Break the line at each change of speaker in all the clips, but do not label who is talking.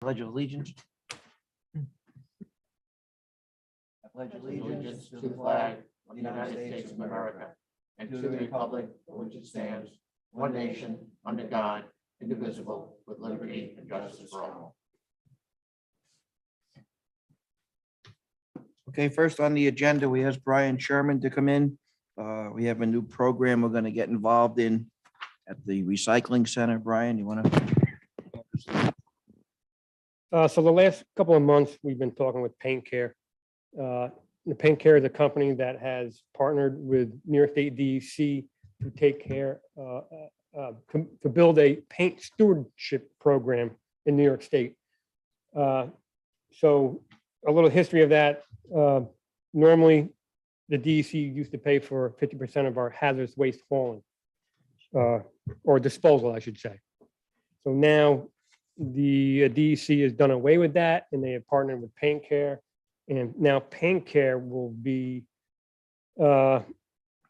Pledge of allegiance. I pledge
Allegiance to the flag of the United States of America and to the republic for which it stands, one nation, under God, indivisible, with liberty and justice for all.
Okay, first on the agenda, we asked Brian Sherman to come in. We have a new program we're going to get involved in at the recycling center. Brian, you want to?
So the last couple of months, we've been talking with Paint Care. The Paint Care is a company that has partnered with New York State DEC to take care, to build a paint stewardship program in New York State. So a little history of that. Normally, the DEC used to pay for 50% of our hazardous waste hauling, or disposal, I should say. So now the DEC has done away with that, and they have partnered with Paint Care. And now Paint Care will be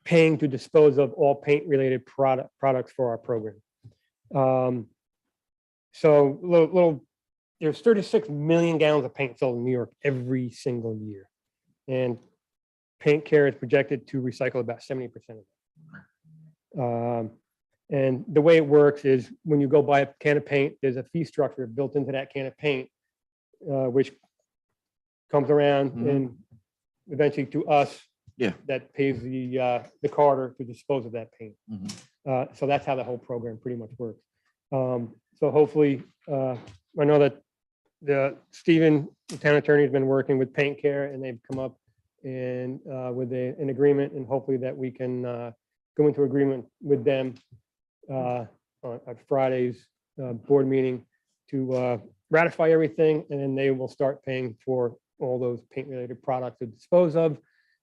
paying to dispose of all paint-related products for our program. So there's 36 million gallons of paint sold in New York every single year. And Paint Care is projected to recycle about 70% of it. And the way it works is when you go buy a can of paint, there's a fee structure built into that can of paint, which comes around and eventually to us.
Yeah.
That pays the carter to dispose of that paint.
Mhm.
So that's how the whole program pretty much works. So hopefully, I know that Stephen, the town attorney, has been working with Paint Care, and they've come up and with an agreement, and hopefully that we can go into agreement with them at Friday's board meeting to ratify everything, and then they will start paying for all those paint-related products to dispose of,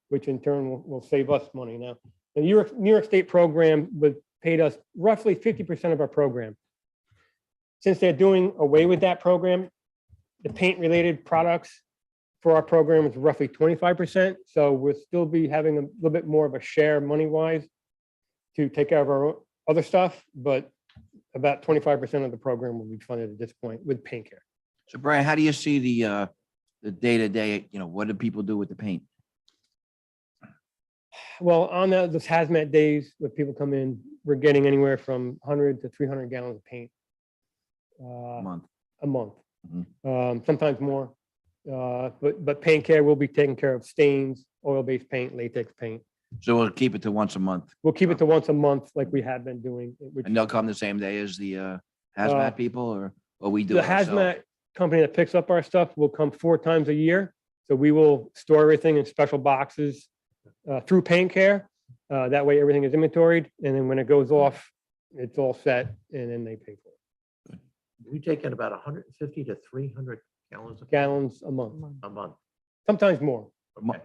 which in turn will save us money. Now, the New York State program paid us roughly 50% of our program. Since they're doing away with that program, the paint-related products for our program is roughly 25%. So we'll still be having a little bit more of a share money-wise to take care of our other stuff, but about 25% of the program will be funded at this point with Paint Care.
So Brian, how do you see the day-to-day, what do people do with the paint?
Well, on those hazmat days, when people come in, we're getting anywhere from 100 to 300 gallons of paint
A month?
a month.
Mhm.
Sometimes more. But Paint Care will be taking care of stains, oil-based paint, latex paint.
So we'll keep it to once a month,
We'll keep it to once a month like we have been doing. Which
and they'll come the same day as the hazmat people, or we do
the
it ourselves?
hazmat company that picks up our stuff will come 4 times a year. So we will store everything in special boxes through Paint Care. That way everything is inventoried, and then when it goes off, it's all set, and then they pay for it.
We take in about 150 to 300 gallons of
Gallons a month,
a month.
sometimes more,
Okay.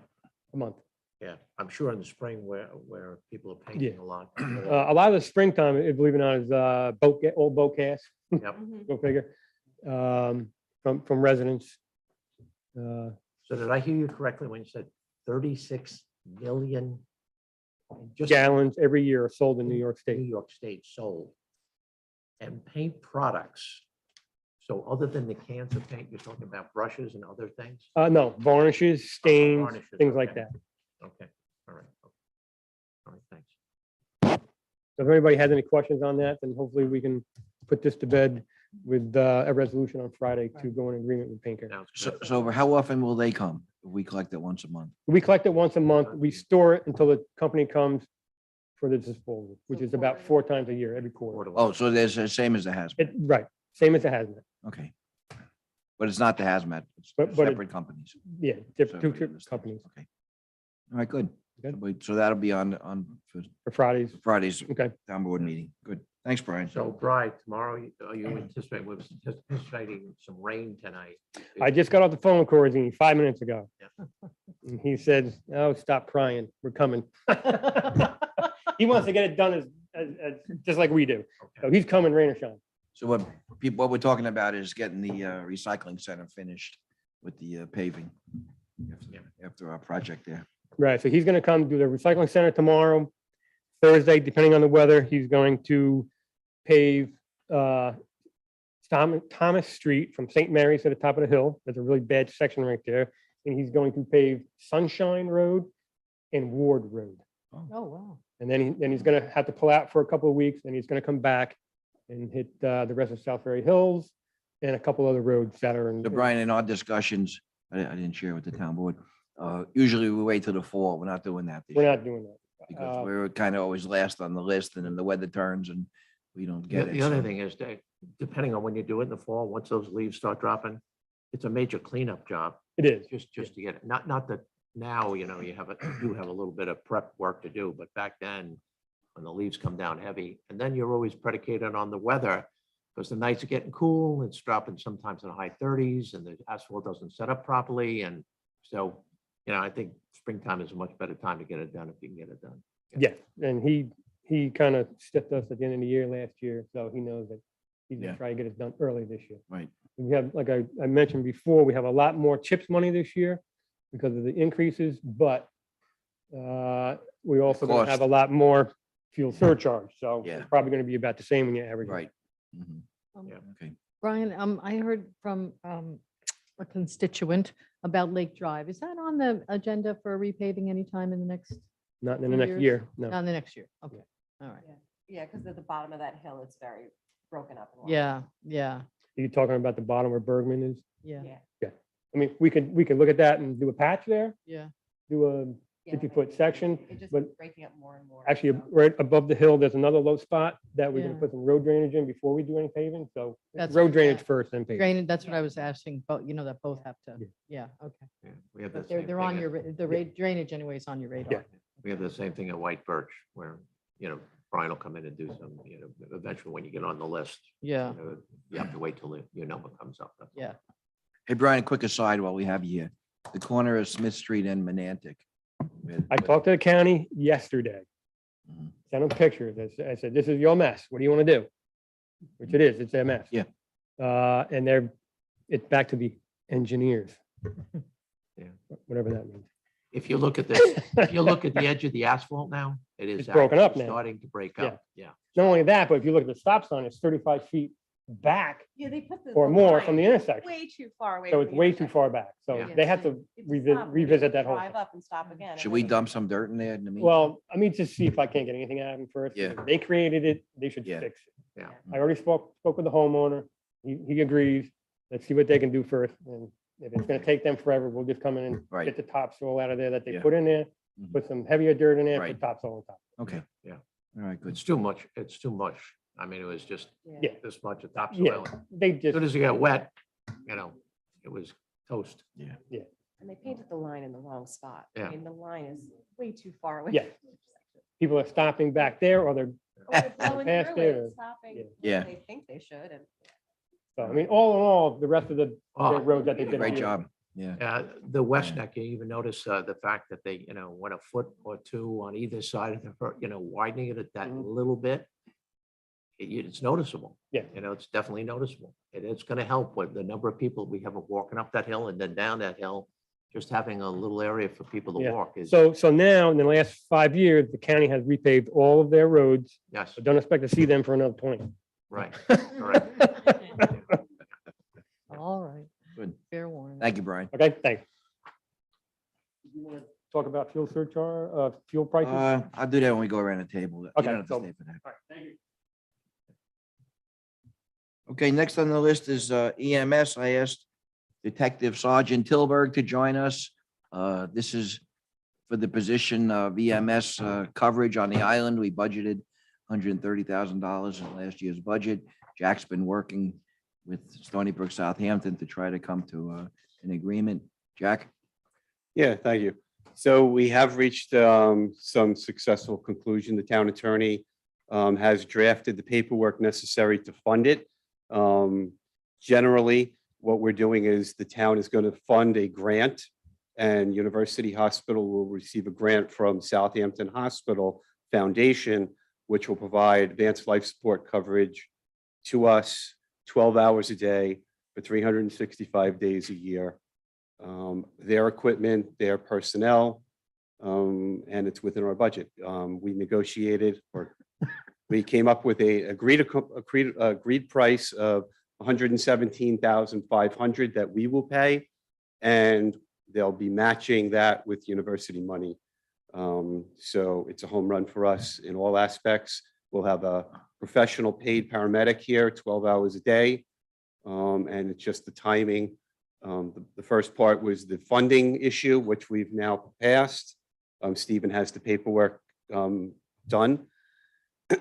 a month.
Yeah, I'm sure in the spring where people are painting a lot.
A lot of the springtime, believe it or not, is old boat cast,
Yep.
go figure, from residents.
So did I hear you correctly when you said 36 million just
Gallons every year are sold in New York
New
State.
York State sold? And paint products. So other than the cans of paint, you're talking about brushes and other things?
No, varnishes, stains,
varnishes,
things like
okay.
that.
Okay, all right. All right, thanks.
So if anybody has any questions on that, then hopefully we can put this to bed with a resolution on Friday to go in agreement with Paint Care.
Sounds
So,
good.
so how often will they come? We collect it once a month.
We collect it once a month. We store it until the company comes for the disposal, which is about 4 times a year, every quarter.
Oh, so there's the same as the hazmat.
Right, same as the hazmat.
Okay. But it's not the hazmat, it's
But it-
separate companies.
Yeah,
So
two
everybody
different
understands.
companies
Okay. All right, good.
Good.
So that'll be on for
for Fridays.
Friday's
Okay.
town board meeting. Good. Thanks, Brian.
So, Brian, tomorrow, are you anticipating some rain tonight?
I just got off the phone with Corazine 5 minutes ago.
Yeah.
And he said, "Oh, stop crying. We're coming." He wants to get it done as just like we do. So
Okay.
he's coming, rain or shine.
So what we're talking about is getting the recycling center finished with the paving. After our project there.
Right, so he's gonna come do the recycling center tomorrow. Thursday, depending on the weather, he's going to pave Thomas Street from St. Mary's to the top of the hill. There's a really bad section right there. And he's going to pave Sunshine Road and Ward Road.
Oh, wow.
And then he's gonna have to pull out for a couple of weeks, and he's gonna come back and hit the rest of South Ferry Hills and a couple other roads that are in.
So Brian, in our discussions, I didn't share with the town board. Usually we wait till the fall. We're not doing that. this
We're
year
not doing that.
Because we're kind of always last on the list and then the weather turns and we don't get it.
The other
so-
thing is that depending on when you do it in the fall, once those leaves start dropping, it's a major cleanup job,
It is.
just to get it. Not that now, you know, you do have a little bit of prep work to do, but back then, when the leaves come down heavy, and then you're always predicated on the weather, because the nights are getting cool, it's dropping sometimes in the high 30s, and the asphalt doesn't set up properly, and so, you know, I think springtime is a much better time to get it done if you can get it done.
Yeah, and he kind of stiffed us at the end of the year last year, so he knows that he's gonna
Yeah.
try to get it done early this year.
Right.
We have, like I mentioned before, we have a lot more CHIPS money this year because of the increases, but we also gonna have a lot more fuel surcharge, so
Yeah.
it's probably gonna be about the same when you average. it.
Right. Mhm.
Yeah.
Okay.
Brian, I heard from a constituent about Lake Drive. Is that on the agenda for repaving anytime in the next,
Not in the
Few
next
years?
year, no.
not in the next year? Okay, all right.
Yeah, because at the bottom of that hill, it's very broken up. and long.
Yeah, yeah,
You're talking about the bottom where Bergman is?
yeah,
Yeah.
I mean, we could look at that and do a patch there,
yeah.
do a
Yeah,
50-foot
but
section,
It just
but
keeps breaking up more and more.
actually,
so.
right above the hill, there's another low spot that we're gonna
Yeah.
put some road drainage in before we do any paving, so
That's
road
what-
drainage
yeah.
first, then paving.
Drainage, that's what I was asking, but you know that both have
Yeah.
to, yeah, okay.
Yeah, we have the
But they're
same
on
thing
your,
at-
drainage anyways on your radar.
we have the same thing at White Birch, where, you know, Brian will come in and do some, you know, eventually when you get on the list,
Yeah,
you know, you have to wait till your number comes up. That's all.
yeah.
Hey, Brian, quick aside while we have you here. The corner of Smith Street and Monantic.
I talked to the county yesterday,
Mhm.
sent them pictures. I said, this is your mess. What do you want to do? Which it is, it's their mess.
Yeah.
And it's back to the engineers.
Yeah.
Whatever that means.
If you look at the, if you look at the edge of the asphalt now, it is
It's broken up
actually
now.
starting to break
Yeah.
up. Yeah.
Not only that, but if you look at the stop sign, it's 35 feet back
Yeah, they put the.
or
the
more
line
from the intersection.
Way too far away.
So
from
it's
the
way too
intersection.
far back. So
Yeah.
they have
so
to
you
revisit,
stop and
revisit that whole
Drive
thing.
up and stop again. and
Should
then
we
you-
dump some dirt in there in the meantime?
Well, I mean, just see if I can't get anything out of them first.
Yeah.
They created it, they should
Yeah.
fix it.
Yeah.
I already spoke with the homeowner. He agrees. Let's see what they can do first. And if it's gonna take them forever, we'll just come in and
Right.
get the topsoil out of there that they
Yeah.
put in there,
Mhm.
put some heavier dirt in there,
Right.
put topsoil on top.
Okay.
Yeah.
All right, good.
It's too much. It's too much. I mean, it was just
Yeah.
this much of
Yeah,
topsoil.
they
As soon
just,
as it got wet, you know, it was toast.
And they painted the line in the wrong spot.
Yeah.
I mean, the line is way too far away.
Yeah. people are stopping back there or they're,
Or they're blowing
Past
through
it
it,
or-
stopping
Yeah.
when
Yeah.
They think they should, and
so, I mean, all in all, the rest of the
Oh,
roads that they did.
Great
here-
job. Yeah.
The West Neck, you even notice the fact that they, you know, went a foot or two on either side of the, you know, widening it that
Mhm.
little bit. It's noticeable.
Yeah.
You know, it's definitely noticeable. It's going to help with the number of people we have walking up that hill and then down that hill. Just having a little area for people to
Yeah.
walk is,
So now, in the last 5 years, the county has repaved all of their roads.
yes,
So don't expect to see them for another 20.
right. Correct.
All right.
Good.
Fair warning.
Thank you, Brian.
Okay, thanks. You want to talk about fuel surcharge, fuel prices?
I'll do that when we go around the table. You
Okay,
don't have to
so-
stay for that.
All right, thank you.
Okay, next on the list is EMS. I asked Detective Sergeant Tilburg to join us. This is for the position of EMS coverage on the island. We budgeted $130,000 in last year's budget. Jack's been working with Stony Brook, Southampton to try to come to an agreement. Jack?
Yeah, thank you. So we have reached some successful conclusion. The town attorney has drafted the paperwork necessary to fund it. Generally, what we're doing is the town is going to fund a grant and University Hospital will receive a grant from Southampton Hospital Foundation, which will provide advanced life support coverage to us 12 hours a day for 365 days a year. Their equipment, their personnel, and it's within our budget. We negotiated or we came up with a agreed price of 117,500 that we will pay, and they'll be matching that with university money. So it's a home run for us in all aspects. We'll have a professional paid paramedic here, 12 hours a day. And it's just the timing. The first part was the funding issue, which we've now passed. Stephen has the paperwork done.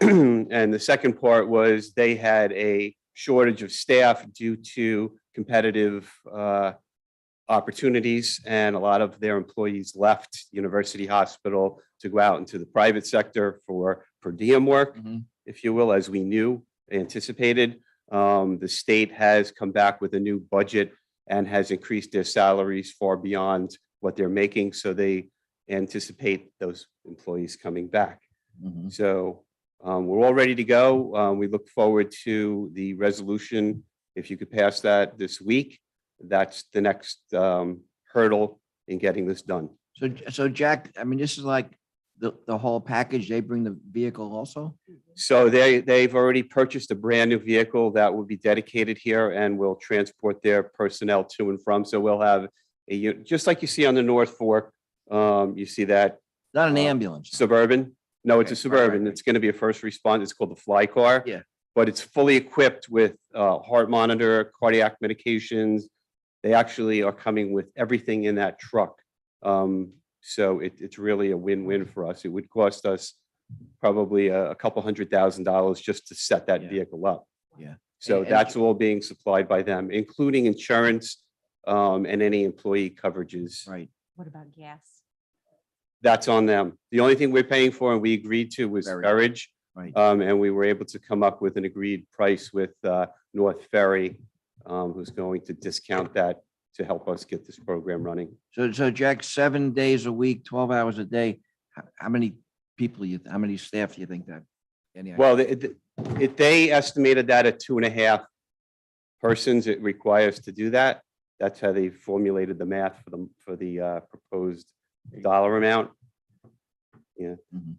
And the second part was they had a shortage of staff due to competitive opportunities, and a lot of their employees left University Hospital to go out into the private sector for per diem work,
Mhm.
if you will, as we knew, anticipated. The state has come back with a new budget and has increased their salaries far beyond what they're making, so they anticipate those employees coming back.
Mhm.
So we're all ready to go. We look forward to the resolution. If you could pass that this week, that's the next hurdle in getting this done.
So Jack, I mean, this is like the whole package. They bring the vehicle also?
So they've already purchased a brand new vehicle that will be dedicated here and will transport their personnel to and from. So we'll have just like you see on the North Fork, you see that
Not an
Uh,
ambulance.
Suburban. No, it's a
Okay, right, right,
Suburban.
right.
It's going to be a first responder. It's called the Fly Car.
Yeah.
But it's fully equipped with heart monitor, cardiac medications. They actually are coming with everything in that truck. So it's really a win-win for us. It would cost us probably a couple $100,000 just to set that
Yeah.
vehicle up.
Yeah.
So
And-
that's all being supplied by them, including insurance and any employee coverages.
Right.
What about gas?
That's on them. The only thing we're paying for and we agreed to was
Ferry.
ferrage.
Right.
And we were able to come up with an agreed price with North Ferry, who's going to discount that to help us get this program running.
So Jack, 7 days a week, 12 hours a day. How many people how many staff do you think that? Any idea?
Well, they estimated that at 2.5 persons it requires to do that. That's how they formulated the math for the proposed dollar amount. Yeah.
Mhm.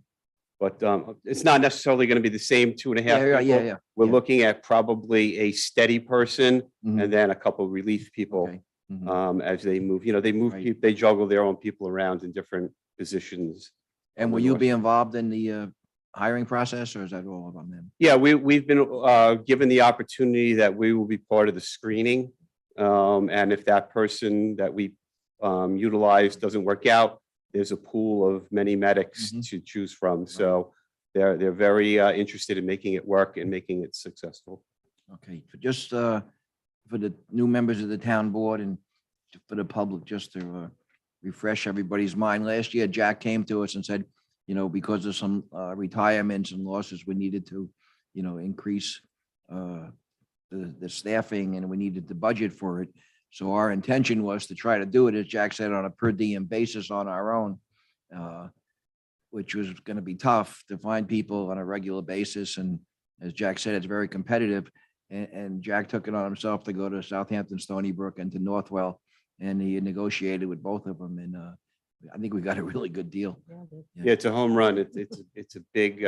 But it's not necessarily going to be the same 2.5
Yeah,
people.
yeah, yeah.
We're
yeah.
looking at probably a steady person
Mhm.
and then a couple relief people
Okay. Mhm.
as they move. You know, they move,
Right.
they juggle their own people around in different positions.
And
on
will
the
you
north.
be involved in the hiring process, or is that all on them?
Yeah, we've been given the opportunity that we will be part of the screening. And if that person that we utilize doesn't work out, there's a pool of many medics
Mhm.
to choose from. So they're very interested in making it work and making it successful.
Okay, just for the new members of the town board and for the public, just to refresh everybody's mind. Last year, Jack came to us and said, you know, because of some retirements and losses, we needed to, you know, increase the staffing and we needed the budget for it. So our intention was to try to do it, as Jack said, on a per diem basis on our own, which was going to be tough to find people on a regular basis. And as Jack said, it's very competitive. And Jack took it on himself to go to Southampton, Stony Brook, and to Northwell, and he negotiated with both of them. And I think we got a really good deal.
Yeah, it's a home run. It's a big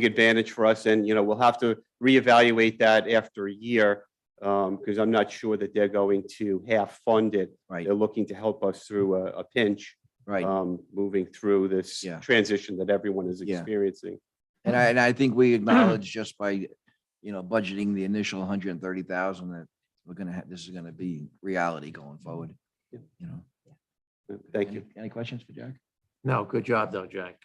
advantage for us. And, you know, we'll have to reevaluate that after a year because I'm not sure that they're going to half fund it.
Right,
They're looking to help us through a pinch,
right.
moving through this
Yeah.
transition that everyone is
Yeah.
experiencing.
And I think we acknowledge just by, you know, budgeting the initial 130,000 that we're gonna have, this is gonna be reality going forward.
Yeah.
You know.
Thank you.
Any questions for Jack?
No, good job though, Jack,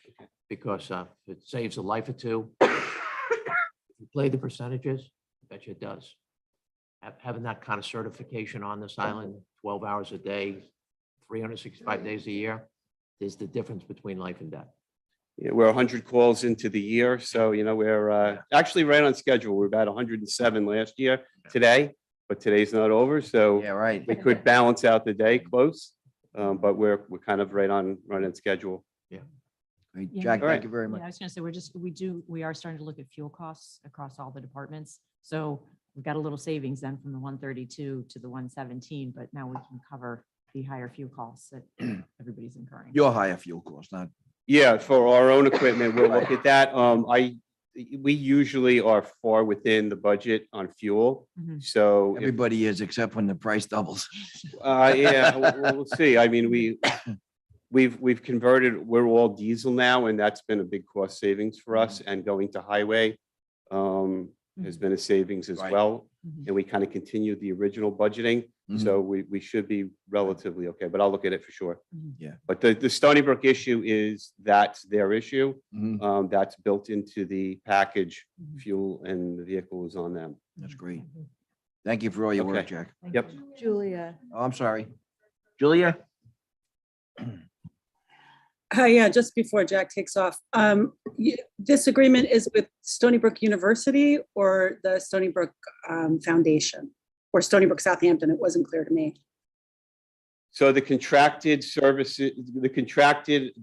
because it saves a life or two. If you play the percentages, I bet you it does. Having that kind of certification on this island, 12 hours a day, 365 days a year, is the difference between life and death.
Yeah, we're 100 calls into the year, so, you know, we're actually right on schedule. We're about 107 last year today, but today's not over, so
Yeah, right.
we could balance out the day close, but we're kind of right on schedule.
Great.
Yeah.
Jack,
All right.
thank you very
Yeah,
much.
I was gonna say, we are starting to look at fuel costs across all the departments. So we've got a little savings then from the 132 to the 117, but now we can cover the higher fuel costs that everybody's incurring.
Your higher fuel cost, not,
Yeah, for our own equipment, we'll look at that. we usually are far within the budget on fuel.
Mhm.
So, if-
Everybody is, except when the price doubles.
yeah, we'll see. I mean, we've converted, we're all diesel now, and that's been a big cost savings for us, and going to highway has been a savings as
Right.
well.
Mhm.
And we kind of continued the original budgeting, so we should be relatively okay, but I'll look at it for sure.
Mhm.
Yeah.
But the Stony Brook issue that's their issue.
Mhm.
That's built into the package,
Mhm.
fuel and the vehicle is on them.
That's great. Thank you for all your work,
Okay.
Jack.
Thank
Yep.
you.
Julia.
Oh, I'm sorry. Julia?
Yeah, just before Jack takes off. This agreement is with Stony Brook University or the Stony Brook Foundation or Stony Brook Southampton. It wasn't clear to me.
So the contracted services, the contracted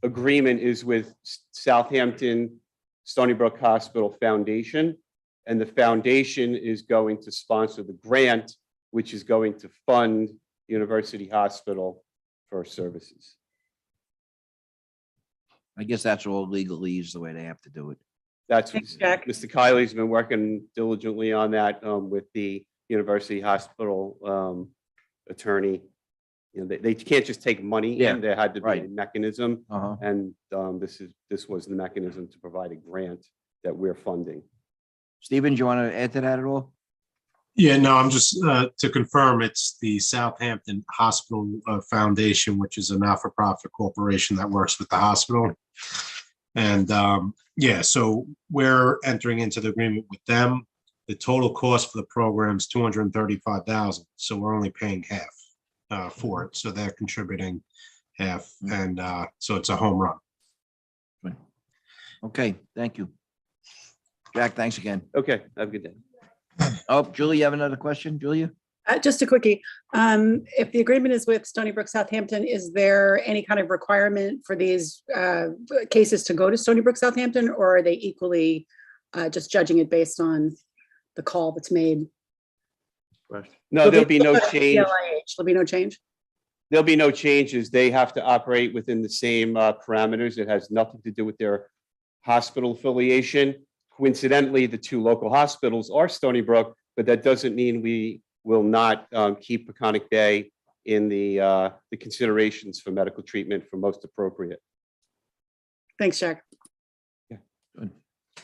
agreement is with Southampton Stony Brook Hospital Foundation. And the foundation is going to sponsor the grant, which is going to fund University Hospital for services.
I guess that's all legalese, the way they have to do it.
That's,
Thanks, Jack.
Mr. Kiley's been working diligently on that with the University Hospital attorney. You know, they can't just take money
Yeah,
in, there had to be a
right.
mechanism.
Uh-huh.
And this was the mechanism to provide a grant that we're funding.
Stephen, do you want to add to that at all?
Yeah, no, I'm just to confirm, it's the Southampton Hospital Foundation, which is a not-for-profit corporation that works with the hospital. And yeah, so we're entering into the agreement with them. The total cost for the program is $235,000, so we're only paying half for it. So they're contributing half, and so it's a home run.
Okay, thank you. Jack, thanks again.
Okay, have a good day.
Oh, Julie, you have another question, Julia?
Just a quickie. If the agreement is with Stony Brook Southampton, is there any kind of requirement for these cases to go to Stony Brook Southampton, or are they equally just judging it based on the call that's made?
No, there'll be no change.
There'll be no change?
There'll be no changes. They have to operate within the same parameters. It has nothing to do with their hospital affiliation. Coincidentally, the two local hospitals are Stony Brook, but that doesn't mean we will not keep Peconic Bay in the considerations for medical treatment for most appropriate.
Thanks, Jack.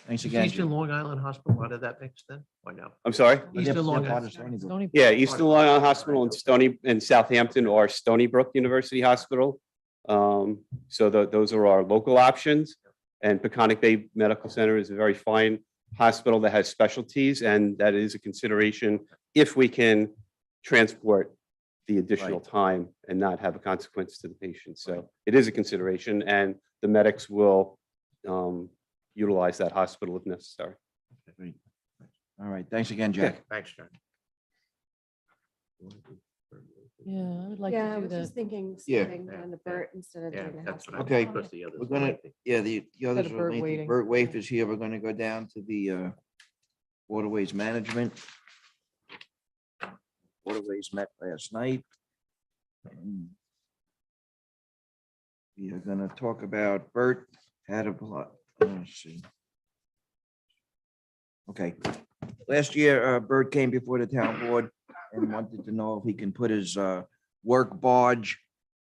Thanks
Is
again.
Eastern Long Island Hospital, out of that mix then, or no?
I'm sorry?
Eastern Long
They're part
Island.
of Stony Brook.
Stony-
Yeah, Eastern Long Island Hospital and Southampton or Stony Brook University Hospital. So those are our local options. And Peconic Bay Medical Center is a very fine hospital that has specialties, and that is a consideration if we can transport the additional
Right.
time and not have a consequence to the patient. So it is a consideration, and the medics will utilize that hospital if necessary.
Great. All right, thanks again,
Okay,
Jack.
thanks, Jack.
Yeah, I would like
Yeah, I
to do
was just
the,
thinking
Yeah.
something down the Burt instead of
Yeah,
doing the
that's what I.
house.
Okay.
Plus the others
We're
were
gonna,
lengthy.
yeah, the others
of
are
Bert
lengthy.
waiting.
Bert Waif is here. We're gonna go down to the waterways management. Waterways met last night. And we are gonna talk about Bert had a lot, let's see. Okay, last year, Bert came before the town board and wanted to know if he can put his work barge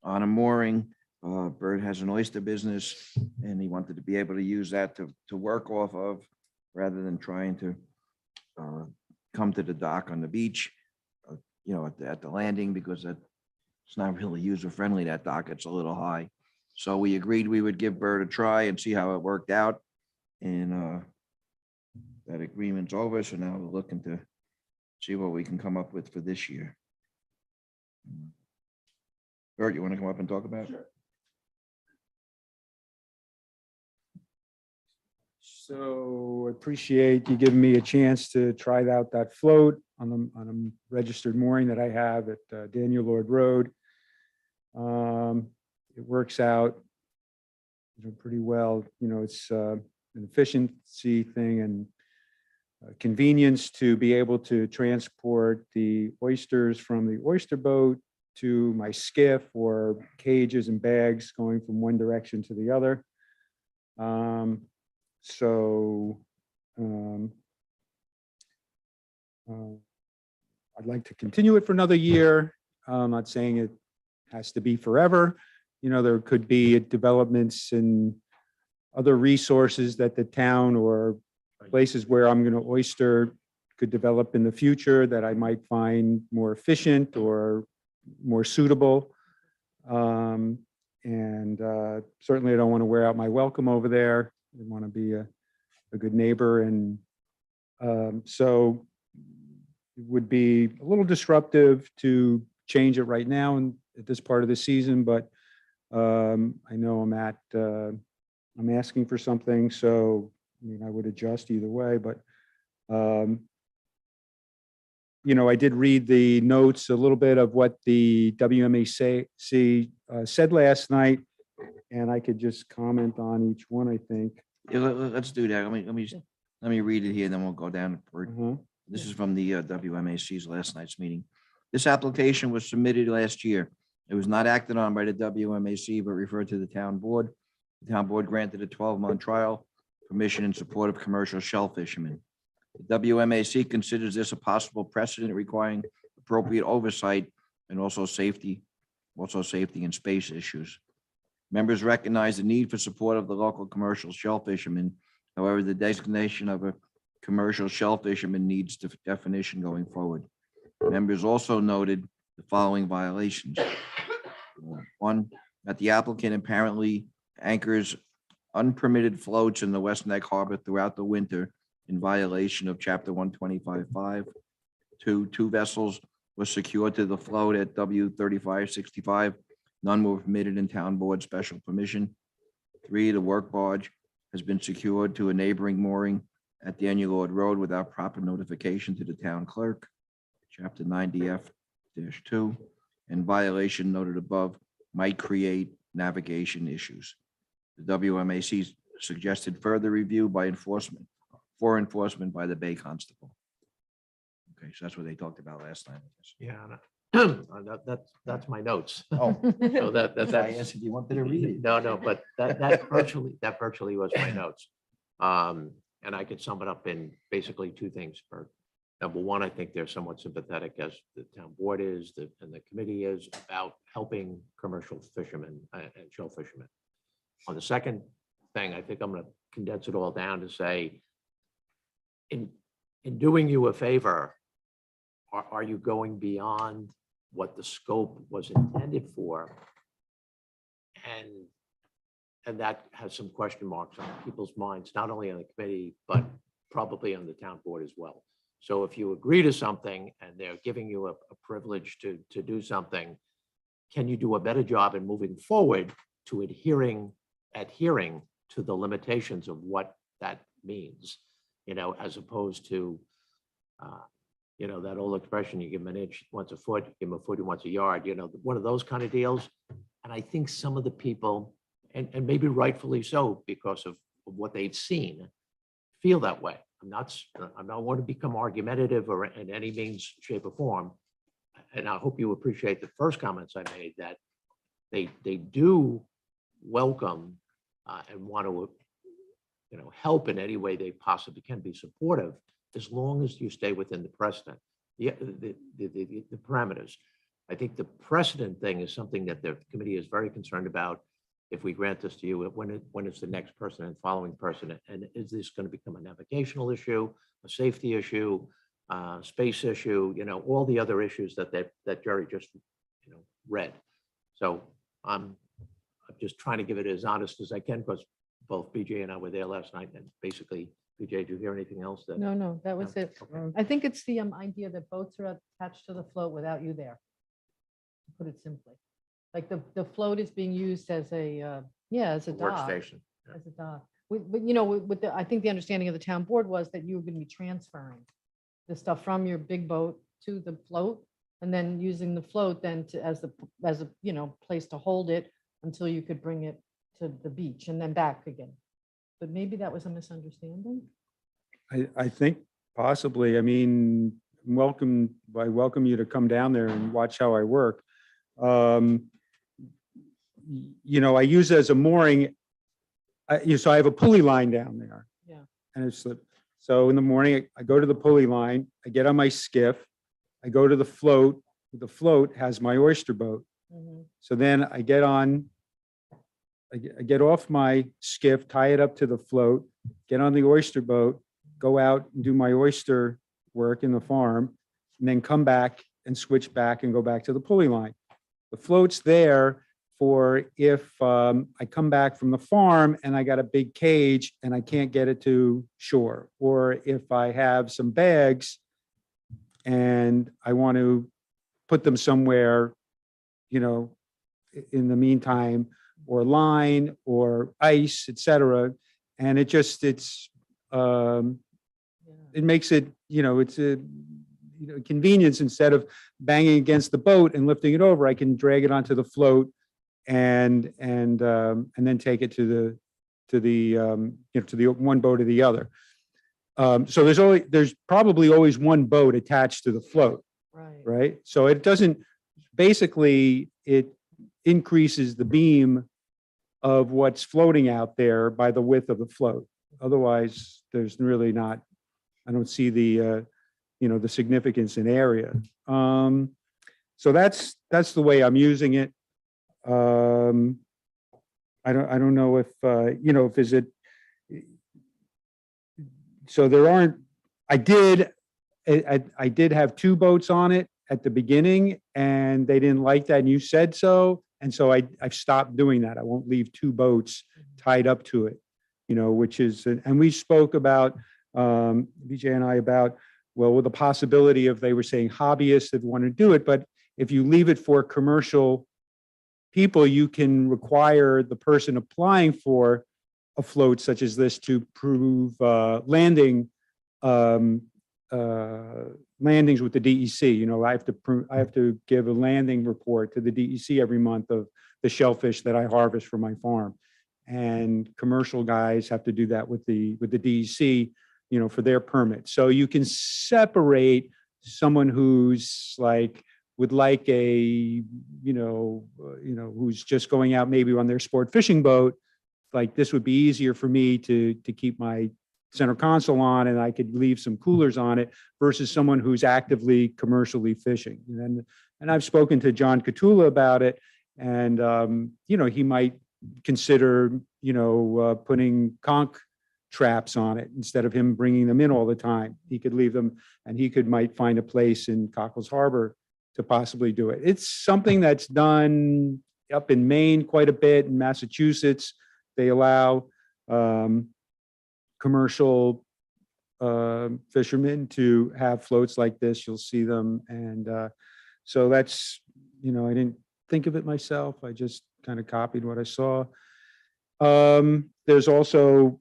on a mooring. Bert has an oyster business and he wanted to be able to use that to work off of rather than trying to come to the dock on the beach, you know, at the landing, because it's not really user friendly, that dock. It's a little high. So we agreed we would give Bert a try and see how it worked out. And that agreement's over. So now we're looking to see what we can come up with for this year. Bert, you want to come up and talk about it?
So appreciate you giving me a chance to try out that float on a registered mooring that I have at Daniel Lord Road. It works out, you know, pretty well. You know, it's an efficiency thing and convenience to be able to transport the oysters from the oyster boat to my skiff or cages and bags going from one direction to the other. So um, uh, I'd like to continue it for another year. I'm not saying it has to be forever. You know, there could be developments and other resources that the town or places where I'm going to oyster could develop in the future that I might find more efficient or more suitable. And certainly I don't want to wear out my welcome over there. I want to be a good neighbor. And so it would be a little disruptive to change it right now and at this part of the season, but I know I'm asking for something, so I mean, I would adjust either way, but you know, I did read the notes, a little bit of what the WMAC said last night, and I could just comment on each one, I think.
Yeah, let's do that. Let me read it here, then we'll go down.
Uh-huh.
This is from the WMAC's last night's meeting. This application was submitted last year. It was not acted on by the WMAC, but referred to the town board. The town board granted a 12-month trial permission in support of commercial shell fishermen. The WMAC considers this a possible precedent requiring appropriate oversight and also safety and space issues. Members recognize the need for support of the local commercial shell fishermen. However, the designation of a commercial shell fisherman needs definition going forward. Members also noted the following violations. One, that the applicant apparently anchors unpermitted floats in the West Neck Harbor throughout the winter in violation of Chapter 125.5. Two vessels were secured to the float at W3565. None were permitted in town board special permission. 3, the work barge has been secured to a neighboring mooring at Daniel Lord Road without proper notification to the town clerk. Chapter 90F-2, and violation noted above might create navigation issues. The WMAC suggested further review by enforcement by the Bay Constable. Okay, so that's what they talked about last time.
Yeah, that's my notes.
Oh,
So
that's why I
that's,
asked if you wanted to read it.
no, but that virtually was my notes. And I could sum it up in basically 2 things, Bert. Number one, I think they're somewhat sympathetic, as the town board is, and the committee is, about helping commercial fishermen and shell fishermen. On the second thing, I think I'm going to condense it all down to say, in doing you a favor, are you going beyond what the scope was intended for? And that has some question marks on people's minds, not only on the committee, but probably on the town board as well. So if you agree to something and they're giving you a privilege to do something, can you do a better job in moving forward to adhering to the limitations of what that means, you know, as opposed to, you know, that old expression, you give them an inch once a foot, you give them a foot once a yard, you know, one of those kind of deals. And I think some of the people, and maybe rightfully so, because of what they've seen, feel that way. I'm not want to become argumentative or in any means, shape, or form. And I hope you appreciate the first comments I made, that they do welcome and want to, you know, help in any way they possibly can, be supportive, as long as you stay within the precedent, the parameters. I think the precedent thing is something that the committee is very concerned about. If we grant this to you, when is the next person and following person? And is this going to become a navigational issue, a safety issue, space issue, you know, all the other issues that Jerry just, you know, read. So I'm just trying to give it as honest as I can, because both BJ and I were there last night, and basically, BJ, did you hear anything else?
No, that was it.
Okay.
I think it's the idea that boats are attached to the float without you there, to put it simply. Like the float is being used as a, as a dock.
Workstation. Yeah.
As a dock. But you know, I think the understanding of the town board was that you were going to be transferring the stuff from your big boat to the float, and then using the float then as a, you know, place to hold it until you could bring it to the beach and then back again. But maybe that was a misunderstanding.
I think possibly. I mean, I welcome you to come down there and watch how I work. You know, I use it as a mooring. So I have a pulley line down there, and it slipped. So in the morning, I go to the pulley line, I get on my skiff, I go to the float. The float has my oyster boat.
Mhm.
So then I get on, I get off my skiff, tie it up to the float, get on the oyster boat, go out and do my oyster work in the farm, and then come back and switch back and go back to the pulley line. The float's there for if I come back from the farm and I got a big cage and I can't get it to shore, or if I have some bags and I want to put them somewhere, you know, in the meantime, or line or ice, et cetera. And
Yeah.
it makes it, you know, it's a, you know, convenience. Instead of banging against the boat and lifting it over, I can drag it onto the float and then take it to the one boat or the other. So there's probably always one boat attached to the float,
Right.
right? So it doesn't, basically, it increases the beam of what's floating out there by the width of the float. Otherwise, there's really not, I don't see the, the significance in area. So that's the way I'm using it. I don't know if, if is it, so there aren't, I did have two boats on it at the beginning and they didn't like that and you said so. And so I've stopped doing that. I won't leave two boats tied up to it, which is, and we spoke about, BJ and I about, well, with the possibility of, they were saying hobbyists that want to do it, but if you leave it for commercial people, you can require the person applying for a float such as this to prove landings with the DEC. I have to give a landing report to the DEC every month of the shellfish that I harvest from my farm. And commercial guys have to do that with the DEC, for their permit. So you can separate someone who's would like a, who's just going out maybe on their sport fishing boat. Like this would be easier for me to keep my center console on and I could leave some coolers on it versus someone who's actively commercially fishing. And I've spoken to John Catula about it and, he might consider, putting conch traps on it instead of him bringing them in all the time. He could leave them and might find a place in Cockles Harbor to possibly do it. It's something that's done up in Maine quite a bit, in Massachusetts. They allow commercial fishermen to have floats like this. You'll see them. And so that's, I didn't think of it myself. I just kind of copied what I saw. There's also,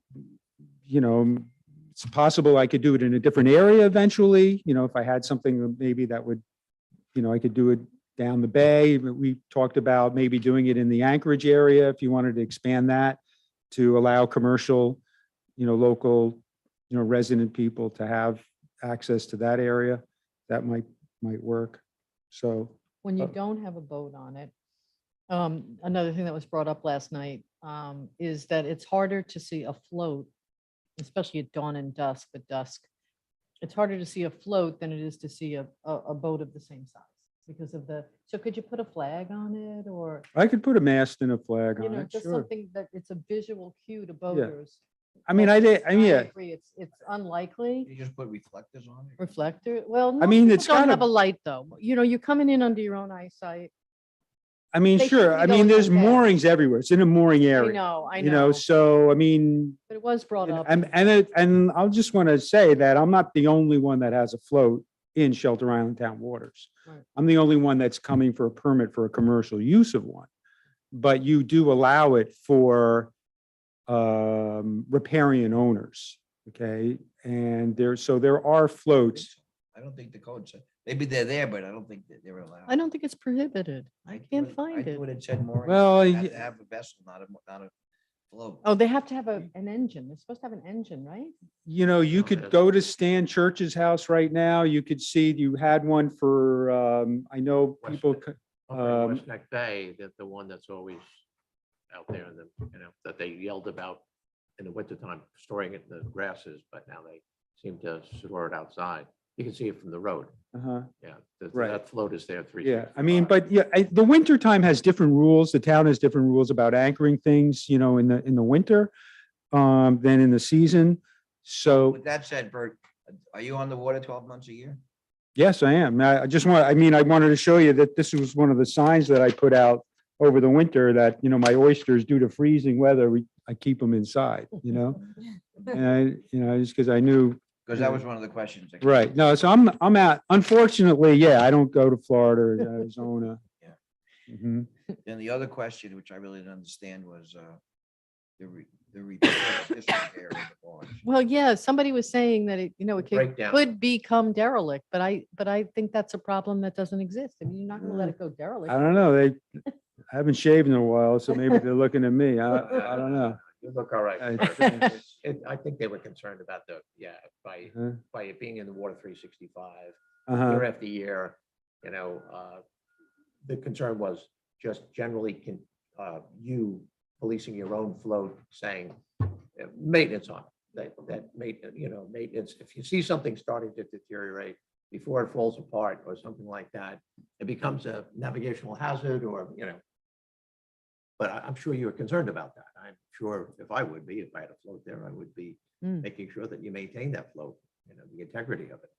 it's possible I could do it in a different area eventually, if I had something maybe that would, I could do it down the bay. We talked about maybe doing it in the Anchorage area if you wanted to expand that to allow commercial, local, resident people to have access to that area. That might work. So
When you don't have a boat on it, another thing that was brought up last night is that it's harder to see a float, especially at dawn and dusk, but dusk. It's harder to see a float than it is to see a boat of the same size because of so could you put a flag on it or,
I could put a mast and a flag on it,
just
sure.
something that it's a visual cue to boaters.
I mean, I
agree. It's unlikely.
You just put reflectors on it?
Reflector, well,
I mean,
most
it's
people don't
gotta-
have a light though. You're coming in under your own eyesight.
I mean,
They
sure.
should
I
be
mean,
going
there's
like that.
moorings everywhere. It's in a mooring area.
I know.
So, I mean,
But it was brought up.
and I'll just want to say that I'm not the only one that has a float in Shelter Island Town waters.
Right.
I'm the only one that's coming for a permit for a commercial use of one. But you do allow it for riparian owners, okay? And there are floats.
I don't think the code said, maybe they're there, but I don't think that they're allowed.
I don't think it's prohibited. I can't
thought
find it.
it said more.
Well,
You have to
yeah.
have a vessel, not a float.
Oh, they have to have an engine. They're supposed to have an engine, right?
You
Oh,
could
yes.
go to Stan Church's house right now. You could see you had one for, I know
West
people,
Neck.
c-
Over in West Neck Bay, that the one that's always out there, that they yelled about in the wintertime, storing it in the grasses, but now they seem to store it outside. You can see it from the road.
Uh-huh.
Yeah,
Right.
that float is there 365.
Yeah, I mean, but yeah, the winter time has different rules. The town has different rules about anchoring things, you know, in the winter than in the season. So,
With that said, Bert, are you on the water 12 months a year?
yes, I am. I just want, I mean, I wanted to show you that this was one of the signs that I put out over the winter that, you know, my oysters, due to freezing weather, I keep them inside, you know? And I, you know, just because I knew,
Because that was one of the questions. that came
right,
up.
no, so I'm at, unfortunately, yeah, I don't go to Florida or Arizona.
Yeah.
Mhm.
Then the other question, which I really didn't understand, was the repair, disrepair of the barge.
Well, yeah, somebody was saying that it, it
Breakdown.
could become derelict, but I think that's a problem that doesn't exist. I mean, you're not gonna let it go derelict.
I don't know, I haven't shaved in a while, so maybe they're looking at me. I don't know.
You look all right.
I
Bert.
think-
I think they were concerned about by
Huh?
it being in the water 365
Uh-huh.
year after year, the concern was just generally you policing your own float, saying maintenance on it, that maintenance. If you see something starting to deteriorate before it falls apart or something like that, it becomes a navigational hazard but I'm sure you're concerned about that. I'm sure if I would be, if I had a float there, I would be
Mm.
making sure that you maintain that float, the integrity of it.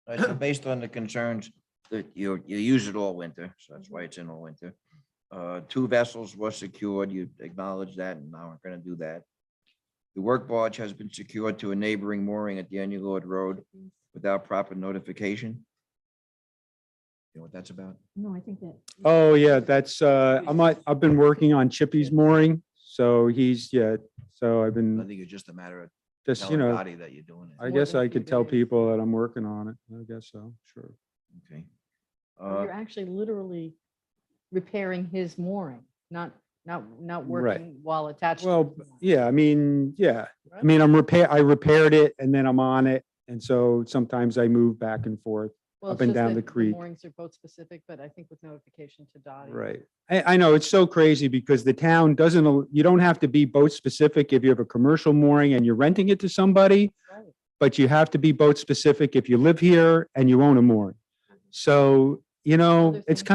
All right, so based on the concerns that you use it all winter, so that's why it's in all winter. 2 vessels were secured, you acknowledge that, and now we're gonna do that. The work barge has been secured to a neighboring mooring at Daniel Lord Road without proper notification. You know what that's about?
No, I think that.
Oh, yeah, that's, I've been working on Chippy's mooring, so so I've
I
been
think it's just a matter of
just, you
telling
know,
Dottie that you're doing it.
I
More
guess
than a
I
few
could tell
days.
people that I'm working on it. I guess so, sure.
Okay.
You're actually literally repairing his mooring, not
Right.
working while attached. to
Well,
his mooring.
yeah, I mean, yeah, I
Right?
mean, I repaired it and then I'm on it. And so sometimes I move back and forth.
Well,
up
it's
and
just
down
that
the creek.
Moorings are boat specific, but I think with notification to Dottie.
Right. I know, it's so crazy because the town doesn't, you don't have to be boat specific if you have a commercial mooring and you're renting it to somebody,
Right.
but you have to be boat specific if you live here and you own a mooring. So,
Another
it's
thing.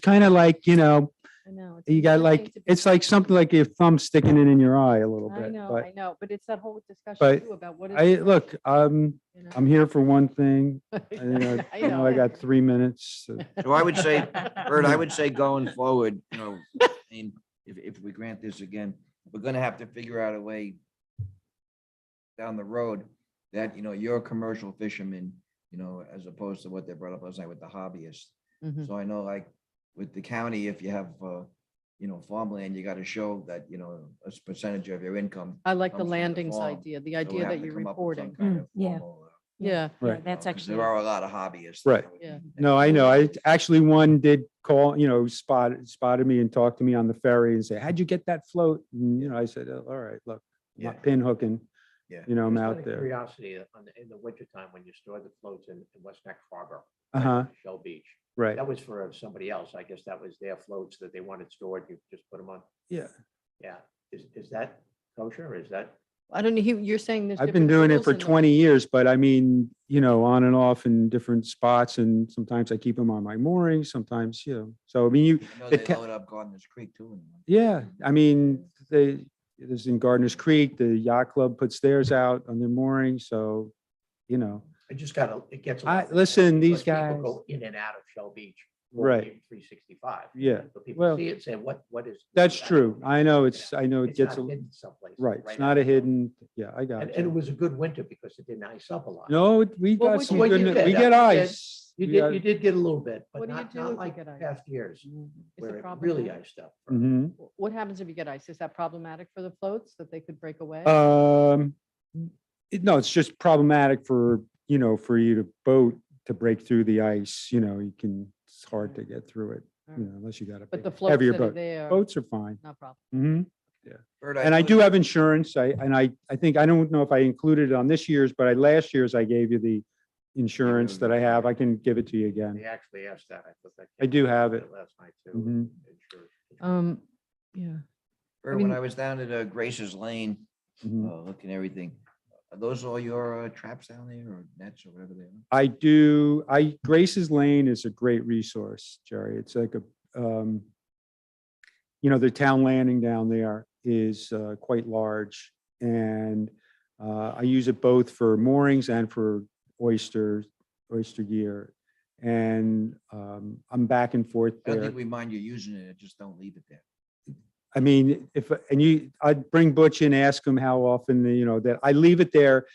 kind of like,
I know. it's
you got
another
like,
thing to be
it's like
careful.
something like your thumb sticking it in your eye a little
I
bit,
know,
but
I know, but it's that whole discussion
but
too about what is.
I,
commercial,
look,
you know?
I'm here for one thing.
I
I know I got 3 minutes.
So I would say, Bert, I would say going forward, I mean, if we grant this again, we're gonna have to figure out a way down the road that, you're a commercial fisherman, as opposed to what they brought up last night with the hobbyist.
Mhm.
So I know like with the county, if you have, farmland, you gotta show that, a percentage of your income.
I like the
comes from the
landings
farm.
idea, the
So we
idea
have
that
to
you're
come up with some
reporting.
kind of
Yeah.
formal,
Yeah,
Right.
That's
'cause
actually.
there are a lot of hobbyists.
Right.
Yeah.
No, I know. I actually, one did call, spotted me and talked to me on the ferry and say, how'd you get that float? And, I said, "Oh, all right, look, I'm
Yeah.
not pin hooking,
Yeah.
I'm
Just
out
of
there."
Curiosity, in the wintertime, when you store the floats in West Neck Harbor. right
Uh-huh.
on Shell Beach,
Right.
that was for somebody else. I guess that was their floats that they wanted stored. You just put them on.
Yeah.
Yeah. Is that kosher? Or is that?
I don't know, you're saying there's.
I've been
different
doing it
rules
for
in the-
20 years, but I mean, on and off in different spots and sometimes I keep them on my moorings, sometimes, so I mean,
I know
the
they
ta-
load up Gardner's Creek too.
yeah, I mean, there's in Gardner's Creek, the yacht club puts theirs out on their mooring, so,
It just it gets. a
I-
lot
listen,
because
these
people
guys-
Go in and out of Shell Beach.
Right.
365.
Yeah,
But people
well,
see it and say, what is?
that's
that?"
true. I know it
It's
gets,
not hidden someplace.
right, it's
out
not a
of-
hidden, yeah, I got
And it
you.
was a good winter because it didn't ice up a lot.
No, we
Well,
got
what
some
you
good,
did,
we
you
get
did.
ice.
You
We
did,
got-
you did get a little bit, but
What do you
not
do if you
like
get ice?
past years
Is
where
it
it really
problematic?
iced up.
Mhm.
What happens if you get ice? Is that problematic for the floats that they could break away?
No, it's just problematic for, for you to boat to break through the ice, it's hard to get through it, unless you got a
But the
big,
floats
heavier
that are
boat.
there,
Boats are fine.
no problem.
hmm
Bert,
And I
know
do
you-
have insurance. I think, I don't know if I included it on this year's, but last year's I gave you the insurance that I have. I can give it to you again.
They actually asked that. I thought that.
I
came
do
up
have it.
Last night too.
Mhm.
Insurance.
Yeah.
Bert, when
mean-
I was down at Grace's Lane,
Mhm.
looking at everything. Are those all your traps down there or nets or whatever they are?
Grace's Lane is a great resource, Jerry. It's like the town landing down there is quite large. And I use it both for moorings and for oyster gear. And I'm back and forth
I don't
there.
think we mind you using it, just don't leave it there.
I mean, I'd bring Butch in, ask him how often, that I leave it there.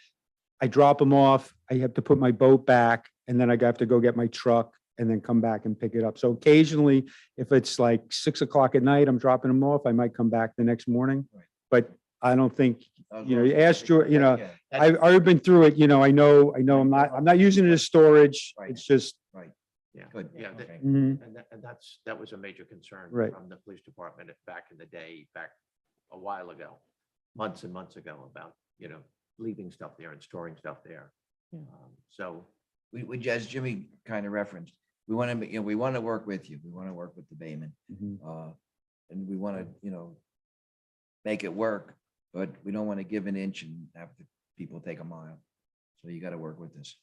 I drop him off. I have to put my boat back and then I have to go get my truck and then come back and pick it up. So occasionally, if it's like 6 o'clock at night, I'm dropping them off, I might come back the next morning.
Right.
But I don't think,
As
you
long as
ask George,
yeah.
I've already been through it, I know, I'm not using it as storage.
Right.
It's just,
Yeah.
Good.
Yeah,
Okay.
mhm,
and that was a major concern
Right.
from the police department back in the day, back a while ago, months and months ago about, leaving stuff there and storing stuff there.
Yeah.
So,
We, as Jimmy kind of referenced, we want to, we want to work with you. We want to work with the Bayman.
mhm.
And we want to, make it work, but we don't want to give an inch and have the people take a mile. So you got to work with this.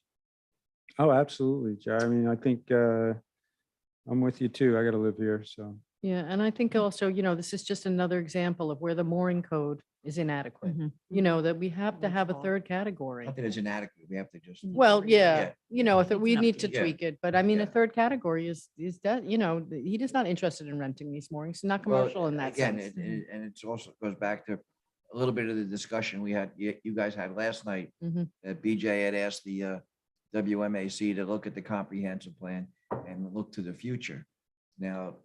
Oh, absolutely, Jerry. I mean, I think I'm with you too. I gotta live here, so.
Yeah, and I think also, this is just another example of where the mooring code is inadequate.
Mhm.
That we have to
That's
have a
all.
third category.
Not that it's inadequate. We have to just.
Well, yeah, if
It's
we
an
need to
update.
Yeah.
tweak it, but I mean, a
Yeah.
third category is that, he is not interested in renting these moorings, not
Well,
commercial in that
again,
sense.
and it's also goes back to a little bit of the discussion we had, you guys had last night.
Mhm.
That BJ had asked the WMAC to look at the comprehensive plan and look to the future. Now,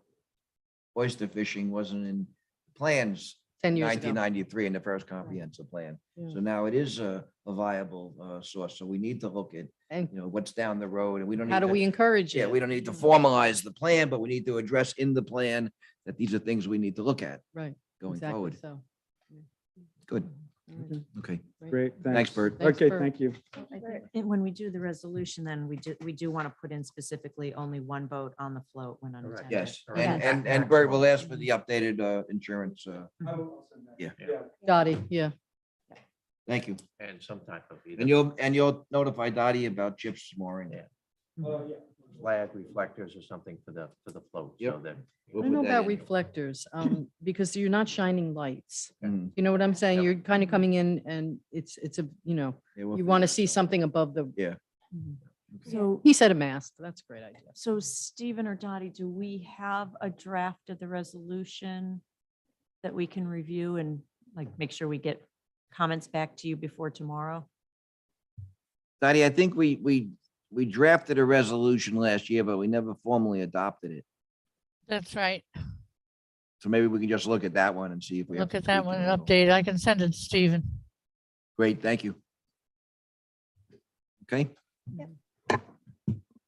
oyster fishing wasn't in plans
10 years
nineteen
ago.
ninety-three in the first comprehensive plan.
Yeah.
So now it is a viable source. So we need to look at,
And
what's down the road and we don't.
how
need
do
to-
we encourage
Yeah,
it?
we don't need to formalize the plan, but we need to address in the plan that these are things we need to look at
Right,
going
exactly
forward.
so.
Good.
All right,
Okay.
Great,
Thanks,
thanks.
Bert.
Thanks,
Okay,
Bert.
thank you.
I think- And when we do the resolution, then we do want to put in specifically only one boat on the float when unattended.
Yes,
Correct.
and Bert will ask for the updated insurance. Yeah.
Dottie, yeah.
Thank you.
and some type of
And
either
you'll notify Dottie about Chip's mooring.
Yeah.
Mhm.
flag reflectors or something for the float, so
Yep.
that.
We'll
I don't know
put that
about
in.
reflectors, because you're not shining lights.
Mhm.
You know what I'm saying?
Yep.
You're kind of coming in and it's a,
Yeah, we'll
you want to
figure
see something above the,
it out.
Mhm.
Yeah.
So,
he said a mast. That's a great idea.
so Stephen or Dottie, do we have a draft of the resolution that we can review and make sure we get comments back to you before tomorrow?
Dottie, I think we drafted a resolution last year, but we never formally adopted it.
That's right.
So maybe we can just look at that one and see if we have.
Look
to
at that
tweak
one
it
and
a little.
update it. I can send it to Stephen.
Great, thank you. Okay.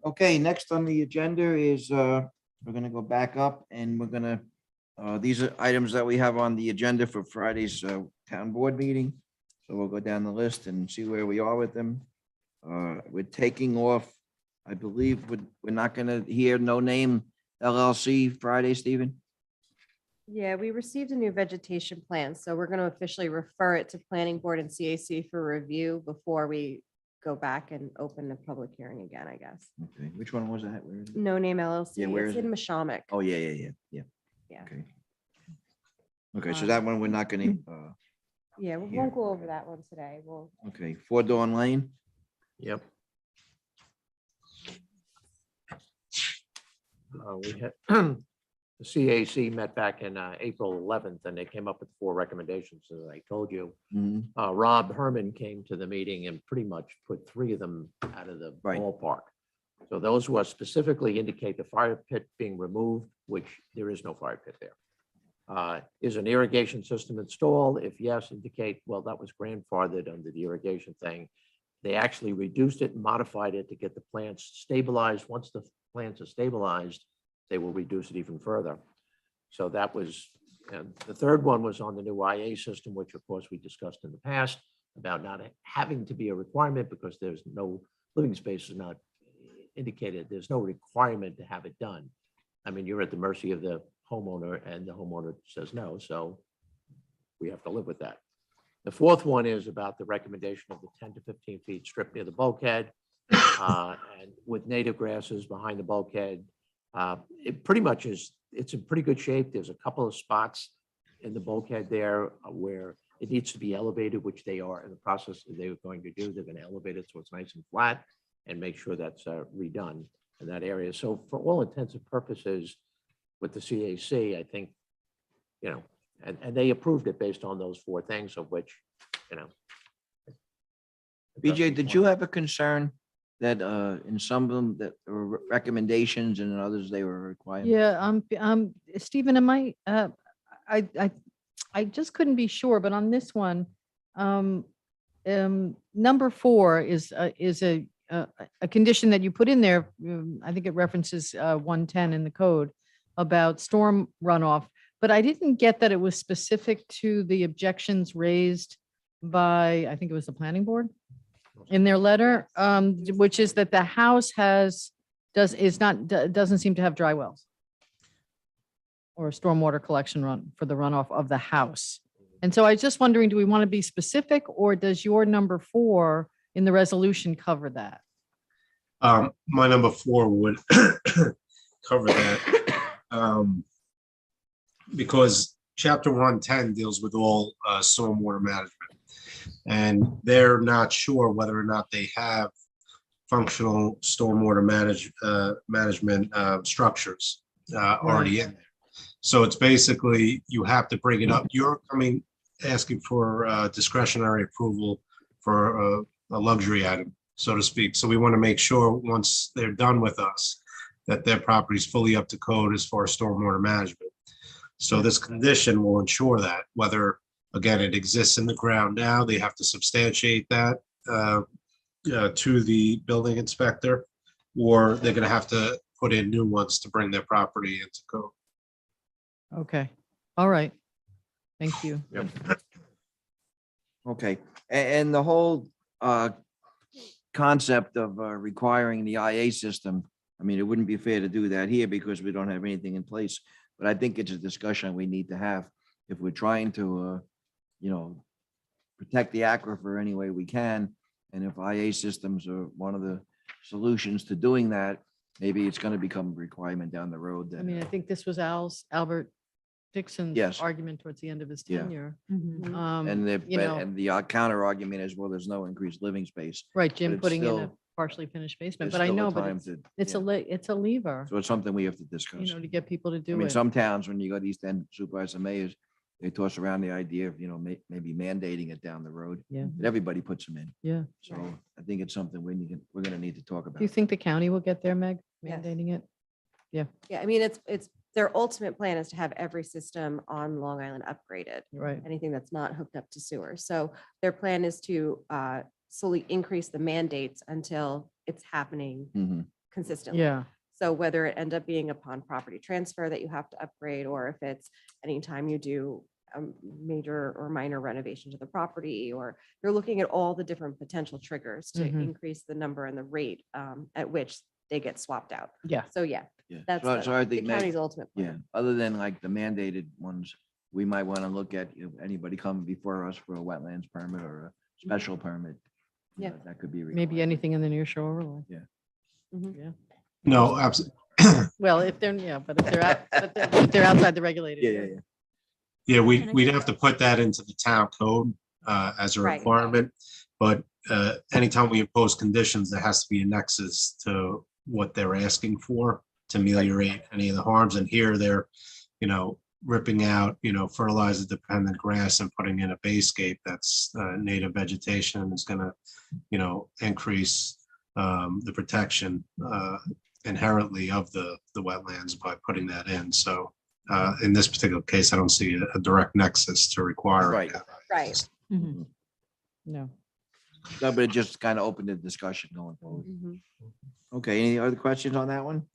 Okay, next on the agenda is, we're gonna go back up and we're gonna, these are items that we have on the agenda for Friday's town board meeting. So we'll go down the list and see where we are with them. We're taking off, I believe, we're not gonna hear No Name LLC Friday, Stephen?
Yeah, we received a new vegetation plan, so we're going to officially refer it to Planning Board and CAC for review before we go back and open the public hearing again, I guess.
Okay, which one was that? Where is it?
No Name LLC,
where
it's
is
in
it?
Mashamik.
Oh, yeah.
Yeah.
Okay. Okay, so that one we're not gonna,
Yeah, we
Here.
won't go over that one today. We'll,
okay, Four Dawn Lane?
Yep. We had, the CAC met back in April 11th, and they came up with 4 recommendations, as I told you.
Mhm.
Rob Herman came to the meeting and pretty much put 3 of them out of the
Right.
ballpark. So those were specifically indicate the fire pit being removed, which there is no fire pit there. Is an irrigation system installed? If yes, indicate, well, that was grandfathered under the irrigation thing. They actually reduced it, and modified it to get the plants stabilized. Once the plants are stabilized, they will reduce it even further. So that was, and the third one was on the new IA system, which of course we discussed in the past about not having to be a requirement because there's no living space is not indicated. There's no requirement to have it done. I mean, you're at the mercy of the homeowner and the homeowner says no, so we have to live with that. The fourth one is about the recommendation of the 10 to 15 feet strip near the bulkhead, and with native grasses behind the bulkhead. It pretty much is, it's in pretty good shape. There's a couple of spots in the bulkhead there where it needs to be elevated, which they are in the process that they're going to do. They're going to elevate it so it's nice and flat and make sure that's redone in that area. So for all intents and purposes, with the CAC, I think, you know, and they approved it based on those four things, of which, you know.
BJ, did you have a concern that in some of them that there were recommendations and in others they were required?
Yeah, Stephen, I just couldn't be sure, but on this one, number 4 is a condition that you put in there. I think it references 110 in the code about storm runoff, but I didn't get that it was specific to the objections raised by, I think it was the planning board in their letter, which is that the house doesn't seem to have dry wells or a stormwater collection run for the runoff of the house. And so I was just wondering, do we want to be specific, or does your number 4 in the resolution cover that?
My number 4 would cover that. Because chapter 110 deals with all stormwater management. And they're not sure whether or not they have functional stormwater management structures already in there. So it's basically, you have to bring it up. You're asking for discretionary approval for a luxury item, so to speak. So we want to make sure once they're done with us, that their property is fully up to code as far as stormwater management. So this condition will ensure that, whether, again, it exists in the ground now, they have to substantiate that to the building inspector, or they're going to have to put in new ones to bring their property into code.
Okay, all right. Thank you.
Okay, and the whole concept of requiring the IA system, I mean, it wouldn't be fair to do that here because we don't have anything in place. But I think it's a discussion we need to have if we're trying to, protect the aquifer any way we can. And if IA systems are one of the solutions to doing that, maybe it's going to become a requirement down the road. That,
I mean, I think this was Albert Dixon's
Yes.
argument towards the end of his
Yeah.
tenure.
Mhm.
and
You know,
the counter argument is, well, there's no increased living space.
right, Jim
it's
putting in a
still-
partially finished basement,
There's
but I
still a
know, but
time
it's,
to-
it's a,
yeah.
it's a lever,
So it's something we have to discuss.
to get people to
I
do
mean,
it.
some towns, when you go to East End supervisor mayors, they toss around the idea of, maybe mandating it down the road.
Yeah.
But everybody puts them in.
Yeah.
So I think it's something we're going to need to talk about.
Do you think the county will get there, Meg,
Yes.
mandating it?
Yeah, I mean, it's their ultimate plan is to have every system on Long Island upgraded,
Right.
anything that's not hooked up to sewer. So their plan is to slowly increase the mandates until it's happening
Mhm.
consistently.
Yeah.
So whether it end up being upon property transfer that you have to upgrade, or if it's anytime you do a major or minor renovation to the property, or you're looking at all the different potential triggers to
Mhm.
increase the number and the rate at which they get swapped out.
Yeah.
So yeah,
Yeah.
that's
So I
the
think, Meg,
county's ultimate
yeah,
plan.
other than like the mandated ones, we might want to look at if anybody coming before us for a wetlands permit or a special permit.
Yeah.
That could be.
Maybe
required.
anything in the near shore overlay.
No, absolutely.
Well, if they're, yeah, but if they're out, if they're outside the regulated.
Yeah,
area.
Yeah, we'd have to put that into the town code as a
Right.
requirement. But anytime we impose conditions, there has to be a nexus to what they're asking for to ameliorate any of the harms. And here they're, ripping out, fertilizer dependent grass and putting in a bayscape that's native vegetation is gonna, increase the protection inherently of the wetlands by putting that in. So in this particular case, I don't see a direct nexus to require.
Right.
Right.
Mhm.
No.
No, but it just kind of opened the discussion going forward.
Mhm.
Okay, any other questions on that one?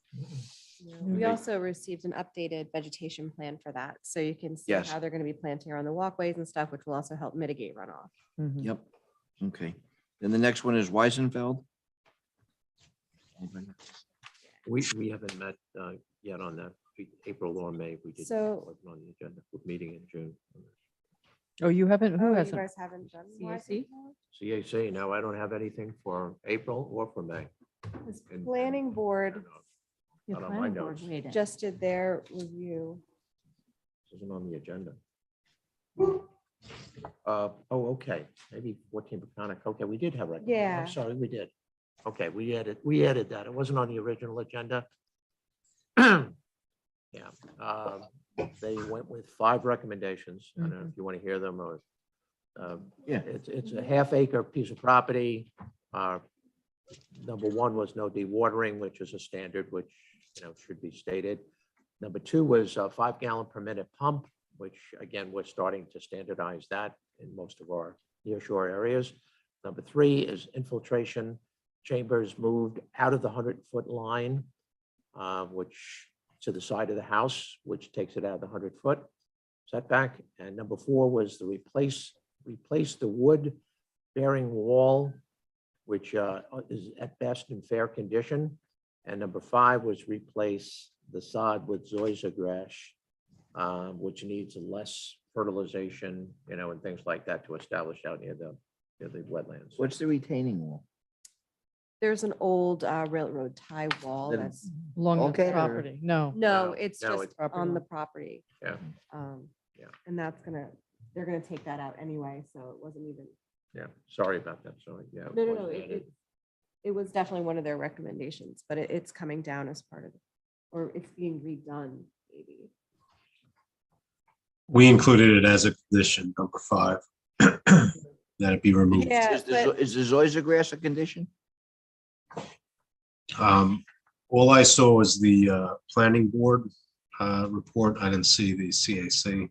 We
Okay.
also received an updated vegetation plan for that, so you can see
Yes.
how they're going to be planting around the walkways and stuff, which will also help mitigate runoff.
Mhm.
Yep. Okay. Then the next one is Weisenfeld. Anybody?
We haven't met yet on that, April or May, we did.
So-
wasn't on the agenda, meeting in June.
Oh, you haven't,
Oh,
who
you
hasn't?
guys haven't done.
CAC?
CAC, no, I don't have anything for April or for May. And-
Planning board
Your
Not on my
planning board.
notes.
Wait,
just did their review.
Isn't on the agenda. Okay, maybe 14 Peconic. Okay, we did have.
Yeah.
I'm sorry, we did. Okay, we added that. It wasn't on the original agenda. Yeah, they went with 5 recommendations. I don't know if you want to hear them or.
Yeah.
It's a half-acre piece of property. Number 1 was no dewatering, which is a standard, which, should be stated. Number 2 was a 5-gallon per minute pump, which again, we're starting to standardize that in most of our nearshore areas. Number 3 is infiltration chambers moved out of the 100-foot line, which to the side of the house, which takes it out of the 100-foot setback. And number 4 was the replace the wood bearing wall, which is at best in fair condition. And number 5 was replace the sod with zoysia grass, which needs less fertilization, and things like that to establish out near the wetlands.
What's the retaining wall?
There's an old railroad tie wall
Then-
that's,
Along the
Okay, or-
property, no.
no,
No,
it's
no,
just
it's
property
on the
line.
property.
Yeah. Yeah.
And they're gonna take that out anyway, so it wasn't even,
Yeah, sorry about that. Sorry. Yeah. it
no,
wasn't added.
it was definitely one of their recommendations, but it's coming down as part of, or it's being redone, maybe.
We included it as a condition, number 5. That it be removed.
Yeah,
Is the
but
is the zoysia grass a condition?
All I saw was the planning board report. I didn't see the CAC.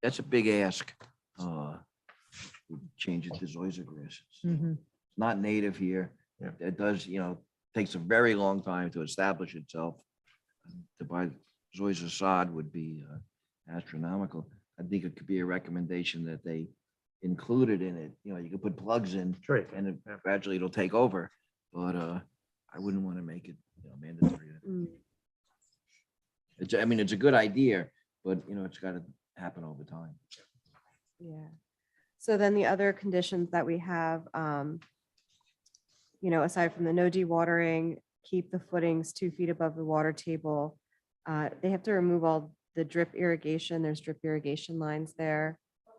That's a big ask. Change it to zoysia grass.
Mhm.
It's not native here.
Yeah.
It does, takes a very long time to establish itself. To buy zoysia sod would be astronomical. I think it could be a recommendation that they include it in it. You could put plugs in
Sure.
and it gradually it'll take over. But I wouldn't want to make it mandatory.
mm,
It's a good idea, but it's got to happen over time.
yeah. So then the other conditions that we have, aside from the no dewatering, keep the footings 2 feet above the water table. They have to remove all the drip irrigation. There's drip irrigation lines there.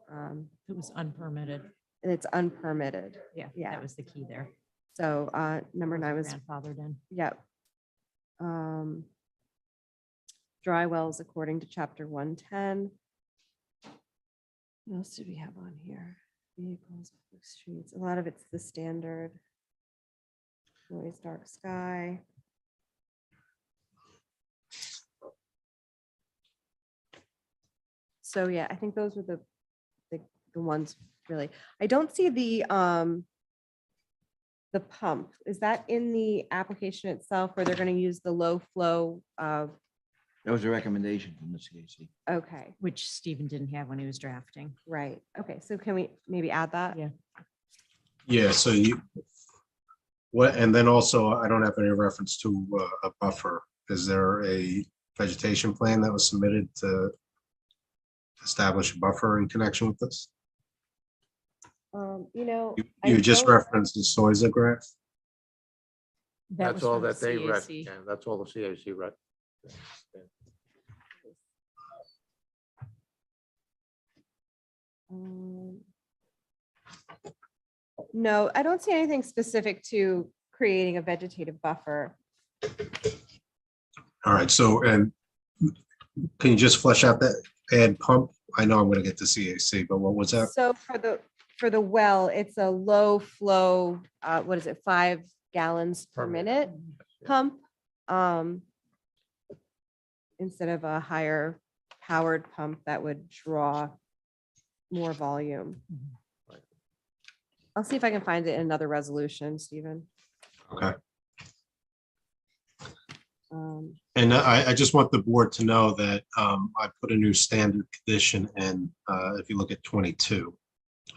It was unpermitted.
And it's unpermitted.
Yeah,
Yeah.
that was the key there.
So number 9 was,
Grandfathered in.
yep. Dry wells according to chapter 110. What else did we have on here? Vehicles, public streets, a lot of it's the standard. Noise, dark sky. So yeah, I think those were the ones really. I don't see the pump. Is that in the application itself where they're going to use the low flow of,
That was a recommendation from the CAC.
okay,
Which Stephen didn't have when he was drafting.
right. Okay, so can we maybe add that?
Yeah.
Yeah, so and then also, I don't have any reference to a buffer. Is there a vegetation plan that was submitted to establish a buffer in connection with this? You just
don't-
referenced the zoysia grass.
That
That's
was
all
from the
that they,
CAC.
yeah, that's all the CAC read.
No, I don't see anything specific to creating a vegetative buffer.
All right, so, and can you just flesh out that add pump? I know I'm gonna get to CAC, but what was that?
So for the well, it's a low flow, what is it, 5 gallons per minute pump? Instead of a higher powered pump that would draw more volume.
Right.
I'll see if I can find it in another resolution, Stephen.
Okay.
Um,
And I just want the board to know that I put a new standard condition in, if you look at 22.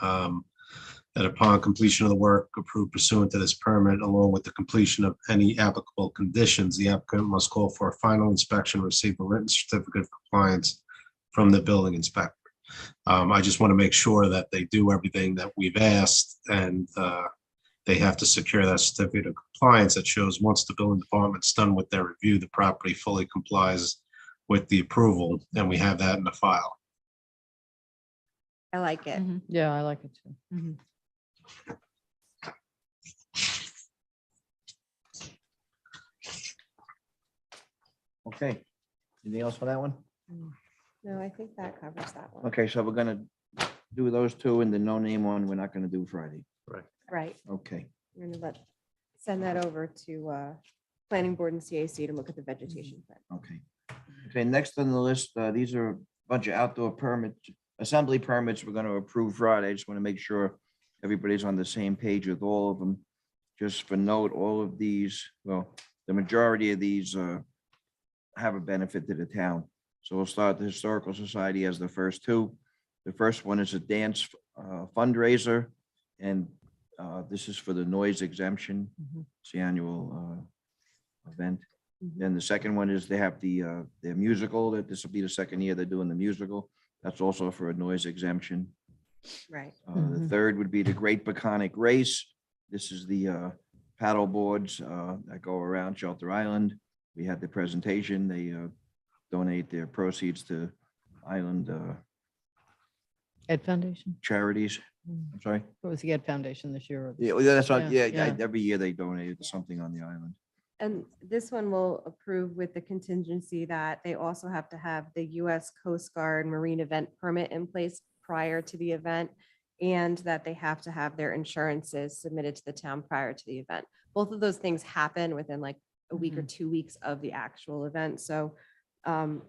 That upon completion of the work approved pursuant to this permit, along with the completion of any applicable conditions, the applicant must call for a final inspection, receive a written certificate of compliance from the building inspector. I just want to make sure that they do everything that we've asked, and they have to secure that certificate of compliance that shows once the building department's done with their review, the property fully complies with the approval, and we have that in the file.
I like it.
Mhm,
Yeah, I like it too.
mhm.
Okay. Anything else for that one?
No, I think that covers that one.
Okay, so we're gonna do those two, and the no name one, we're not gonna do Friday.
Right.
Okay.
We're gonna send that over to planning board and CAC to look at the vegetation plan.
Okay. Okay, next on the list, these are a bunch of outdoor permits, assembly permits we're gonna approve Friday. I just want to make sure everybody's on the same page with all of them. Just for note, all of these, well, the majority of these have a benefit to the town. So we'll start the Historical Society as the first two. The first one is a dance fundraiser, and this is for the noise exemption.
Mhm.
It's the annual event.
Mhm.
Then the second one is they have their musical, that this will be the second year they're doing the musical. That's also for a noise exemption.
Right.
The
Mhm.
third would be the Great Peconic Race. This is the paddle boards that go around Shelter Island. We had the presentation. They donate their proceeds to island
Ed Foundation?
charities.
Mm.
I'm sorry.
What was the Ed Foundation this year? or
Yeah, well, that's
Yeah,
not, yeah,
yeah.
every year they donate something on the island.
And this one will approve with the contingency that they also have to have the US Coast Guard Marine Event Permit in place prior to the event, and that they have to have their insurances submitted to the town prior to the event. Both of those things happen within like a week or 2 weeks of the actual event. So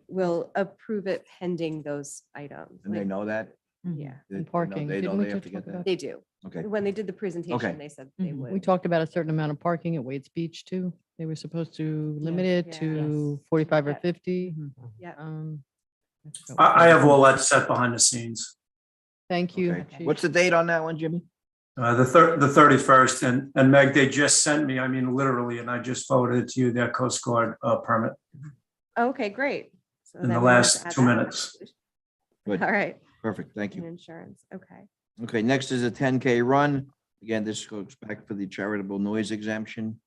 we'll approve it pending those items.
And they
Like,
know that?
Mhm.
Yeah,
They-
And
they know-
parking.
They know
Didn't we
they have
just
to get
talk about-
that.
they do.
Okay.
When they did the presentation, they said they
Mhm.
would.
We talked about a certain amount of parking at Wade's Beach too. They were supposed to limit it
Yes.
to 45 or
Yeah.
50.
Yeah.
I forgot what
I
that
have
was.
all that set behind the scenes.
Thank you.
Okay.
Chief.
What's the date on that one, Jimmy?
The 31st, and Meg, they just sent me, I mean, literally, and I just forwarded it to you, their Coast Guard permit
Okay, great. So
in
then
the
we have to
last
add
2
that.
minutes.
Good.
All right,
Perfect, thank
and
you.
insurance, okay.
Okay, next is a 10K run. Again, this goes back for the charitable noise exemption.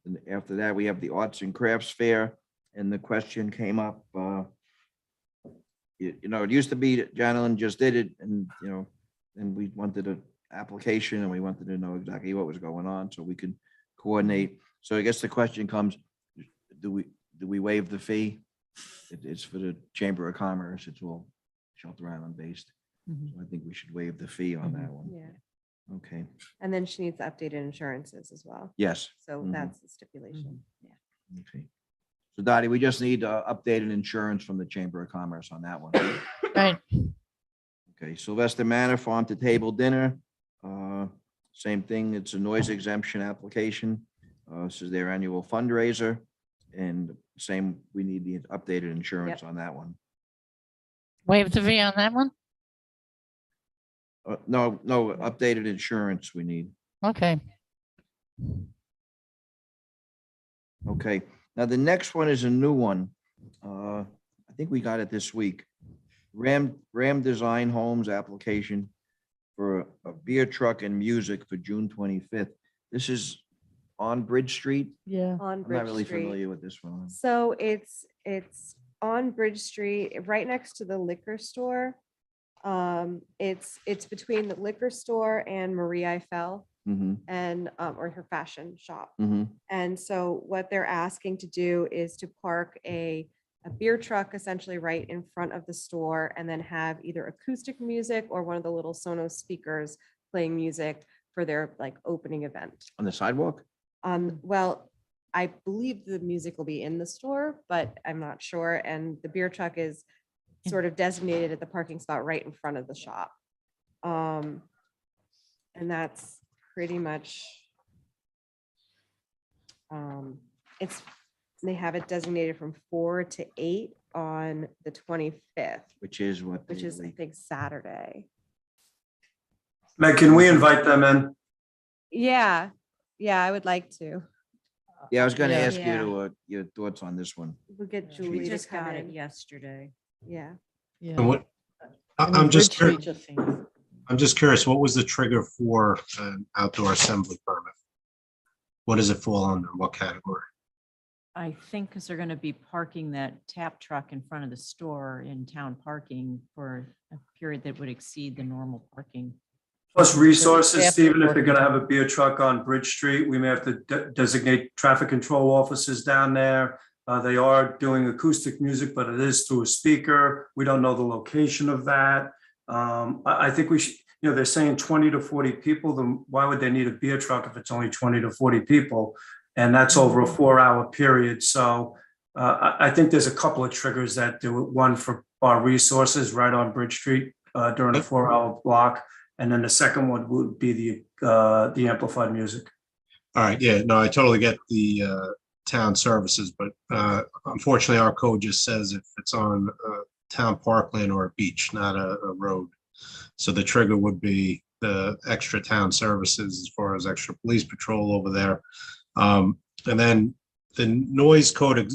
And after that, we have the Arts and Crafts Fair, and the question came up, you know, it used to be that John Ellen just did it, and, you know, and we wanted an application, and we wanted to know exactly what was going on, so we could coordinate. So I guess the question comes, do we waive the fee? It's for the Chamber of Commerce, it's all Shelter Island based.
Mhm.
So I think we should waive the fee on that one.
Yeah,
Okay,
and then she needs updated insurances as well.
yes,
So
Mhm.
that's the stipulation. Yeah.
okay. So Dottie, we just need updated insurance from the Chamber of Commerce on that one.
Right.
Okay, Sylvester Manor Farm to Table Dinner. Same thing, it's a noise exemption application. This is their annual fundraiser. And same, we need the updated insurance on that one.
Waive the fee on that one?
No, updated insurance we need.
Okay.
Okay, now the next one is a new one. I think we got it this week. Ram Design Homes application for a beer truck and music for June 25th. This is on Bridge Street.
Yeah.
On
I'm not
Bridge
really
Street.
familiar with this one.
So it's on Bridge Street, right next to the liquor store. It's between the liquor store and Marie Eiffel
Mm-hmm,
and, or her fashion shop.
mm-hmm,
And so what they're asking to do is to park a beer truck essentially right in front of the store, and then have either acoustic music or one of the little Sonos speakers playing music for their like opening event.
on the sidewalk?
Well, I believe the music will be in the store, but I'm not sure. And the beer truck is sort of designated at the parking spot right in front of the shop. And that's pretty much, they have it designated from 4 to 8 on the 25th,
Which is what?
which
day
is,
of the
I
week?
think, Saturday.
Meg, can we invite them in?
Yeah, I would like to.
Yeah, I was gonna
Yeah.
ask you
Yeah.
to, your thoughts on this one.
We'll get
Chief.
Julie to
Just
come
got it
in.
yesterday.
Yeah.
Yeah.
And what,
I mean,
I'm just,
Bridge
cur-
Street just seems-
I'm just curious, what was the trigger for an outdoor assembly permit? What does it fall under? What category?
I think because they're going to be parking that tap truck in front of the store in town parking for a period that would exceed the normal parking.
Plus resources,
After
Stephen, if
work.
they're gonna have a beer truck on Bridge Street, we may have to designate traffic control officers down there. They are doing acoustic music, but it is through a speaker. We don't know the location of that. I think we should, they're saying 20 to 40 people, then why would they need a beer truck if it's only 20 to 40 people? And that's over a 4-hour period. So I think there's a couple of triggers that do it. One for our resources right on Bridge Street during a 4-hour block. And then the second one would be the amplified music.
All right, yeah, no, I totally get the town services, but unfortunately, our code just says if it's on town parkland or a beach, not a road. So the trigger would be the extra town services as far as extra police patrol over there. And then the noise code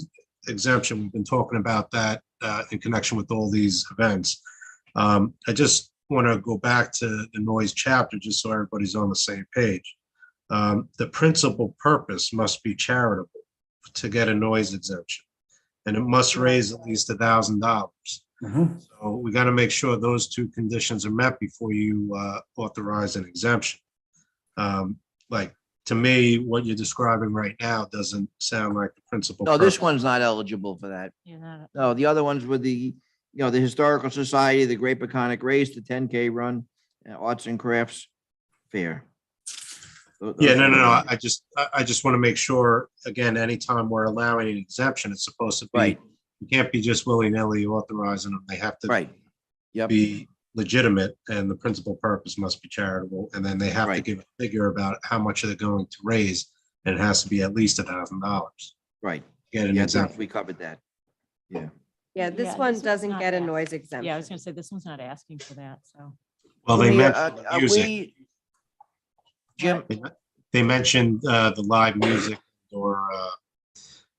exemption, we've been talking about that in connection with all these events. I just want to go back to the noise chapter, just so everybody's on the same page. The principal purpose must be charitable to get a noise exemption, and it must raise at least $1,000. So we got to make sure those two conditions are met before you authorize an exemption. Like, to me, what you're describing right now doesn't sound like the principal.
No, this
purpose.
one's not eligible for that.
Yeah, that-
No, the other ones were the Historical Society, the Great Peconic Race, the 10K run, Arts and Crafts Fair.
Yeah, no. I just want to make sure, again, anytime we're allowing an exemption, it's supposed to be,
Right,
you can't be just willy-nilly authorizing them. They have to
right. Yep,
be legitimate, and the principal purpose must be charitable. And then they have to
Right.
give a figure about how much they're going to raise, and it has to be at least $1,000.
right.
Get an
Yeah,
exemption.
we covered that.
Yeah,
Yeah,
this
this
one
one's
doesn't
not
get a
asked.
noise exemption.
Yeah, I was going to say, this one's not asking for that, so.
Well, they
Jimmy,
mentioned the
are
music.
Jim,
They mentioned the live music or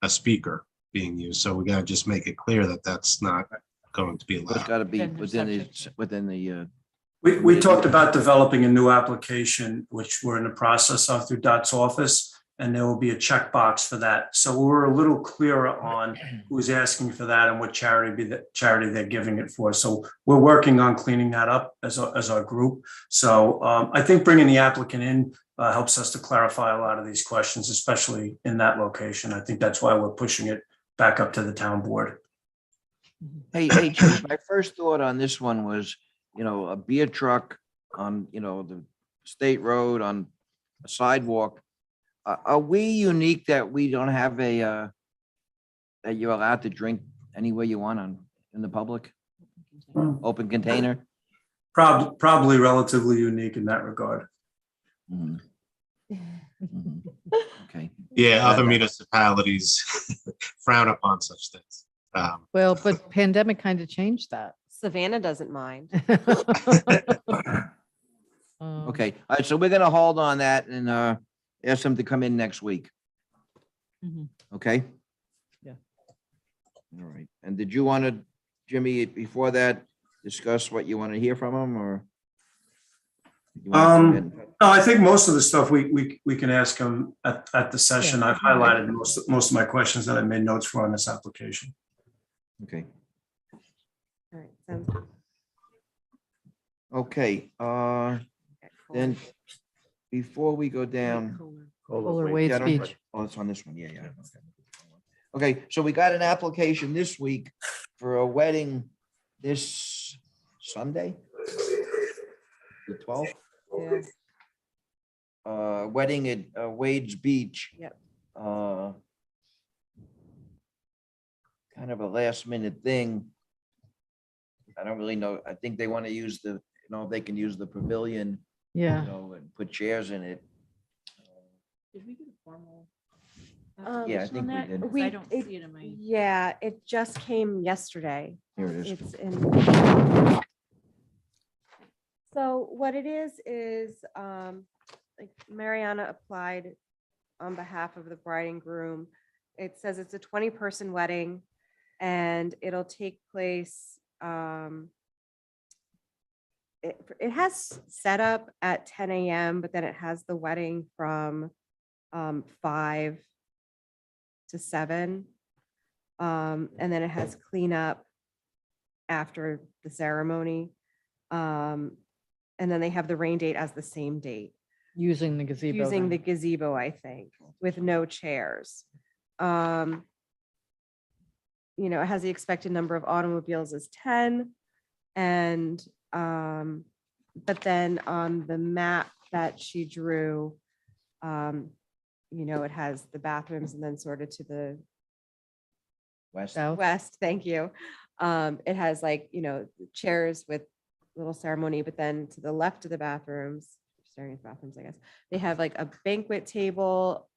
a speaker being used. So we got to just make it clear that that's not going to be
it's
allowed.
got to be
Then they're
within the,
We talked about developing a new application, which we're in the process of through Dot's office, and there will be a checkbox for that. So we're a little clearer on who's asking for that and what charity they're giving it for. So we're working on cleaning that up as our group. So I think bringing the applicant in helps us to clarify a lot of these questions, especially in that location. I think that's why we're pushing it back up to the town board.
hey, Chief, my first thought on this one was, a beer truck on, the state road on a sidewalk. Are we unique that we don't have that you're allowed to drink anywhere you want in the public, open container?
Probably relatively unique in that regard.
Mhm. Mhm. Okay,
Yeah, other municipalities frown upon such things.
Well, but pandemic kind of changed that.
Savannah doesn't mind.
okay. All right, so we're gonna hold on that and ask them to come in next week.
Mhm.
Okay?
Yeah.
All right. And did you want to, Jimmy, before that, discuss what you want to hear from them, or? you wanna go ahead and-
No, I think most of the stuff we can ask them at the session. I've highlighted most of my questions that I made notes for on this application.
Okay,
All right, sounds good.
okay, then, before we go down.
Kohler
Yeah,
Wade's
I don't-
Beach.
Oh, it's on this one, yeah, yeah. Okay, so we got an application this week for a wedding this Sunday? The 12th?
Yeah.
Wedding at Wade's Beach.
Yep.
Kind of a last minute thing. I don't really know. I think they want to use if they can use the pavilion,
Yeah.
and put chairs in it.
Did we get a formal?
Yeah, I
application
think
on
we
that?
did.
'Cause I don't see it in my.
Yeah, it just came yesterday.
Here it is.
It's in. So what it is like Mariana applied on behalf of the bride and groom. It says it's a 20-person wedding and it'll take place it has set up at 10 a.m., but then it has the wedding from 5 to 7. And then it has cleanup after the ceremony. And then they have the rain date as the same date,
Using the gazebo.
using the
then.
gazebo, I think, with no chairs. You know, it has the expected number of automobiles is 10. And, but then on the map that she drew, you know, it has the bathrooms and then sort of to the
West.
South.
west, thank you. It has like, you know, chairs with little ceremony, but then to the left of the bathrooms, staring at the bathrooms, I guess, they have like a banquet table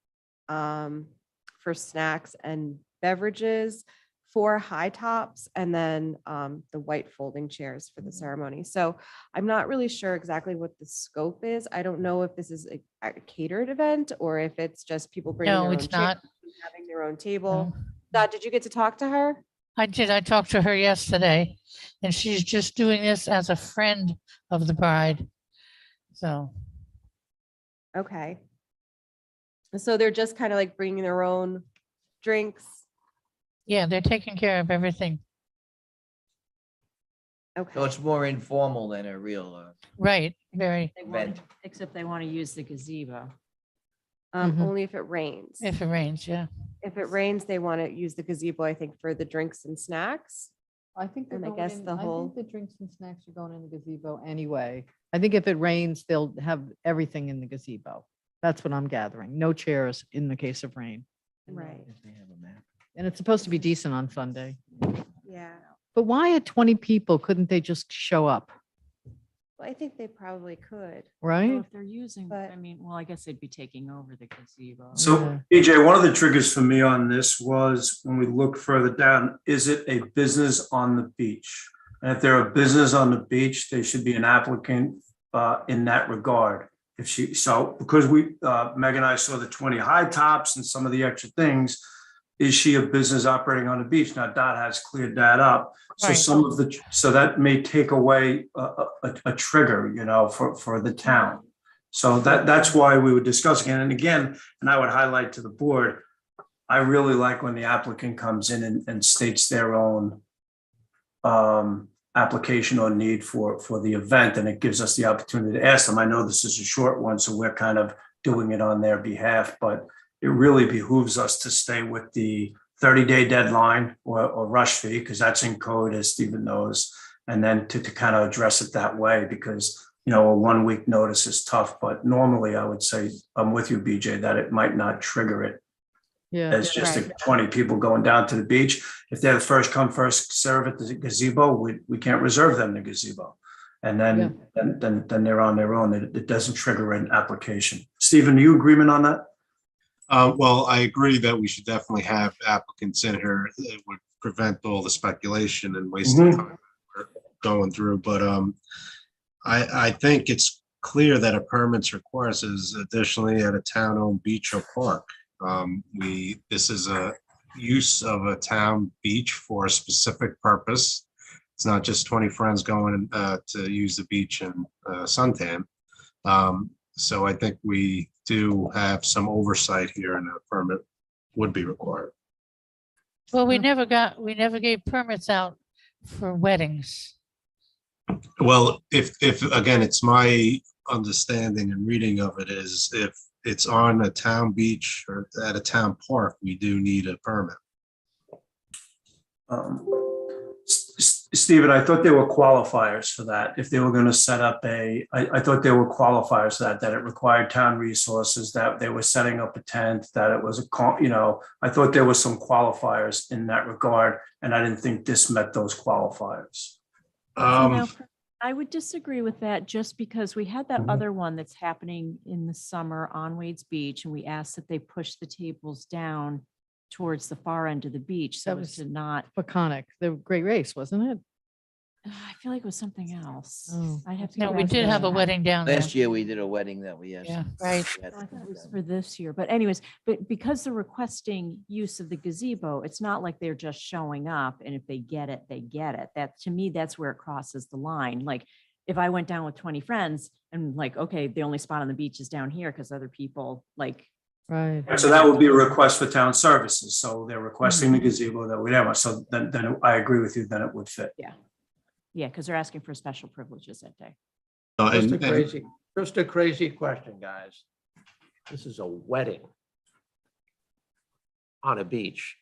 for snacks and beverages, 4 high tops, and then the white folding chairs for the ceremony. So I'm not really sure exactly what the scope is. I don't know if this is a catered event or if it's just people bringing their
No,
own
it's
chairs,
not.
having their own table.
No.
Dad, did you get to talk to her?
I did. I talked to her yesterday and she's just doing this as a friend of the bride. So,
Okay. So they're just kind of like bringing their own drinks.
yeah, they're taking care of everything.
So
Okay.
it's more informal than a real,
Right, very,
They want-
Event.
Except they want to use the gazebo.
Mhm.
Only if it rains.
if it rains, yeah.
If it rains, they want to use the gazebo, I think, for the drinks and snacks.
I think they're
And I
going
guess
in-
the
I
whole-
think the drinks and snacks are going in the gazebo anyway. I think if it rains, they'll have everything in the gazebo. That's what I'm gathering. No chairs in the case of rain.
Right.
if they have a map.
And it's supposed to be decent on Sunday.
Yeah.
But why at 20 people? Couldn't they just show up,
Well, I think they probably could.
Well,
right?
if they're using,
But-
I mean, well, I guess they'd be taking over the gazebo.
So AJ, one of the triggers for me on this was when we look further down, is it a business on the beach? And if they're a business on the beach, they should be an applicant in that regard. If she, so because Meg and I saw the 20 high tops and some of the extra things, is she a business operating on the beach? Now Dot has cleared that up. So
Right.
some of the, so that may take away a trigger, you know, for the town. So that's why we were discussing it. And again, and I would highlight to the board, I really like when the applicant comes in and states their own application or need for the event, and it gives us the opportunity to ask them. I know this is a short one, so we're kind of doing it on their behalf, but it really behooves us to stay with the 30-day deadline or rush fee, because that's in code, as Stephen knows, and then to kind of address it that way, because, you know, a 1-week notice is tough, but normally I would say, I'm with you, BJ, that it might not trigger it
Yeah.
as just
Right.
20 people going down to the beach. If they're the first come, first serve at the gazebo, we can't reserve them the gazebo. And then they're on their own. It doesn't trigger an application. Stephen, do you agreement on that?
Well, I agree that we should definitely have applicants in here. It would prevent all the speculation and wasting time we're going through, but I think it's clear that a permits requires is additionally at a town-owned beach or park. This is a use of a town beach for a specific purpose. It's not just 20 friends going to use the beach in suntan. So I think we do have some oversight here, and a permit would be required.
Well, we never gave permits out for weddings.
Well, if again, it's my understanding and reading of it is if it's on a town beach or at a town park, we do need a permit.
Stephen, I thought there were qualifiers for that. If they were going to set up I thought there were qualifiers that it required town resources, that they were setting up a tent, that it was I thought there were some qualifiers in that regard, and I didn't think this met those qualifiers.
Now, I would disagree with that just because we had that
Mhm.
other one that's happening in the summer on Wade's Beach, and we asked that they push the tables down towards the far end of the beach so
That
as
was-
to not,
Peconic, the Great Race, wasn't it?
I feel like it was something else.
Oh,
I have to.
No,
go
we
back to
did have a
that.
wedding down there.
Last year, we did a wedding that we.
Yeah, right.
I thought it was for this year, but anyways, but because they're requesting use of the gazebo, it's not like they're just showing up and if they get it, they get it. That, to me, that's where it crosses the line. Like, if I went down with 20 friends and like, okay, the only spot on the beach is down here because other people like.
Right.
So that would be a request for town services. So they're requesting the gazebo that we have. So then I agree with you, then it would fit.
Yeah, because they're asking for special privileges that day.
Just a crazy question, guys. This is a wedding on a beach.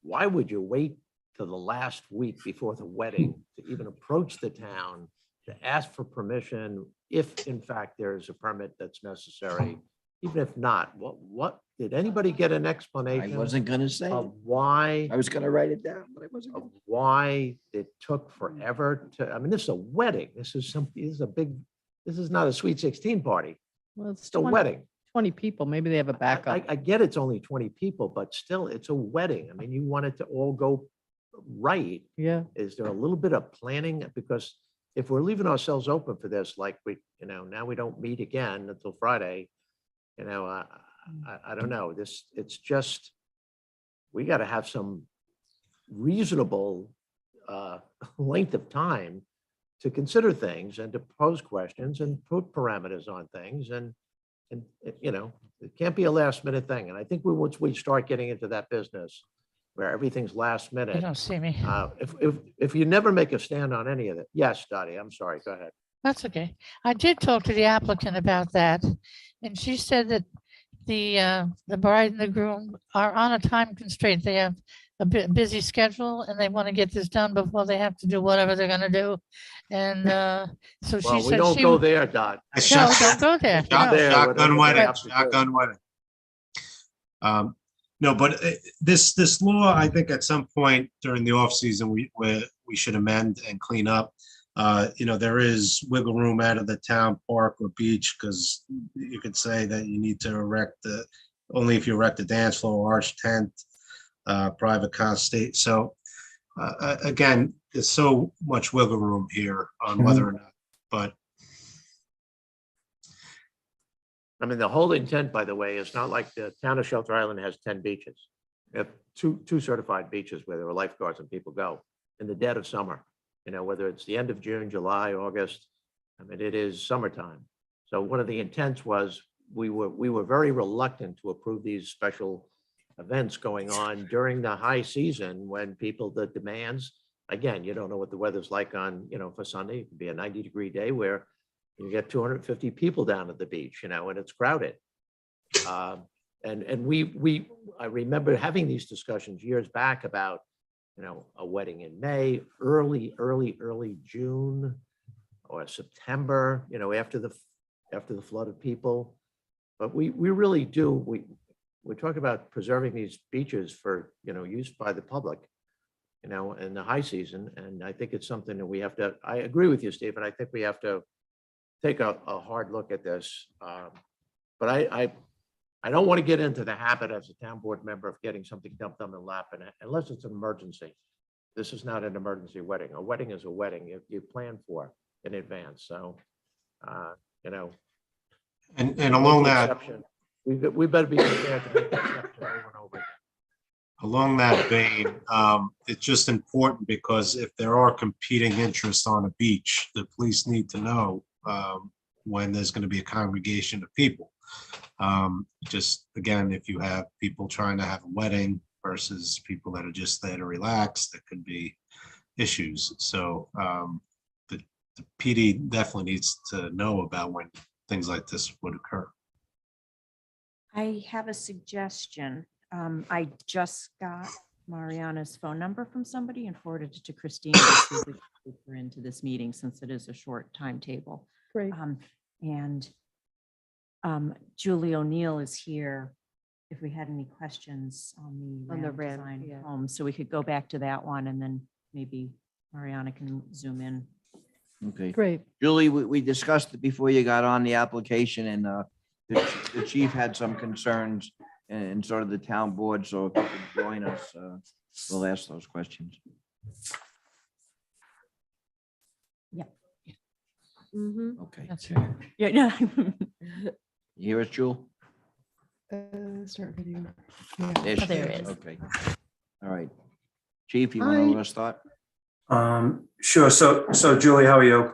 Why would you wait till the last week before the wedding to even approach the town to ask for permission if in fact there's a permit that's necessary? Even if not, what, did anybody get an
I
explanation
wasn't gonna say, it.
of why?
I was gonna write it down, but I wasn't.
Of
gonna.
why it took forever to, I mean, this is a wedding. This is a big, this is not a sweet 16 party.
Well,
It's a wedding.
20 people. Maybe they have a backup.
I get it's only 20 people, but still, it's a wedding. I mean, you want it to all go right.
Yeah.
Is there a little bit of planning? Because if we're leaving ourselves open for this, like we, now we don't meet again until Friday, I don't know, it's just, we got to have some reasonable length of time to consider things and to pose questions and put parameters on things and it can't be a last minute thing. And I think once we start getting into that business where everything's last
You
minute,
don't see me.
if you never make a stand on any of it, yes, Dottie, I'm sorry, go ahead.
That's okay. I did talk to the applicant about that, and she said that the bride and the groom are on a time constraint. They have a busy schedule and they want to get this done before they have to do whatever they're gonna do. And so she
Well, we
said
don't
she
go
would.
there, Dot.
No, don't go there.
Shot
No.
there.
Shotgun
whatever
wedding,
they have to do.
shotgun wedding. No, but this law, I think at some point during the off season, we should amend and clean up. There is wiggle room out of the town park or beach, because you could say that you need to erect only if you erect a dance floor, arch tent, private state. So again, there's so much wiggle room here on whether or not, but
I mean, the whole intent, by the way, is not like the town of Shelter Island has 10 beaches. We have two certified beaches where there are lifeguards and people go in the dead of summer. Whether it's the end of June, July, August, I mean, it is summertime. So one of the intents was we were very reluctant to approve these special events going on during the high season when the demands, again, you don't know what the weather's like on, for Sunday. It could be a 90-degree day where you get 250 people down at the beach, and it's crowded. And I remember having these discussions years back about, a wedding in May, early June or September, after the flood of people. But we really do, we talk about preserving these beaches for, use by the public, in the high season. And I think it's something that we have to, I agree with you, Stephen. I think we have to take a hard look at this. But I don't want to get into the habit as a town board member of getting something dumped on the lap, and unless it's an emergency. This is not an emergency wedding. A wedding is a wedding you plan for in advance. So,
and along that.
exception. We better be prepared to make the exception over and over again.
Along that vein, it's just important because if there are competing interests on a beach, the police need to know when there's going to be a congregation of people. Just again, if you have people trying to have a wedding versus people that are just there to relax, there could be issues. So the PD definitely needs to know about when things like this would occur.
I have a suggestion. I just got Mariana's phone number from somebody and forwarded it to Christine to see if we can loop her into this meeting since it is a short timetable.
Great.
And Julie O'Neill is here if we had any questions on the
ramp,
design
yeah.
home. So we could go back to that one and then maybe Mariana can zoom in.
Okay.
Great.
Julie, we discussed it before you got on the application, and the chief had some concerns and sort of the town board, so if you could join us, we'll ask those questions.
Mhm.
Okay.
That's right.
Yeah, no.
You hear us, Jewel?
Start video.
There she
there it
is.
is.
Okay. All right. Chief, you
Hi.
want to start?
Sure. So Julie, how are you?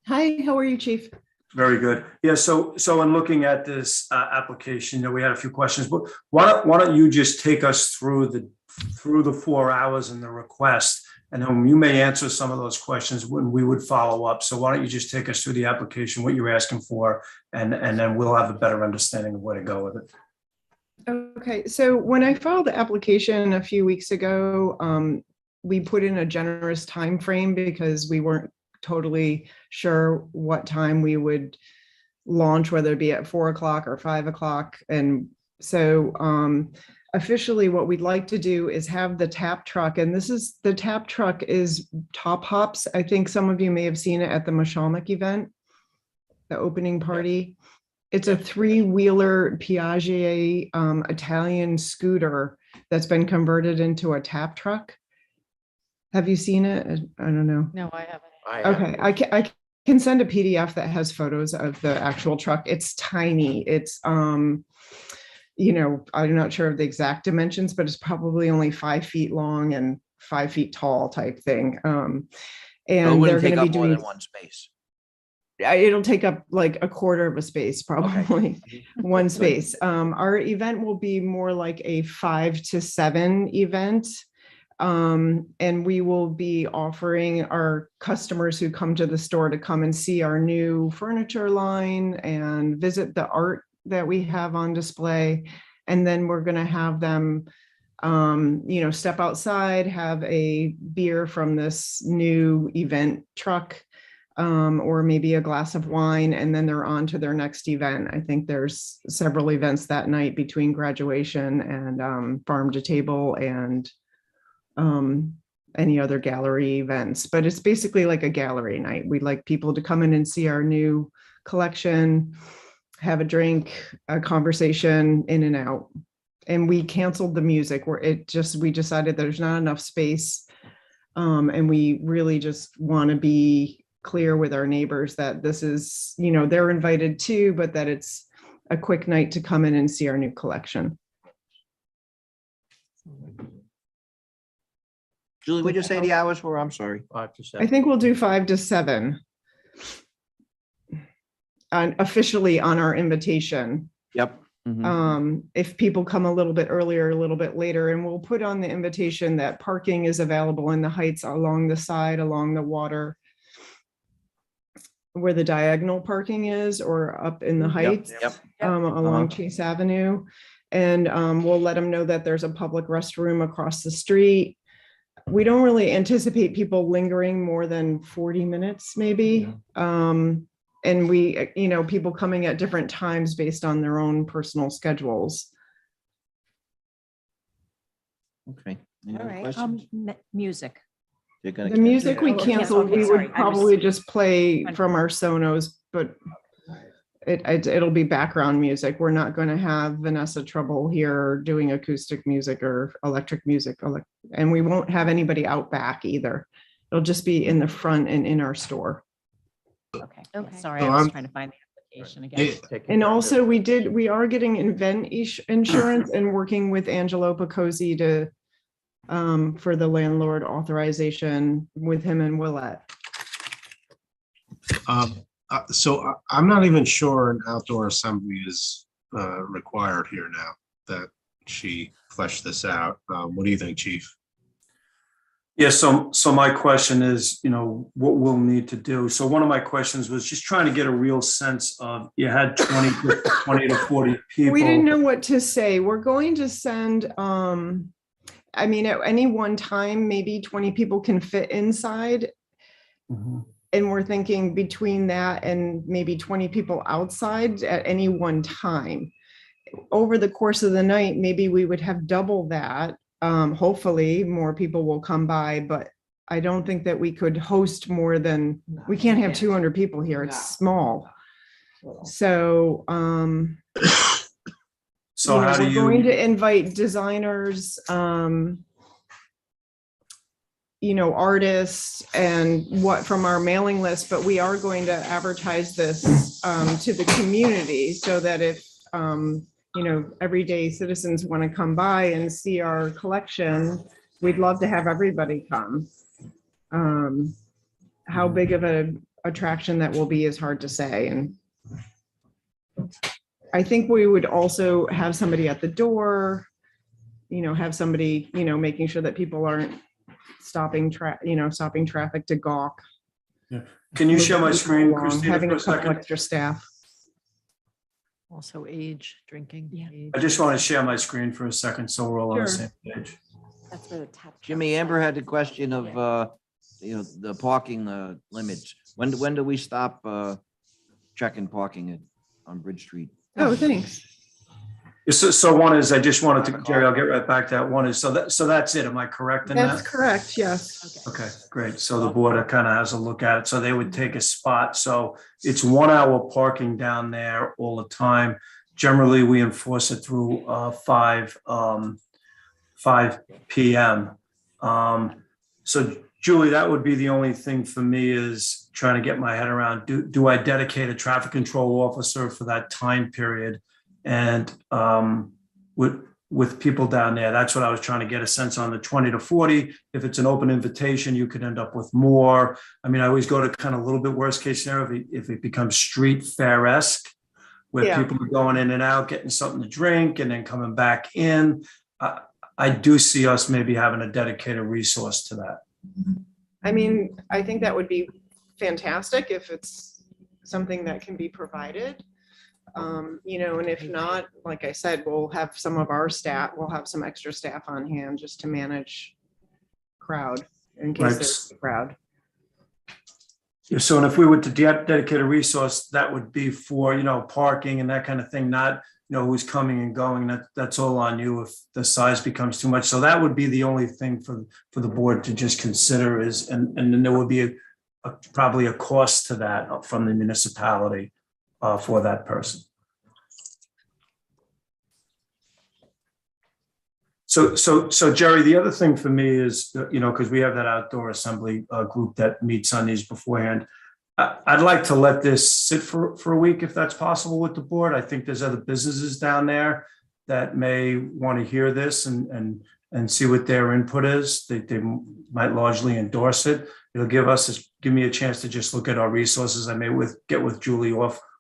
Hi, how are you, Chief?
Very good. Yeah, so in looking at this application, we had a few questions, but why don't you just take us through the 4 hours and the request? And then you may answer some of those questions when we would follow up. So why don't you just take us through the application, what you're asking for, and then we'll have a better understanding of where to go with it.
Okay, so when I filed the application a few weeks ago, we put in a generous time frame because we weren't totally sure what time we would launch, whether it be at 4 o'clock or 5 o'clock. And so officially what we'd like to do is have the tap truck, and the tap truck is Top Hops. I think some of you may have seen it at the Mashalmik event, the opening party. It's a 3-wheeler Piaget Italian scooter that's been converted into a tap truck. Have you seen it? I don't know.
No, I haven't.
Okay, I can send a PDF that has photos of the actual truck. It's tiny. It's, I'm not sure of the exact dimensions, but it's probably only 5 feet long and 5 feet tall type thing.
So it
And they're
wouldn't
going
take
to be
up more
doing,
than one space.
it'll take up like a quarter of a space, probably one space. Our event will be more like a 5 to 7 event. And we will be offering our customers who come to the store to come and see our new furniture line and visit the art that we have on display. And then we're going to have them, step outside, have a beer from this new event truck, or maybe a glass of wine, and then they're on to their next event. I think there's several events that night between graduation and farm to table and any other gallery events, but it's basically like a gallery night. We'd like people to come in and see our new collection, have a drink, a conversation, in and out. And we canceled the music where we decided there's not enough space. And we really just want to be clear with our neighbors that this is, they're invited too, but that it's a quick night to come in and see our new collection.
Julie, would you say the hours were? I'm sorry.
5 to
I
7.
think we'll do 5 to 7. And officially on our invitation.
Yep. Mhm.
If people come a little bit earlier, a little bit later, and we'll put on the invitation that parking is available in the heights along the side, along the water, where the diagonal parking is, or up in the
Yep,
heights,
yep.
along Chase Avenue. And we'll let them know that there's a public restroom across the street. We don't really anticipate people lingering more than 40 minutes, maybe. And we, people coming at different times based on their own personal schedules.
Okay. Any
All
other
right.
questions?
music.
You're gonna
The
cancel
music we
it?
canceled,
okay,
we
sorry,
would
I was-
probably just play from our Sonos, but it'll be background music. We're not going to have Vanessa Trouble here doing acoustic music or electric music. And we won't have anybody out back either. It'll just be in the front and in our store.
Okay.
Okay.
Sorry,
So
I was
I'm-
trying to find the application
Yeah,
again.
And also we are getting event insurance and working with Angelo Picozzi to for the landlord authorization with him and Willette.
So I'm not even sure an outdoor assembly is required here now that she fleshed this out. What do you think, Chief?
Yeah, so my question is, what we'll need to do. So one of my questions was just trying to get a real sense of, you had 20 to 40 people.
We didn't know what to say. We're going to send, at any one time, maybe 20 people can fit inside.
Mhm.
And we're thinking between that and maybe 20 people outside at any one time. Over the course of the night, maybe we would have double that. Hopefully more people will come by, but I don't think that we could host more than, we can't have 200 people here. It's small. So,
So how do
we're going
you,
to invite designers, artists and what from our mailing list, but we are going to advertise this to the community so that if, everyday citizens want to come by and see our collection, we'd love to have everybody come. How big of an attraction that will be is hard to say. And I think we would also have somebody at the door, have somebody, making sure that people aren't stopping traffic to gawk.
Can you share my screen,
along,
Christina,
having
for
a
a
couple
second?
extra staff.
Also age, drinking.
Yeah.
age.
I just want to share my screen for a second, so we're all on the
Sure.
same page.
That's where the tap.
Jimmy, Amber had the question of, the parking limits. When do we stop checking parking on Bridge Street?
Oh, thanks.
So one is, I just wanted to, Jerry, I'll get right back to that. One is, so that's it. Am I correct in
That's
that?
correct, yes.
Okay, great. So the board kind of has a look at it. So they would take a spot. So it's 1 hour parking down there all the time. Generally, we enforce it through 5 PM. So Julie, that would be the only thing for me is trying to get my head around, do I dedicate a traffic control officer for that time period? And with people down there, that's what I was trying to get a sense on, the 20 to 40. If it's an open invitation, you could end up with more. I mean, I always go to kind of a little bit worst case scenario if it becomes street fair-esque, where
Yeah.
people are going in and out, getting something to drink and then coming back in. I do see us maybe having a dedicated resource to that.
I mean, I think that would be fantastic if it's something that can be provided. And if not, like I said, we'll have some of our staff, we'll have some extra staff on hand just to manage crowd in case
Right.
there's a crowd.
So, and if we were to dedicate a resource, that would be for, parking and that kind of thing, not, who's coming and going. That's all on you if the size becomes too much. So that would be the only thing for the board to just consider is, and then there would be probably a cost to that from the municipality for that person. So Jerry, the other thing for me is, because we have that outdoor assembly group that meets on these beforehand. I'd like to let this sit for a week if that's possible with the board. I think there's other businesses down there that may want to hear this and see what their input is. They might largely endorse it. It'll give me a chance to just look at our resources. I may get with Julie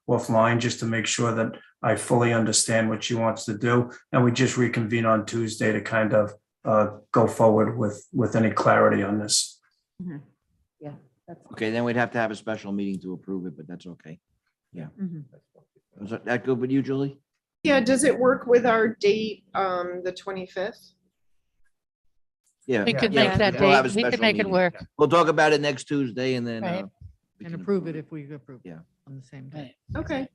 offline just to make sure that I fully understand what she wants to do. And we just reconvene on Tuesday to kind of go forward with any clarity on this.
Yeah. That's
Okay, then we'd have to have a special meeting to approve it, but that's okay.
Mhm.
Is that good with you, Julie?
Yeah, does it work with our date, the 25th?
Yeah.
We could
yeah,
make that
we'll have a
date. We could
special
make it
meeting.
work.
We'll talk about it next Tuesday and then.
Right.
we
And
can
approve it if we approve.
Yeah.
On the same day.
Okay.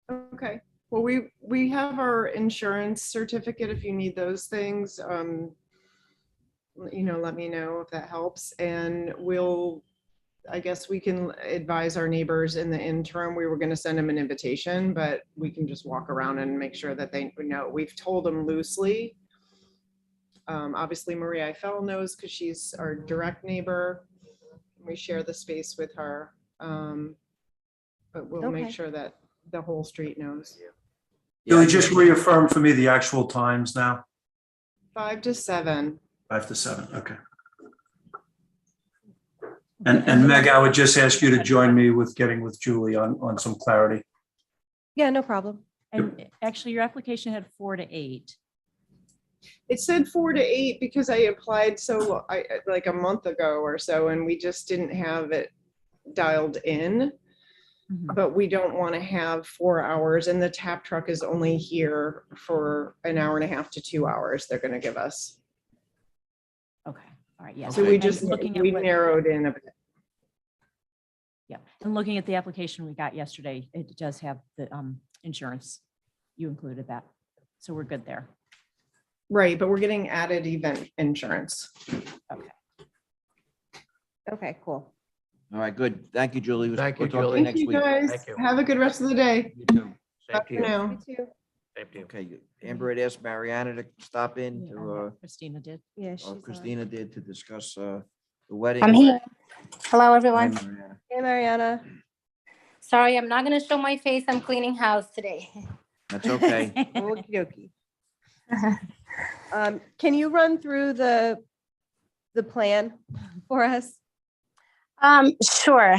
Okay, well, we have our insurance certificate if you need those things. Let me know if that helps, and I guess we can advise our neighbors in the interim. We were gonna send them an invitation, but we can just walk around and make sure that they know. We've told them loosely. Obviously Maria Eiffel knows because she's our direct neighbor. We share the space with her. But we'll make
Okay.
sure that the whole street knows.
Julie, just reaffirm for me the actual times now.
5 to 7.
5 to 7, okay. And Meg, I would just ask you to join me with getting with Julie on some clarity.
Yeah, no problem.
And actually, your application had 4 to 8.
It said 4 to 8 because I applied like a month ago or so, and we just didn't have it dialed in.
Mhm.
But we don't want to have 4 hours, and the tap truck is only here for an hour and a half to 2 hours. They're going to give us.
Okay, all right, yeah.
So we
I'm
just
looking at
we
what-
narrowed in a bit.
Yeah, and looking at the application we got yesterday, it does have the insurance. You included that, so we're good there.
Right, but we're getting added event insurance.
Okay.
Okay, cool.
All right, good. Thank you, Julie.
Thank you,
We'll talk to
Julie.
Thank
next
you
week.
guys.
Thank you.
Have a good rest of the day.
You too.
Bye
Same to
for
you.
now.
You too.
Same to you.
Okay, Amber had asked Mariana to stop in
Yeah,
to,
Christina did.
Yeah,
or
she's on.
Christina did to discuss, the wedding.
I'm here. Hello,
Hi,
everyone.
Mariana.
Hey, Mariana.
Sorry, I'm not gonna show my face. I'm cleaning house today.
That's okay.
Okey dokey. Can you run through the plan for us?
Sure.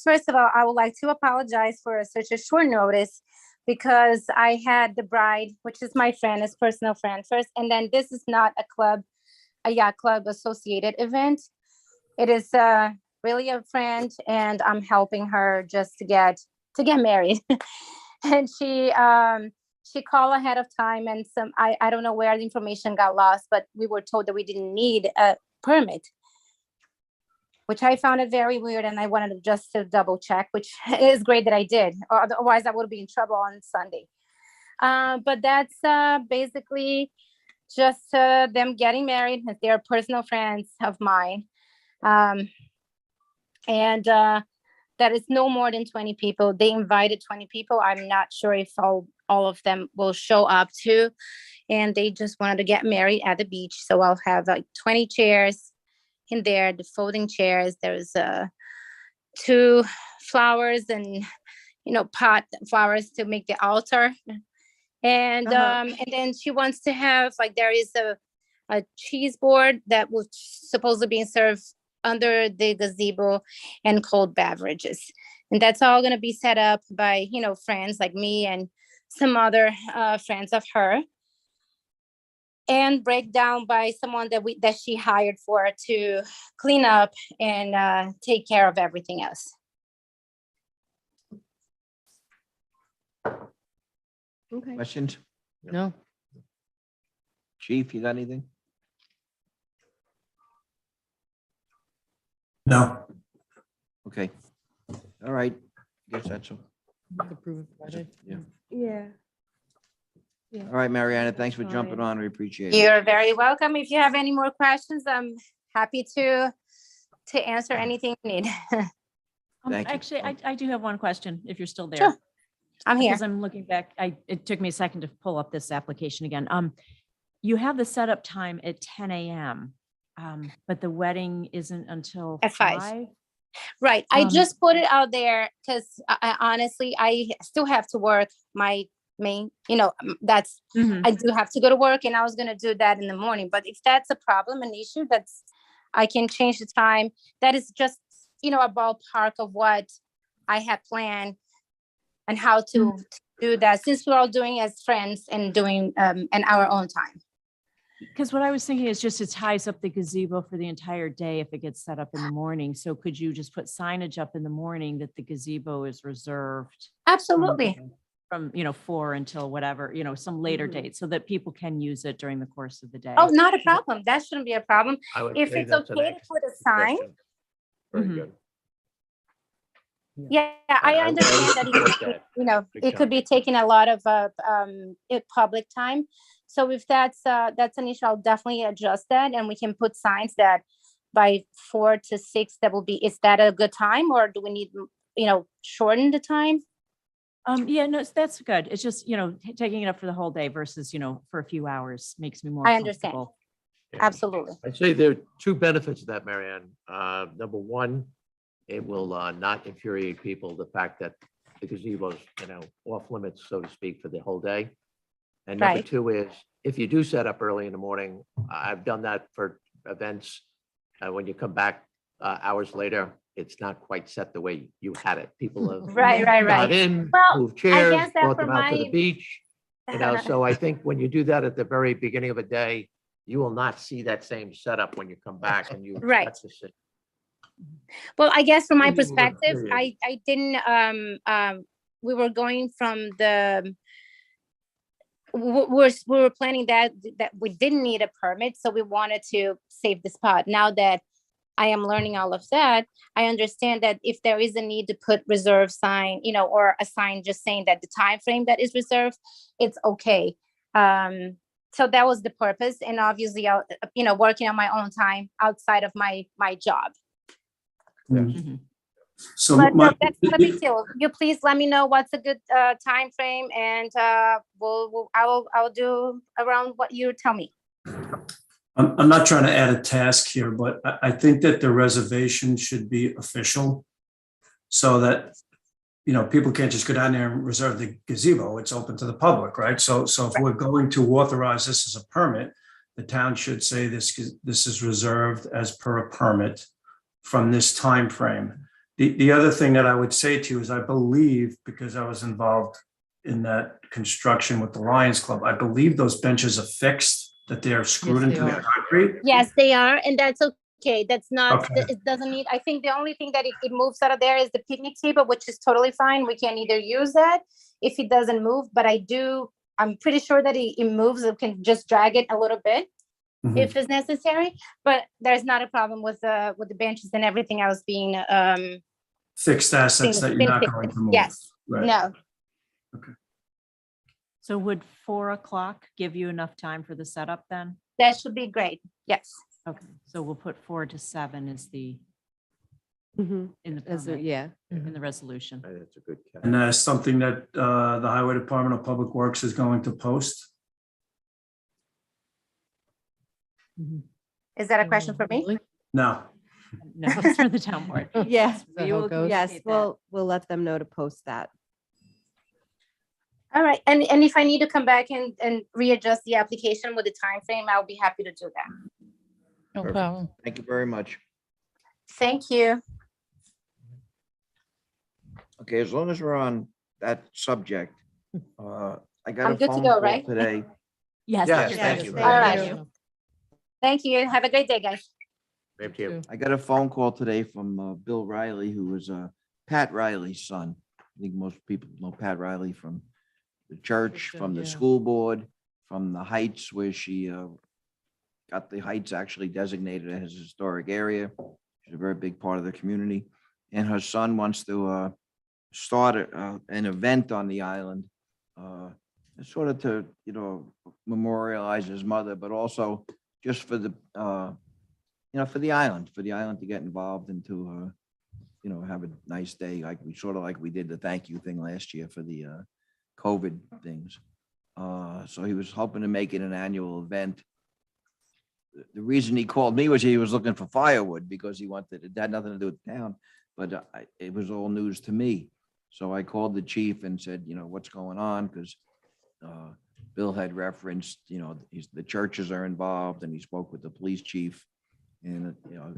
First of all, I would like to apologize for such a short notice because I had the bride, which is my friend, his personal friend first, and then this is not a yacht club associated event. It is really a friend, and I'm helping her just to get married. And she called ahead of time, and I don't know where the information got lost, but we were told that we didn't need a permit, which I found it very weird, and I wanted to double check, which is great that I did. Otherwise, I would be in trouble on Sunday. But that's basically just them getting married. They're personal friends of mine. And that is no more than 20 people. They invited 20 people. I'm not sure if all of them will show up too. And they just wanted to get married at the beach. So I'll have like 20 chairs in there, the folding chairs. There's 2 flowers and, pot flowers to make the altar. And then she wants to have, like, there is a cheese board that was supposed to be served under the gazebo, and cold beverages. And that's all going to be set up by, friends like me and some other friends of her, and break down by someone that she hired for to clean up and take care of everything else.
Okay.
Questions?
No,
Chief, you got anything?
No.
Okay. All right. Guess that's all.
approve of project.
Yeah.
Yeah.
All right, Mariana, thanks for jumping
Fine.
on. We appreciate it.
You're very welcome. If you have any more questions, I'm happy to answer anything you need.
Thank you.
Actually, I do have one question, if you're still there.
Sure. I'm here.
Because I'm looking back, it took me a second to pull up this application again. You have the setup time at 10 a.m., but the wedding isn't until
At 5.
5?
Right. I
Um,
just put it out there because honestly, I still have to work my main, that's,
Mhm.
I do have to go to work, and I was going to do that in the morning. But if that's a problem, an issue, I can change the time. That is just, a ballpark of what I had planned and how to do that, since we're all doing as friends and doing in our own time.
Because what I was thinking is just it ties up the gazebo for the entire day if it gets set up in the morning. So could you just put signage up in the morning that the gazebo is reserved?
Absolutely.
From 4 until whatever, some later
Mhm.
date, so that people can use it during the course of the day.
Oh, not a problem. That shouldn't be a problem.
I would
If
say
it's
that's an
okay to
excellent
put a sign.
suggestion. Very
Mhm.
good.
Yeah,
I
I
would
understand that,
support that. Big
it could be taking a lot of public time. So if that's an issue, I'll definitely adjust that, and we can put signs that by 4 to 6, is that a good time, or do we need, shorten the time?
Yeah, no, that's good. It's just, taking it up for the whole day versus, for a few hours makes me more
I understand.
comfortable.
Yeah.
Absolutely.
I'd say there are 2 benefits of that, Marianne. Number one, it will not infuriate people, the fact that the gazebo's, off limits, so to speak, for the whole day. And number
Right.
2 is, if you do set up early in the morning, I've done that for events. When you come back hours later, it's not quite set the way you had it. People have
Right.
got in,
Well,
moved chairs,
guess that
brought
for
them out to the
my-
beach. So I think when you do that at the very beginning of a day, you will not see that same setup when you come back and you
Right.
expect to see.
Well, I guess from my
Maybe we'll look
perspective,
period.
I didn't, we were going from we were planning that we didn't need a permit, so we wanted to save the spot. Now that I am learning all of that, I understand that if there is a need to put reserve sign, or a sign just saying that the time frame that is reserved, it's okay. So that was the purpose, and obviously, working on my own time outside of my job.
Mhm.
So
But
my,
that's not a big deal. You please let me know what's a good time frame, and I'll do around what you tell me.
I'm not trying to add a task here, but I think that the reservation should be official. So that, you know, people can't just go down there and reserve the gazebo. It's open to the public, right? So if we're going to authorize this as a permit, the town should say this is reserved as per a permit from this time frame. The other thing that I would say to you is I believe, because I was involved in that construction with the Lions Club, I believe those benches are fixed, that they're screwed
Yes, they
into the
are.
concrete.
Yes, they are, and that's okay. That's not,
Okay.
it doesn't need, I think the only thing that it moves out of there is the picnic table, which is totally fine. We can either use that if it doesn't move, but I'm pretty sure that it moves. We can just drag it a little bit
Mhm.
if it's necessary, but there's not a problem with the benches and everything else being,
Fixed assets that you're not
fixed.
going to move.
Yes,
Right.
no.
So would 4 o'clock give you enough time for the setup then?
That should be great. Yes.
Okay, so we'll put 4 to 7 is the,
Mhm.
in the
As a-
permit,
Yeah.
in the resolution.
That's a good catch.
And that is something that the Highway Department of Public Works is going to post.
Is that a question for me?
Really?
No.
No, it's for the town board.
Yes,
that how it goes?
yes,
Appreciate that.
we'll let them know to post that.
All right, and if I need to come back and readjust the application with the time frame, I'll be happy to do that.
No
Perfect.
problem.
Thank you very much.
Thank you.
Okay, as long as we're on that subject, I got
I'm
a
good to
phone
go,
call
right?
today.
Yes.
Yes,
you're
thank
good.
you.
All right.
Thank you.
Thank you. Have a great day, guys.
Same to you.
I got a phone call today from Bill Riley, who was Pat Riley's son. I think most people know Pat Riley from the church,
Sister,
from the
yeah.
school board, from the Heights, where she got the Heights actually designated as a historic area. She's a very big part of the community. And her son wants to start an event on the island, sort of to, you know, memorialize his mother, but also just for the, you know, for the island to get involved and to, you know, have a nice day, like we did the thank you thing last year for the COVID things. So he was hoping to make it an annual event. The reason he called me was he was looking for firewood because he wanted, it had nothing to do with the town, but it was all news to me. So I called the chief and said, you know, what's going on? Because Bill had referenced, you know, the churches are involved, and he spoke with the police chief. And, you know,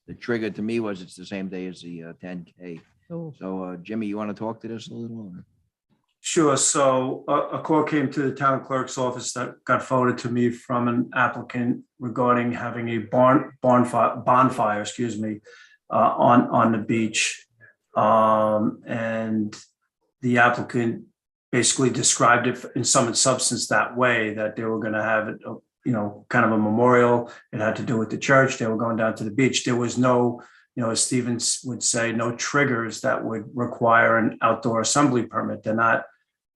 the trigger to me was it's the same day as the 10K.
Oh,
So Jimmy, you want to talk to this a little? Or?
Sure. So a call came to the town clerk's office that got forwarded to me from an applicant regarding having a bonfire, excuse me, on the beach. And the applicant basically described it in sum and substance that way, that they were going to have it, you know, kind of a memorial. It had to do with the church. They were going down to the beach. There was no, you know, as Stevens would say, no triggers that would require an outdoor assembly permit. They're not,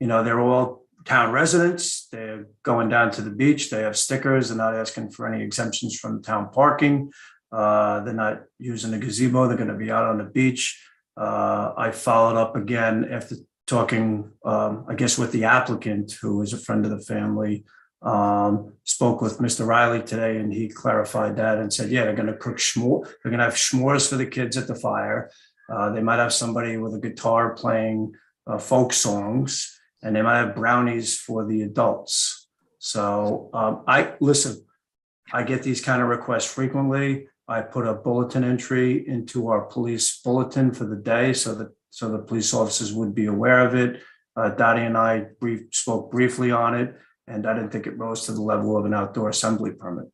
you know, they're all town residents. They're going down to the beach. They have stickers. They're not asking for any exemptions from town parking. They're not using a gazebo. They're going to be out on the beach. I followed up again after talking, I guess, with the applicant, who is a friend of the family. Spoke with Mr. Riley today, and he clarified that and said, yeah, they're going to cook s'more. They're going to have s'mores for the kids at the fire. They might have somebody with a guitar playing folk songs, and they might have brownies for the adults. So I get these kind of requests frequently. I put a bulletin entry into our police bulletin for the day so the police officers would be aware of it. Dottie and I spoke briefly on it, and I didn't think it rose to the level of an outdoor assembly permit.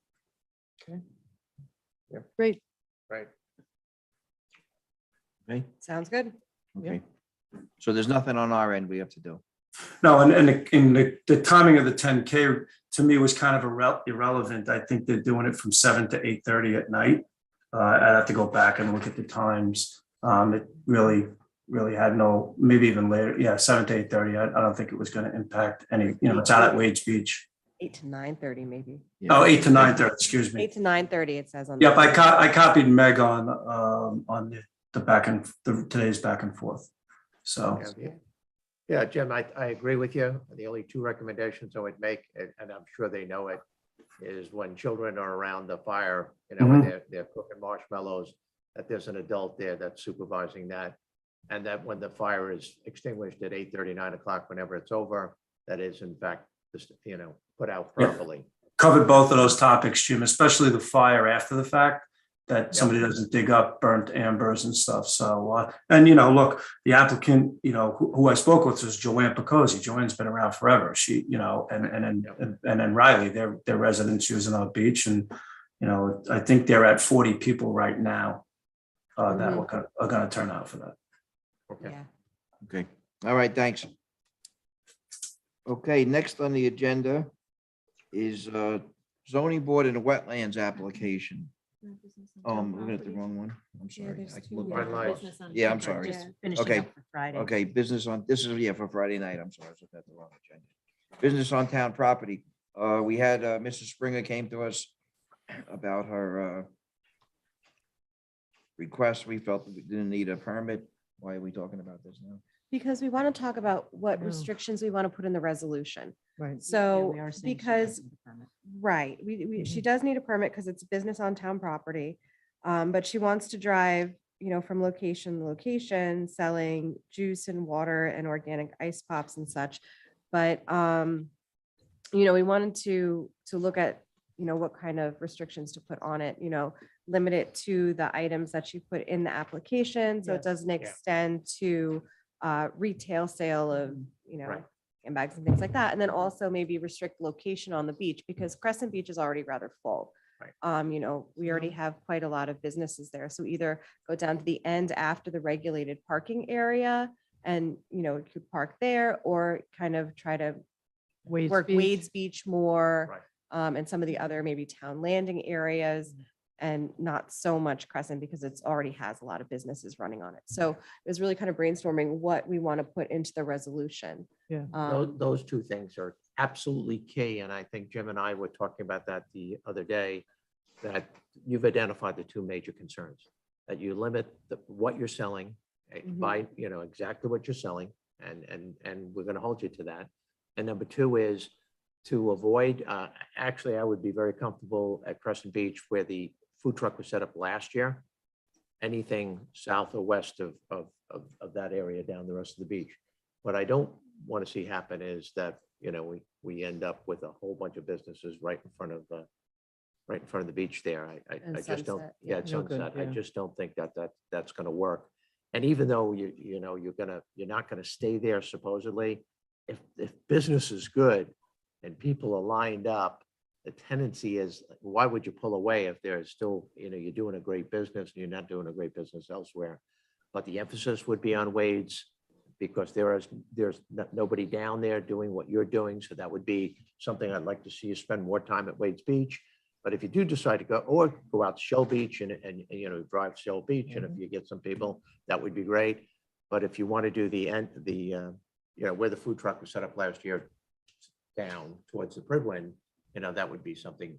Great.
Right.
Okay.
Sounds good.
Okay. So there's nothing on our end we have to do.
No, and the timing of the 10K to me was kind of irrelevant. I think they're doing it from 7 to 8:30 at night. I'd have to go back and look at the times. It really had no, maybe even later. Yeah, 7 to 8:30. I don't think it was going to impact any, you know, it's out at Wade's Beach.
8 to 9:30 maybe.
Oh, 8 to 9:30, excuse me.
8 to 9:30 it says on.
Yep, I copied Meg on today's back and forth. So,
Yeah, Jim, I agree with you. The only two recommendations I would make, and I'm sure they know it, is when children are around the fire, and they're cooking marshmallows, that there's an adult there that's supervising that. And that when the fire is extinguished at 8:30, 9 o'clock, whenever it's over, that is in fact, just, put out
Yeah.
properly.
covered both of those topics, Jim, especially the fire after the fact, that somebody doesn't dig up burnt ambers and stuff. So, and look, the applicant, who I spoke with was Joanne Picozzi. Joanne's been around forever. She, and then Riley, they're residents using our beach, and I think they're at 40 people right now that are going to turn out for that.
Okay.
Yeah.
Okay, all right, thanks. Okay, next on the agenda is zoning board and wetlands application. We're looking at the wrong one. I'm sorry.
there's
I can
two
look
Red
back.
lights.
Yeah, I'm sorry.
Yeah.
Finishing
Okay.
up for Friday.
Okay, business on, this is, for Friday night. I'm sorry, I was looking at the wrong agenda. Business on town property. We had Mrs. Springer came to us about her request. We felt that we didn't need a permit. Why are we talking about this now?
Because we want to talk about what
Oh.
restrictions we want to put in the resolution.
Right.
So,
we are saying she
because,
doesn't need a permit.
right, she does need a permit because it's business on town property. But she wants to drive, from location to location, selling juice and water and organic ice pops and such. But, we wanted to look at, what kind of restrictions to put on it, limit it to the items that you put in the application. So it
Yes.
doesn't extend to retail sale of,
Right.
handbags and things like that. And then also maybe restrict location on the beach because Crescent Beach is already rather full.
Right.
We already have quite a lot of businesses there. So either go down to the end after the regulated parking area and, you could park there or kind of try to
Wade's
work
Beach.
Wade's Beach more.
Right.
And some of the other maybe town landing areas and not so much Crescent because it's already has a lot of businesses running on it. So it was really kind of brainstorming what we want to put into the resolution.
Yeah.
Those two things are absolutely key. And I think Jim and I were talking about that the other day, that you've identified the two major concerns, that you limit what you're selling by, exactly what you're selling. And we're going to hold you to that. And number two is to avoid, actually, I would be very comfortable at Crescent Beach where the food truck was set up last year. Anything south or west of that area down the rest of the beach. What I don't want to see happen is that, we end up with a whole bunch of businesses right in front of the beach there.
And
I just don't,
Sunset,
yeah,
yeah.
it's
No good,
Sunset. I
yeah.
just don't think that's going to work. And even though you're not going to stay there supposedly, if business is good and people are lined up, the tendency is, why would you pull away if there's still, you're doing a great business and you're not doing a great business elsewhere? But the emphasis would be on Wade's because there's nobody down there doing what you're doing. So that would be something I'd like to see you spend more time at Wade's Beach. But if you do decide to go out to Shell Beach and drive to Shell Beach, and if you get some people, that would be great. But if you want to do where the food truck was set up last year, down towards the Privland, that would be something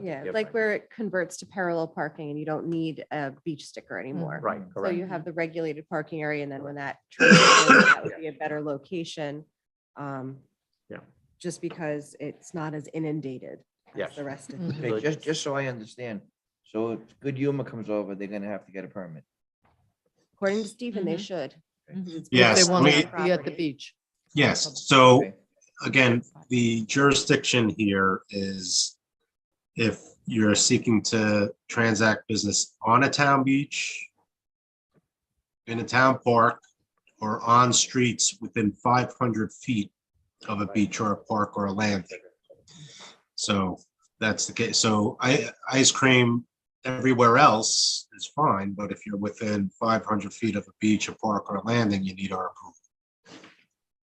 Yeah,
different.
like where it converts to parallel parking and you don't need a beach sticker anymore.
Right,
So
correct.
you have the regulated parking area and then when that transitions, that would be a better location.
Yeah.
Just because it's not as inundated
Yes.
as the rest of
Mhm.
the
Okay, just so I understand. So if Good Humor comes over, they're gonna have to get a permit.
According to Stephen, they
Mhm.
should.
Mhm.
It's
Yes,
business
They
on
want
we-
to
town
be at the
property.
beach.
Yes, so
Okay.
again, the jurisdiction here is if you're seeking to transact business on a town beach, in a town park, or on streets within 500 feet of a beach or a park or a landing. So that's the case. So ice cream everywhere else is fine, but if you're within 500 feet of a beach, a park, or a landing, you need our approval.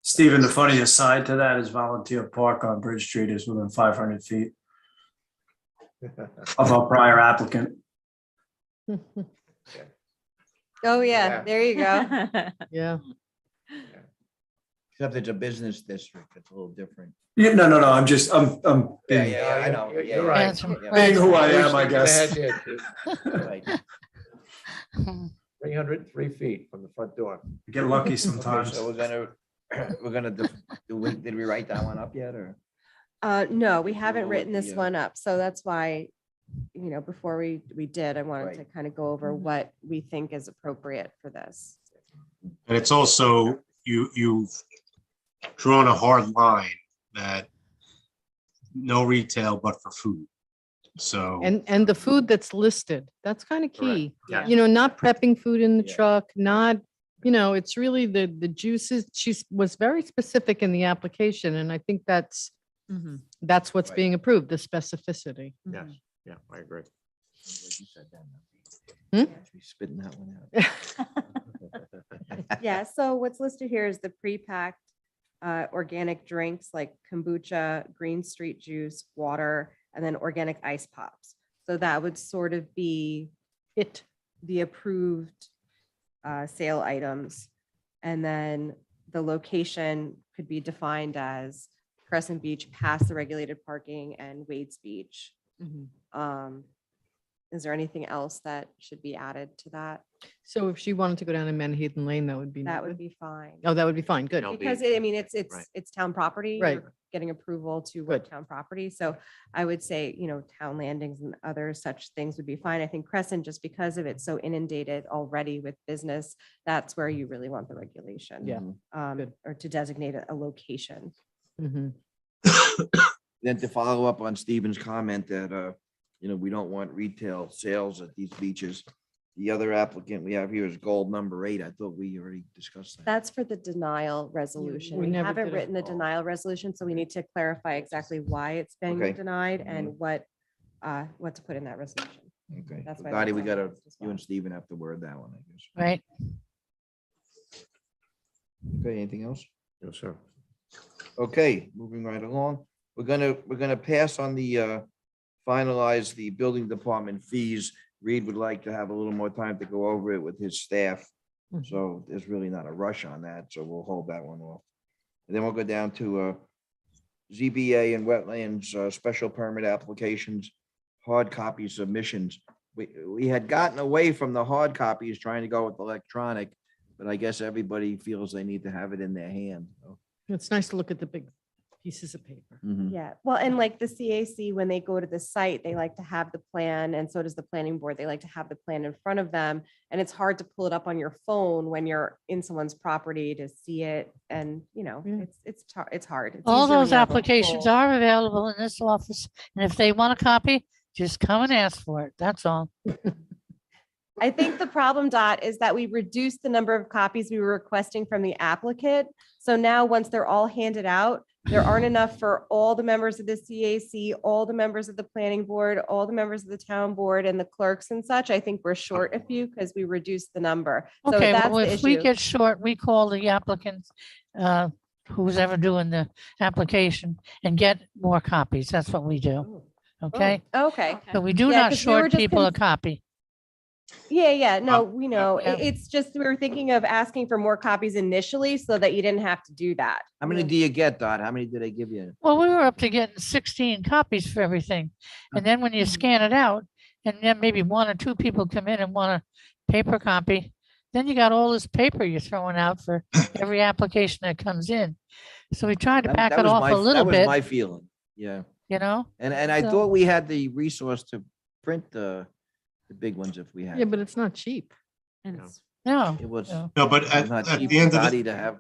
Stephen, the funniest side to that is Volunteer Park on Bridge Street is within 500 feet of our prior applicant.
Oh,
Yeah.
yeah, there you go.
Yeah.
Except it's a business district. It's a little different.
Yeah, no, I'm being,
I know.
You're
Yeah,
right.
Yeah, some
yeah.
being who I am, I
Go ahead,
guess.
Ed.
Right.
303 feet from the front door.
Get lucky
Okay,
sometimes.
so did we write that one up yet, or?
No, we
Approval
haven't
of
written this
the,
one up, so that's why, before we did, I wanted to
Right.
kind of go over
Mhm.
what we think is appropriate for this.
And it's also, you've drawn a hard line that no retail but for food. So.
And the food that's listed, that's kind of key.
Yes.
You know, not prepping food in the
Yeah.
truck, not, it's really the juices. She was very specific in the application, and I think that's
Mhm,
what's
Right.
being approved, the specificity.
Yes,
mhm.
yeah, I agree.
You said that,
Hmm?
no? We spitting that one out.
Yeah, so what's listed here is the pre-packed organic drinks like kombucha, Green Street juice, water, and then organic ice pops. So that would sort of be
It,
the approved sale items. And then the location could be defined as Crescent Beach past the regulated parking and Wade's Beach.
Mhm.
Is there anything else that should be added to that?
so if she wanted to go down in Manhattan Lane, that would be.
That
no
would
good?
be fine.
Oh, that would be fine, good.
No. It'll be-
Because I mean, it's
Right.
it's town property.
Right.
You're getting approval to work
Good.
town property. So I would say, town landings and other such things would be fine. I think Crescent, just because of it so inundated already with business, that's where you really want the regulation.
Yeah.
Mhm.
Good.
Or to designate a location.
Mhm.
Then to follow up on Stephen's comment that, we don't want retail sales at these beaches. The other applicant we have here is gold number 8. I thought we already discussed that.
That's for the denial resolution.
we
We
never
haven't
did a-
written the denial resolution, so we need to clarify exactly why it's being
Okay.
denied
Mhm.
and what to put in that resolution.
Okay,
That's
so
why
Dottie,
that's
we
on
gotta,
the list as
you
well.
and Stephen have to word that one, I guess.
Right?
Okay, anything else?
No, sir.
Okay, moving right along. We're gonna pass on the, finalize the building department fees. Reed would like to have a little more time to go over it with his staff.
Mhm.
So there's really not a rush on that, so we'll hold that one off. And then we'll go down to ZBA and wetlands, special permit applications, hard copy submissions. We had gotten away from the hard copies, trying to go with electronic, but I guess everybody feels they need to have it in their hand. so.
It's nice to look at the big pieces of paper.
Mhm.
Yeah, well, and like the CAC, when they go to the site, they like to have the plan, and so does the planning board. They like to have the plan in front of them. And it's hard to pull it up on your phone when you're in someone's property to see it. And,
Yeah.
it's hard. It's
All
easier when
those
you have a
applications
full-
are available in this office. And if they want a copy, just come and ask for it. That's all.
I think the problem, Dot, is that we reduced the number of copies we were requesting from the applicant. So now, once they're all handed out, there aren't enough for all the members of the CAC, all the members of the planning board, all the members of the town board and the clerks and such. I think we're short a few because we reduced the number. So
Okay,
that's
well,
the
if we
issue.
get short, we call the applicant, who's ever doing the application and get more copies. That's what we do. Okay?
Okay.
So we do
Yeah,
not
'cause we were
short
just
people a copy.
Yeah, no, we know.
yeah.
It's just, we were thinking of asking for more copies initially so that you didn't have to do that.
How many do you get, Dot? How many did they give you?
Well, we were up to getting 16 copies for everything. And then when you scan it out, and then maybe 1 or 2 people come in and want a paper copy, then you got all this paper you're throwing out for every application that comes in. So we tried to
That-
back
that
it
was
off
my-
a little
That was my
bit,
feeling, yeah. And I
So-
thought we had the resource to print the big ones if we had.
Yeah, but it's not cheap.
And
No.
it's
No,
It was.
no.
No, but
it's
at
not
at
cheap
the
for
end of
Dottie
the,
to have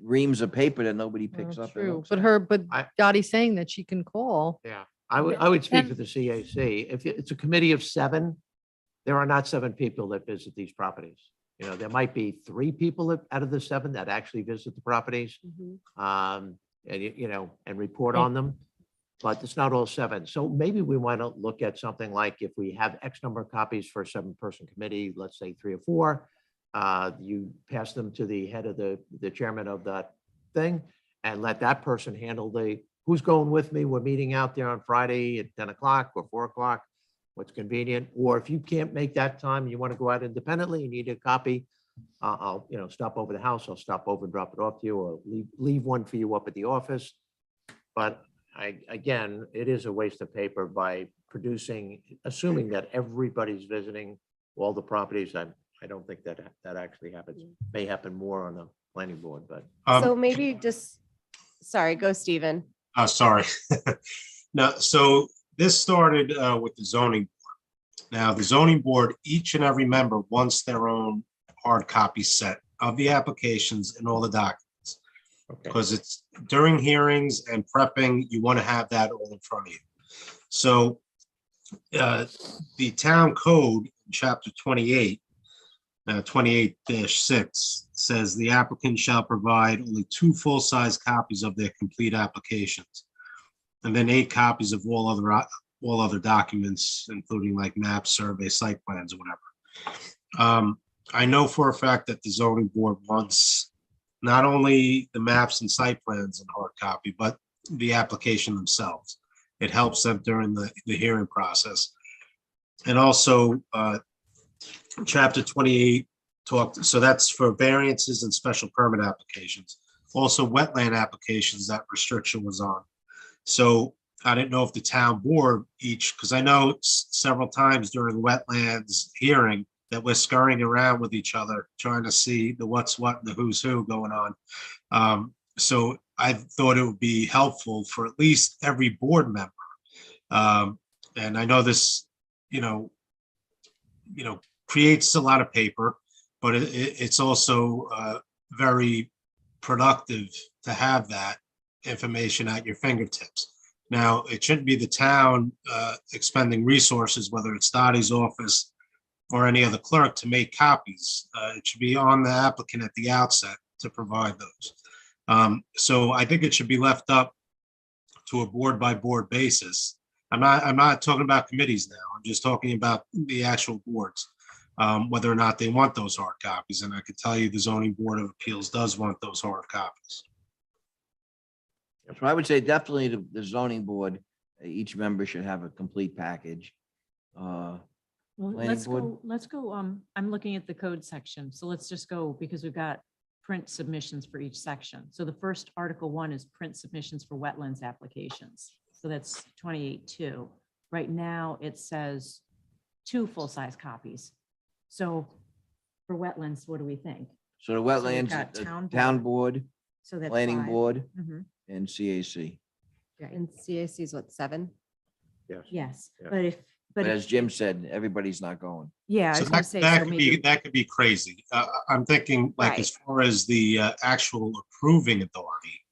reams of paper that nobody picks
Well,
up. and
True,
looks
but
at.
I-
Dottie's saying that she can call.
Yeah, I would speak
And-
to the CAC. If it's a committee of 7, there are not 7 people that visit these properties. There might be 3 people out of the 7 that actually visit the properties. And report on them, but it's not all 7. So maybe we want to look at something like if we have X number of copies for a 7-person committee, let's say 3 or 4, you pass them to the head of the chairman of that thing and let that person handle who's going with me? We're meeting out there on Friday at 10 o'clock or 4 o'clock. What's convenient? Or if you can't make that time, you want to go out independently, you need a copy, I'll, stop over the house. I'll stop over and drop it off to you or leave one for you up at the office. But again, it is a waste of paper by assuming that everybody's visiting all the properties. I don't think that actually happens. May happen more on the planning board, but.
So maybe just, sorry, go Stephen.
Sorry. Now, so this started with the zoning board. Now, the zoning board, each and every member wants their own hard copy set of the applications and all the documents.
Okay.
Because it's during hearings and prepping, you want to have that all in front of you. So the town code, chapter 28, 28-6 says the applicant shall provide only 2 full-size copies of their complete applications, and then 8 copies of all other documents, including like maps, surveys, site plans, or whatever. I know for a fact that the zoning board wants not only the maps and site plans in hard copy, but the application themselves. It helps them during the hearing process. And also, chapter 28 talked, so that's for variances and special permit applications. Also, wetland applications, that restriction was on. So I didn't know if the town board each, because I know several times during wetlands hearing that we're scurrying around with each other, trying to see the what's what and the who's who going on. So I thought it would be helpful for at least every board member. And I know this, creates a lot of paper, but it's also very productive to have that information at your fingertips. Now, it shouldn't be the town expending resources, whether it's Dottie's office or any other clerk, to make copies. It should be on the applicant at the outset to provide those. So I think it should be left up to a board by board basis. I'm not talking about committees now. I'm just talking about the actual boards, whether or not they want those hard copies. And I can tell you the zoning board of appeals does want those hard copies.
So I would say definitely the zoning board, each member should have a complete package.
Well,
Planning board?
let's go, I'm looking at the code section, so let's just go, because we've got print submissions for each section. So the first Article 1 is print submissions for wetlands applications. So that's 28-2. Right now, it says 2 full-size copies. So for wetlands, what do we think?
So the
we've
wetlands,
got
the
town
town board,
So that's
planning
5.
board,
Mhm.
and CAC.
And CAC is what, 7?
Yes.
Yes,
Yeah.
But
if-
as Jim said, everybody's not going.
Yeah, I
So
was gonna
that,
say,
that
so
could
maybe,
be, that could be crazy. I'm thinking like as far as the actual approving authority,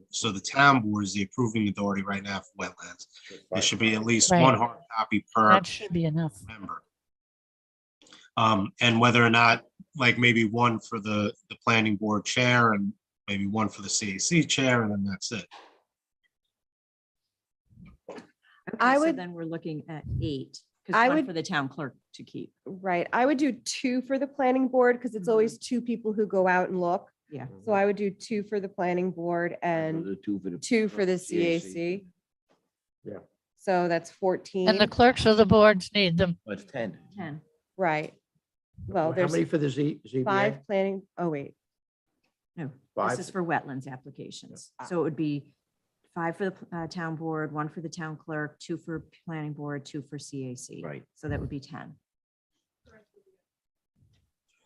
so the town board is the approving authority right now for wetlands. There should be at least
Right.
one hard copy per
That should be enough.
member. And whether or not, like maybe one for the planning board chair and maybe one for the CAC chair, and then that's it.
I
okay, so
would-
then we're looking at 8,
I
because one
would-
for the town clerk to keep.
Right. I would do 2 for the planning board because it's always 2 people who go out and look.
Yeah.
So I would do 2 for the planning board and
The 2 for the.
2 for the CAC.
Yeah.
So that's 14.
And the clerks of the boards need them.
It's 10.
10.
Right. Well,
How
there's
many for the ZBA?
5 planning. Oh, wait.
No,
5?
this is for wetlands applications. So it would be 5 for the town board, 1 for the town clerk, 2 for planning board, 2 for CAC.
Right.
So that would be 10.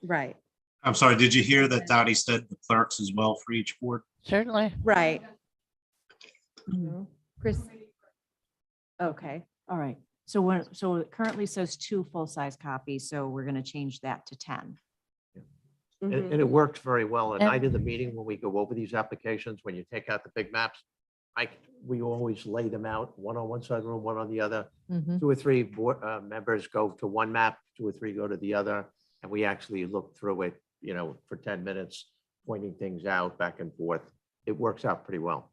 Right.
I'm sorry, did you hear that Dottie said the clerks as well for each board?
Certainly.
Right.
Mm-hmm.
Chris. Okay.
All right. So it currently says 2 full-size copies, so we're going to change that to 10.
And
Mhm.
and it works very well. At
Yeah.
night of the meeting, when we go over these applications, when you take out the big maps, we always lay them out, one on one side room, one on the other.
Mhm.
2 or 3 board members go to one map, 2 or 3 go to the other, and we actually look through it, for 10 minutes, pointing things out back and forth. It works out pretty well.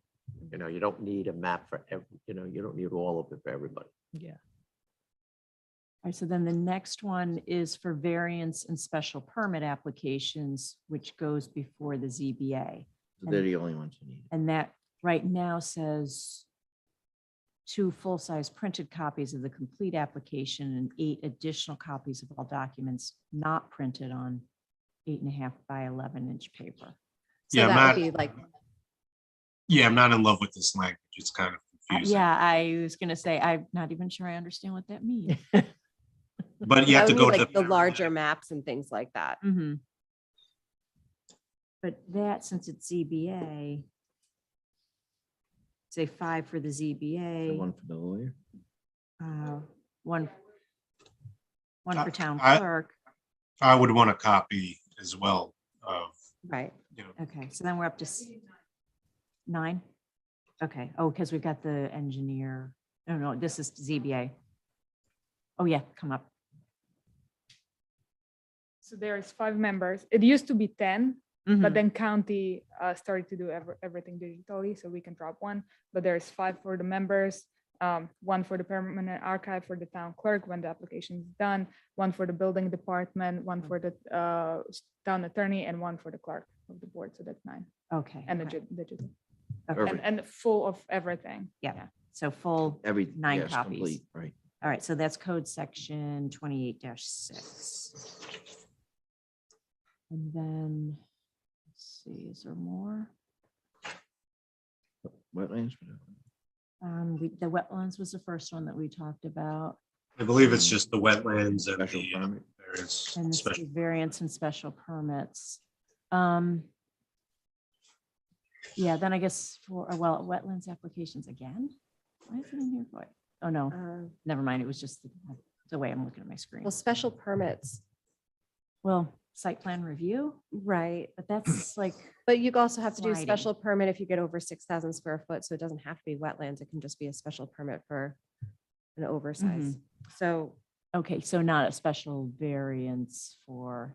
You don't need a map for you don't need all of it for everybody.
Yeah. All right, so then the next one is for variance and special permit applications, which goes before the ZBA.
So they're the only ones who need it.
And that right now says 2 full-size printed copies of the complete application and 8 additional copies of all documents not printed on 8.5 by 11-inch paper.
So
Yeah,
that
Matt-
would be like,
Yeah, I'm not in love with this language. It's kind of confusing.
Yeah, I was gonna say, I'm not even sure I understand what that means.
But you
I
have to
would mean
go to
like the larger maps and things like that.
Mhm. But that, since it's ZBA, say 5 for the
And
ZBA,
one for the lawyer.
one for town
I-
clerk.
I would want a copy as well of,
Right.
you know,
Okay, so then we're up to 9? Okay, oh, because we've got the engineer. No, this is ZBA. Oh, yeah, come up.
So there's 5 members. It used to be 10,
Mhm.
but then county started to do everything digitally, so we can drop one. But there's 5 for the members, 1 for the permanent archive for the town clerk when the application is done, 1 for the building department, 1 for the town attorney, and 1 for the clerk of the board. So that's 9.
Okay.
And the
okay,
digital.
okay,
Perfect.
And full of everything.
Yeah, so full,
Every.
9
yes,
copies.
complete, right.
all right, so that's code section 28-6. And then, let's see, is there more?
Wetlands.
The wetlands was the first one that we talked about.
I believe it's just the wetlands and
Special
the
permit.
various
And this
special.
is variance and special permits. Yeah, then I guess for, well, wetlands applications again? Why is it in here for? Oh, no, never mind. It was just the way I'm looking at my screen.
Well, special permits,
Well, site plan review,
right.
but that's like,
But you also have to do a
Sliding.
special permit if you get over 6,000 square foot. So it doesn't have to be wetlands. It can just be a special permit for an oversize. So
okay, so not a special variance for.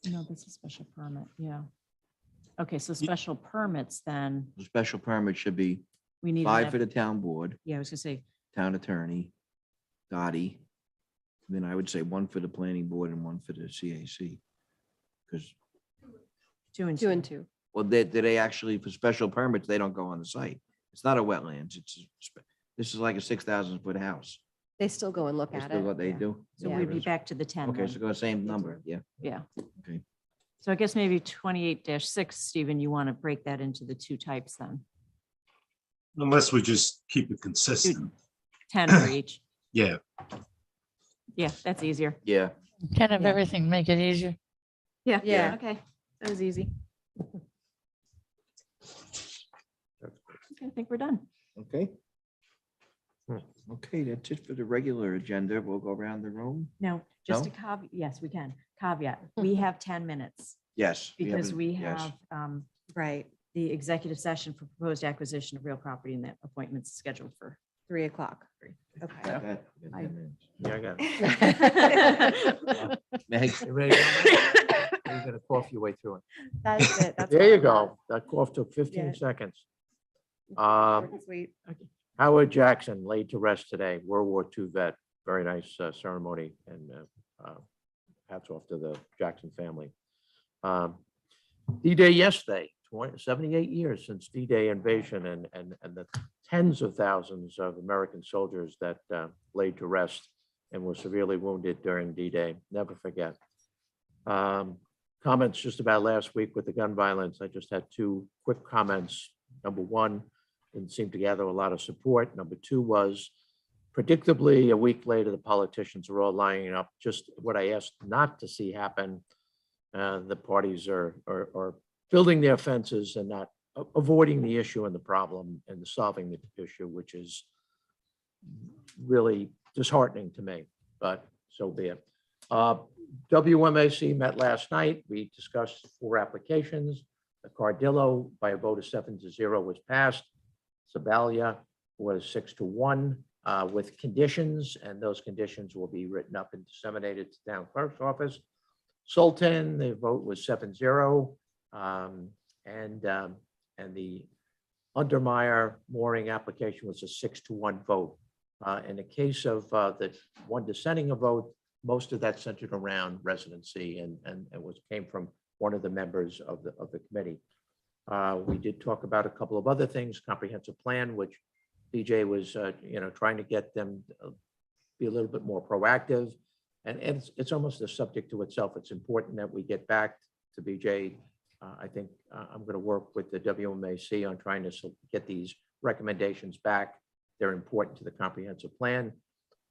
No, that's a special permit, yeah. Okay, so special permits then,
The special permit should be
we need.
5 for the town board,
Yeah, I was gonna say,
town attorney, Dottie. Then I would say 1 for the planning board and 1 for the CAC. Because,
2 and
2 and 2.
well, do they actually, for special permits, they don't go on the site. It's not a wetlands. This is like a 6,000 foot house.
They still go and look
That's
at
still
it.
what they
yeah.
do.
So
Yeah.
we'd be back to the 10
Okay,
then.
so go same number, yeah.
Yeah.
Okay.
So I guess maybe 28-6, Stephen, you want to break that into the 2 types then?
Unless we just keep it consistent.
10 for each.
Yeah,
Yeah, that's easier.
Yeah.
10 of
Yeah.
everything, make it easier.
Yeah.
Yeah.
Okay, that was easy. Okay, I think we're done.
Okay.
Hmm.
Okay, that's it for the regular agenda. We'll go around the room.
No, just a
No?
caveat. Yes, we can. Caveat. We have 10 minutes
Yes.
because
haven't-
we
yes.
have
Right.
the executive session for proposed acquisition of real property and that appointment's scheduled for
3 o'clock. Okay.
Got that.
I-
Yeah, I got it.
Meg,
You ready? You're gonna cough your way through it.
That's it. That's
There
all
you
I got.
go. That cough took 15
Yeah.
seconds.
Short and Sweet.
Howard Jackson laid to rest today, World War II vet. Very nice ceremony and hats off to the Jackson family. D-Day yesterday, 78 years since D-Day invasion and the tens of thousands of American soldiers that laid to rest and were severely wounded during D-Day. Never forget. Comments just about last week with the gun violence. I just had 2 quick comments. Number 1, didn't seem to gather a lot of support. Number 2 was predictably, a week later, the politicians are all lining up, just what I asked not to see happen. The parties are building their fences and not avoiding the issue and the problem and solving the issue, which is really disheartening to me, but so be it. WMAC met last night. We discussed 4 applications. The Cardillo by a vote of 7-0 was passed. Sabalia was 6-1 with conditions, and those conditions will be written up and disseminated to town clerk's office. Sultan, the vote was 7-0, and the Undermeyer mooring application was a 6-1 vote. In the case of the one dissenting a vote, most of that centered around residency and came from one of the members of the committee. We did talk about a couple of other things, comprehensive plan, which BJ was, trying to get them be a little bit more proactive. And it's almost a subject to itself. It's important that we get back to BJ. I think I'm going to work with the WMAC on trying to get these recommendations back. They're important to the comprehensive plan.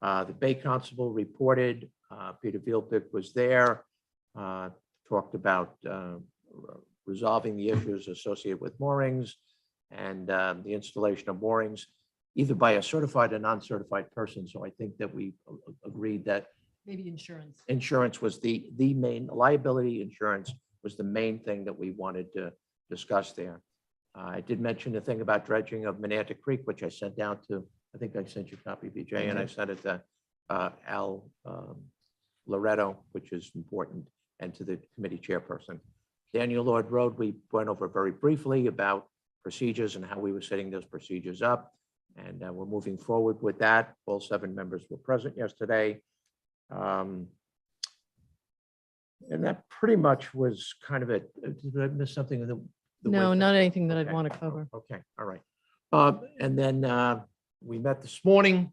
The Bay Constable reported, Peter Vielpick was there, talked about resolving the issues associated with moorings and the installation of moorings, either by a certified or non-certified person. So I think that we agreed that
Maybe insurance.
insurance was the main, liability insurance was the main thing that we wanted to discuss there. I did mention the thing about dredging of Manatee Creek, which I sent down to, I think I sent you a copy, BJ, and I sent it to Al Loretto, which is important, and to the committee chairperson. Daniel Lord Road, we went over very briefly about procedures and how we were setting those procedures up. And we're moving forward with that. All 7 members were present yesterday. And that pretty much was kind of it. Did I miss something? The
No,
waste-
not anything that I'd
Okay.
want to cover.
Okay, all right. And then we met this morning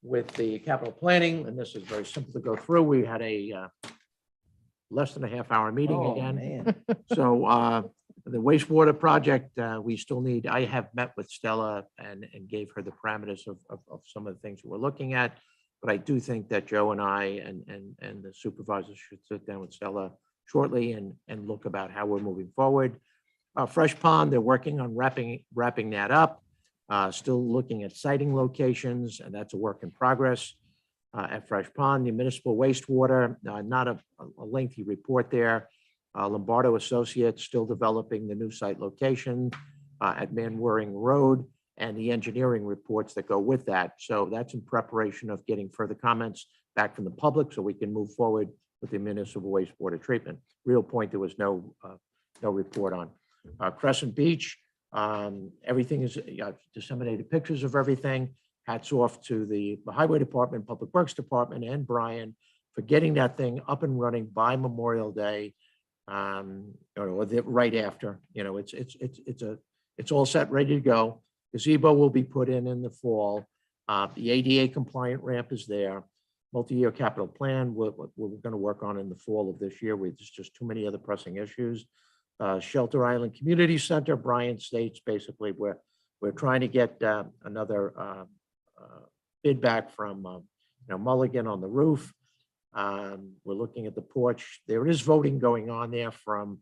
with the capital planning, and this is very simple to go through. We had a less than a half-hour meeting
Oh,
again.
man.
So the wastewater project, we still need, I have met with Stella and gave her the parameters of some of the things we're looking at. But I do think that Joe and I and the supervisors should sit down with Stella shortly and look about how we're moving forward. Fresh Pond, they're working on wrapping that up. Still looking at siting locations, and that's a work in progress. At Fresh Pond, the municipal wastewater, not a lengthy report there. Lombardo Associates still developing the new site location at Manwaring Road and the engineering reports that go with that. So that's in preparation of getting further comments back from the public so we can move forward with the municipal wastewater treatment. Real point, there was no report on. Crescent Beach, everything is disseminated pictures of everything. Hats off to the Highway Department, Public Works Department, and Brian for getting that thing up and running by Memorial Day, or right after. You know, it's all set, ready to go. Gazebo will be put in the fall. The ADA compliant ramp is there. Multi-year capital plan, we're going to work on in the fall of this year. There's just too many other pressing issues. Shelter Island Community Center, Brian states basically we're trying to get another bid back from Mulligan on the roof. We're looking at the porch. There is voting going on there from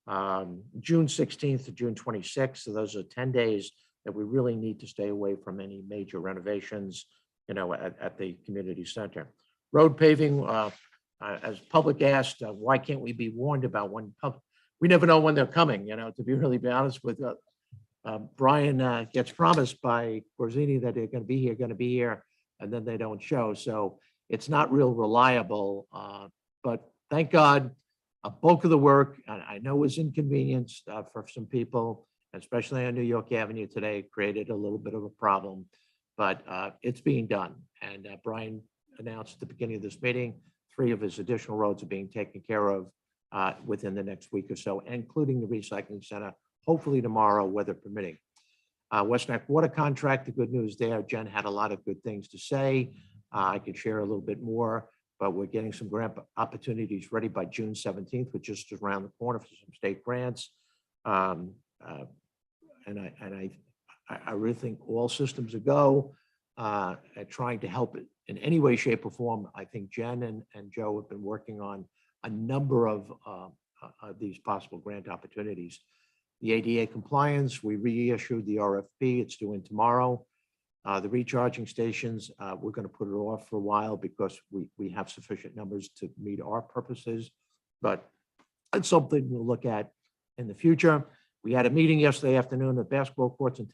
June 16th to June 26th. So those are 10 days that we really need to stay away from any major renovations, at the community center. Road paving, as public asked, why can't we be warned about when we never know when they're coming, to be honest with Brian gets promised by Corzini that they're going to be here, and then they don't show. So it's not real reliable, but thank God a bulk of the work, I know was inconvenienced for some people, especially on New York Avenue today, created a little bit of a problem, but it's being done. And Brian announced at the beginning of this meeting, 3 of his additional roads are being taken care of within the next week or so, including the recycling center, hopefully tomorrow, weather permitting. West Neck Water contract, the good news there, Jen had a lot of good things to say. I could share a little bit more, but we're getting some grant opportunities ready by June 17th, which is just around the corner for some state grants. And I really think all systems are go at trying to help it in any way, shape, or form. I think Jen and Joe have been working on a number of these possible grant opportunities. The ADA compliance, we reissued the RFP. It's due in tomorrow. The recharging stations, we're going to put it off for a while because we have sufficient numbers to meet our purposes, but it's something we'll look at in the future. We had a meeting yesterday afternoon at basketball courts, and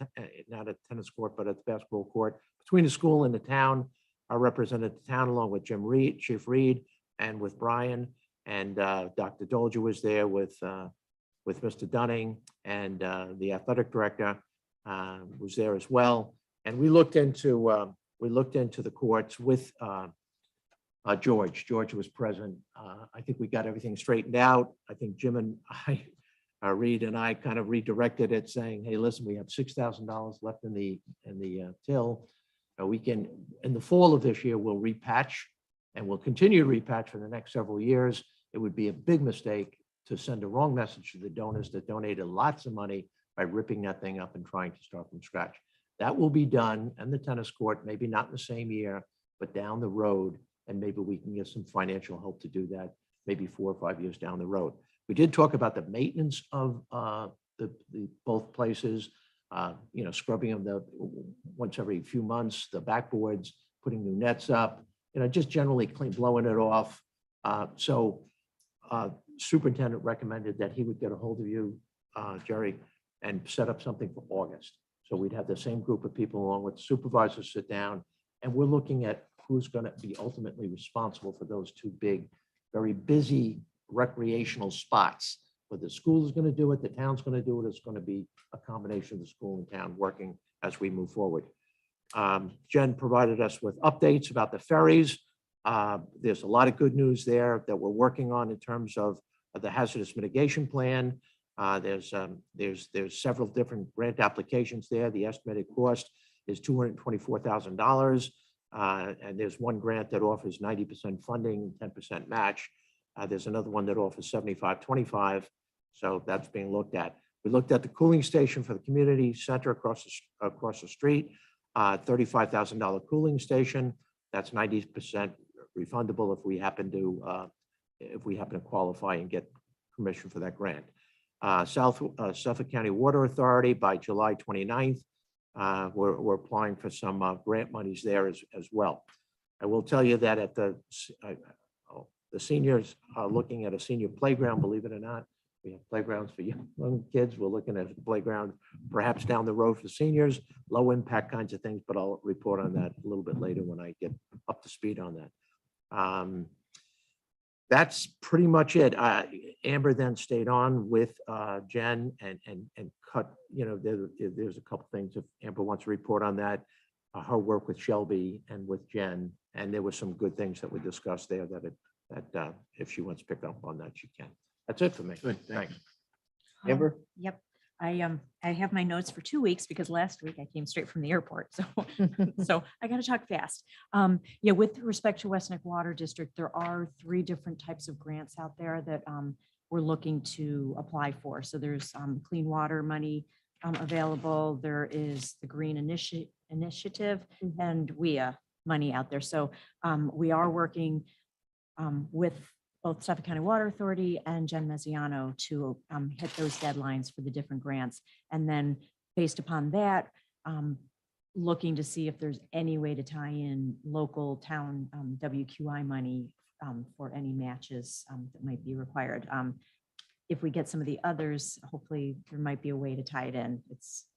not at tennis court, but at the basketball court between the school and the town. I represented the town along with Jim Reed, Chief Reed, and with Brian, and Dr. Dolger was there with Mr. Dunning, and the athletic director was there as well. And we looked into the courts with George. George was present. I think we got everything straightened out. I think Jim and I, Reed and I, kind of redirected it, saying, "Hey, listen, we have $6,000 left in the till. We can, in the fall of this year, we'll repatch, and we'll continue to repatch for the next several years. It would be a big mistake to send a wrong message to the donors that donated lots of money by ripping that thing up and trying to start from scratch." That will be done, and the tennis court, maybe not in the same year, but down the road, and maybe we can get some financial help to do that, maybe 4 or 5 years down the road. We did talk about the maintenance of the both places, scrubbing them once every few months, the backboards, putting new nets up, just generally blowing it off. So superintendent recommended that he would get a hold of you, Jerry, and set up something for August. So we'd have the same group of people along with supervisors sit down, and we're looking at who's going to be ultimately responsible for those two big, very busy recreational spots. But the school is going to do it, the town's going to do it. It's going to be a combination of the school and town working as we move forward. Jen provided us with updates about the ferries. There's a lot of good news there that we're working on in terms of the hazardous mitigation plan. There's several different grant applications there. The estimated cost is $224,000. And there's one grant that offers 90% funding, 10% match. There's another one that offers 75-25. So that's being looked at. We looked at the cooling station for the community center across the street, $35,000 cooling station. That's 90% refundable if we happen to qualify and get permission for that grant. Suffolk County Water Authority by July 29th. We're applying for some grant monies there as well. I will tell you that at the seniors are looking at a senior playground, believe it or not. We have playgrounds for young kids. We're looking at a playground perhaps down the road for seniors, low impact kinds of things, but I'll report on that a little bit later when I get up to speed on that. That's pretty much it. Amber then stayed on with Jen and cut, there's a couple things if Amber wants to report on that, her work with Shelby and with Jen. And there were some good things that we discussed there that if she wants to pick up on that, she can. That's it for me.
Good,
Thanks.
Amber?
Yep. I have my notes for 2 weeks because last week I came straight from the airport. So I got to talk fast. With respect to West Neck Water District, there are 3 different types of grants out there that we're looking to apply for. So there's clean water money available. There is the Green Initiative and WIA money out there. So we are working with both Suffolk County Water Authority and Jen Mezziano to hit those deadlines for the different grants. And then based upon that, looking to see if there's any way to tie in local town WQI money for any matches that might be required. If we get some of the others, hopefully there might be a way to tie it in.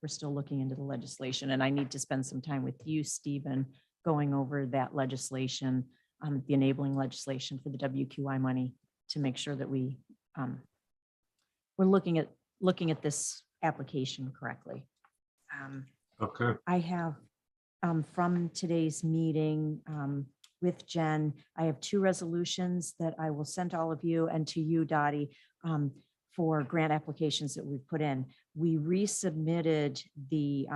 We're still looking into the legislation, and I need to spend some time with you, Stephen, going over that legislation, the enabling legislation for the WQI money to make sure that we're looking at this application correctly.
Okay.
I have from today's meeting with Jen, I have 2 resolutions that I will send to all of you and to you, Dottie, for grant applications that we've put in. We resubmitted the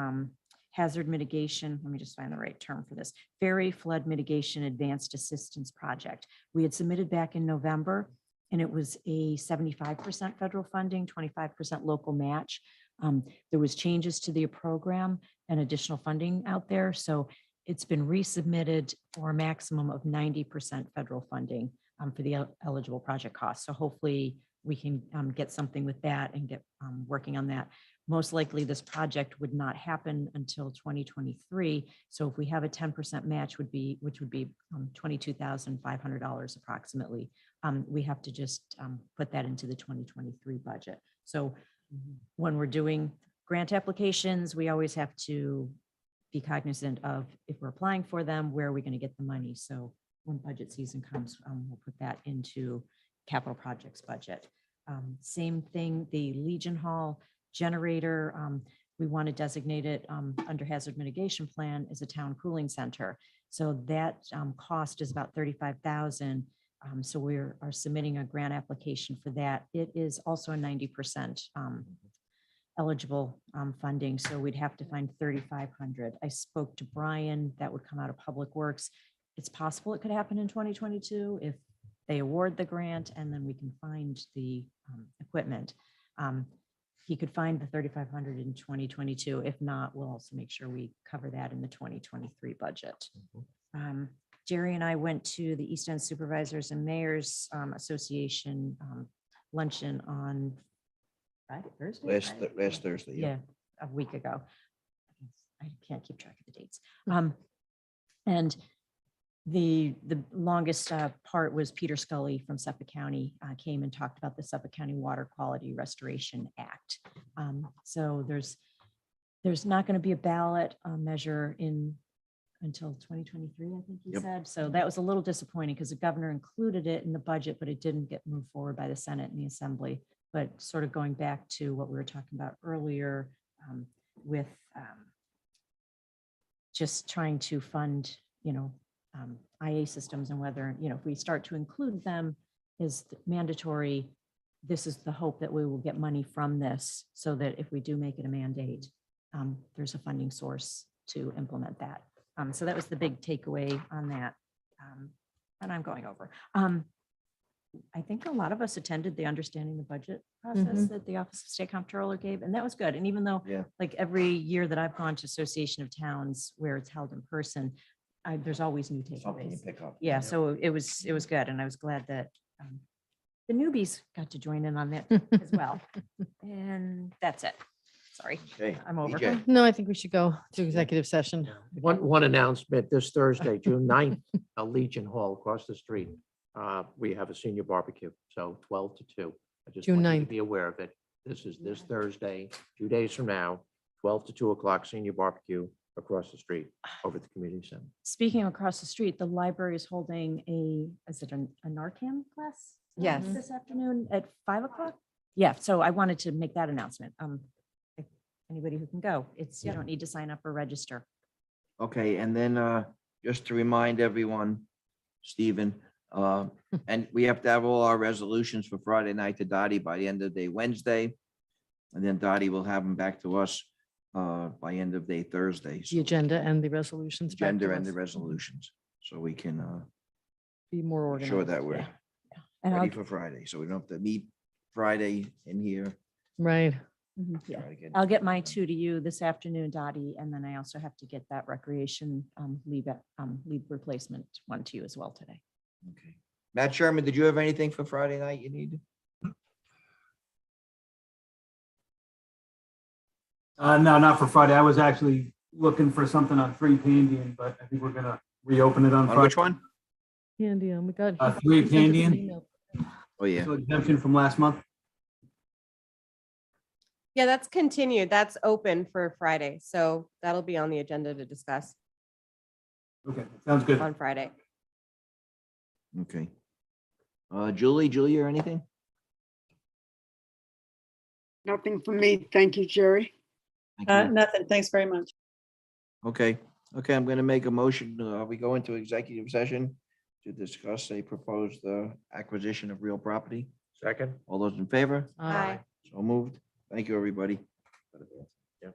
hazard mitigation, let me just find the right term for this, Ferry Flood Mitigation Advanced Assistance Project. We had submitted back in November, and it was a 75% federal funding, 25% local match. There was changes to the program and additional funding out there. So it's been resubmitted for a maximum of 90% federal funding for the eligible project costs. So hopefully we can get something with that and get working on that. Most likely this project would not happen until 2023. So if we have a 10% match which would be $22,500 approximately, we have to just put that into the 2023 budget. So when we're doing grant applications, we always have to be cognizant of if we're applying for them, where are we going to get the money? So when budget season comes, we'll put that into capital projects budget. Same thing, the Legion Hall generator, we want to designate it under hazard mitigation plan as a town cooling center. So that cost is about $35,000. So we are submitting a grant application for that. It is also a 90% eligible funding. So we'd have to find $3,500. I spoke to Brian, that would come out of Public Works. It's possible it could happen in 2022 if they award the grant and then we can find the equipment. He could find the $3,500 in 2022. If not, we'll also make sure we cover that in the 2023 budget. Jerry and I went to the East End Supervisors and Mayors Association luncheon on Thursday? Friday?
Last Thursday.
Yeah, a week ago. I can't keep track of the dates. And the longest part was Peter Scully from Suffolk County came and talked about the Suffolk County Water Quality Restoration Act. So there's not going to be a ballot measure until 2023, I think he
Yep.
said. So that was a little disappointing because the governor included it in the budget, but it didn't get moved forward by the Senate and the Assembly. But sort of going back to what we were talking about earlier with just trying to fund, IA systems and whether, if we start to include them as mandatory, this is the hope that we will get money from this so that if we do make it a mandate, there's a funding source to implement that. So that was the big takeaway on that. And I'm going over. I think a lot of us attended the understanding the budget process that the Office of State Comptroller gave, and that was good. And even though,
Yeah.
like every year that I've gone to Association of Towns where it's held in person, there's always new
Something you
takeaways.
pick up.
Yeah, so it was good, and I was glad that the newbies got to join in on that as well. And that's it. Sorry,
Okay.
I'm over.
EJ.
No, I think we should go to executive session.
One announcement, this Thursday, June 9th, at Legion Hall across the street. We have a senior barbecue, so 12 to 2. I just
June
want you to
9th.
be aware of it. This is this Thursday, 2 days from now, 12 to 2 o'clock, senior barbecue across the street over at the community center.
Speaking of across the street, the library is holding is it a Narcan class?
Yes.
This afternoon at 5 o'clock? Yeah, so I wanted to make that announcement. If anybody who can go, you don't need to sign up or register.
Okay, and then just to remind everyone, Stephen, and we have to have all our resolutions for Friday night to Dottie by the end of the day Wednesday. And then Dottie will have them back to us by end of day Thursday.
The agenda and the resolutions. back to
Agenda and
us.
the resolutions, so we can
Be more organized.
ensure that we're
And
ready for Friday, so we don't have to meet Friday in here.
Right.
Try to get-
I'll get my 2 to you this afternoon, Dottie, and then I also have to get that recreation leave replacement one to you as well today.
Okay. Matt Sherman, did you have anything for Friday night you need?
No, not for Friday. I was actually looking for something on 3 Pandian, but I think we're gonna reopen it on
On
Friday.
which one?
Candy, oh my God.
3
He sent us an
Pandian,
email.
Oh, yeah.
so exemption from last month.
Yeah, that's continued. That's open for Friday. So that'll be on the agenda to discuss
Okay, sounds good.
on Friday.
Okay. Julie, or anything?
Nothing from me. Thank you, Jerry.
Thank you.
Nothing. Thanks very much.
Okay, I'm gonna make a motion. We go into executive session to discuss a proposed acquisition of real property.
Second?
All those in favor?
Aye.
So moved. Thank you, everybody.
Yeah.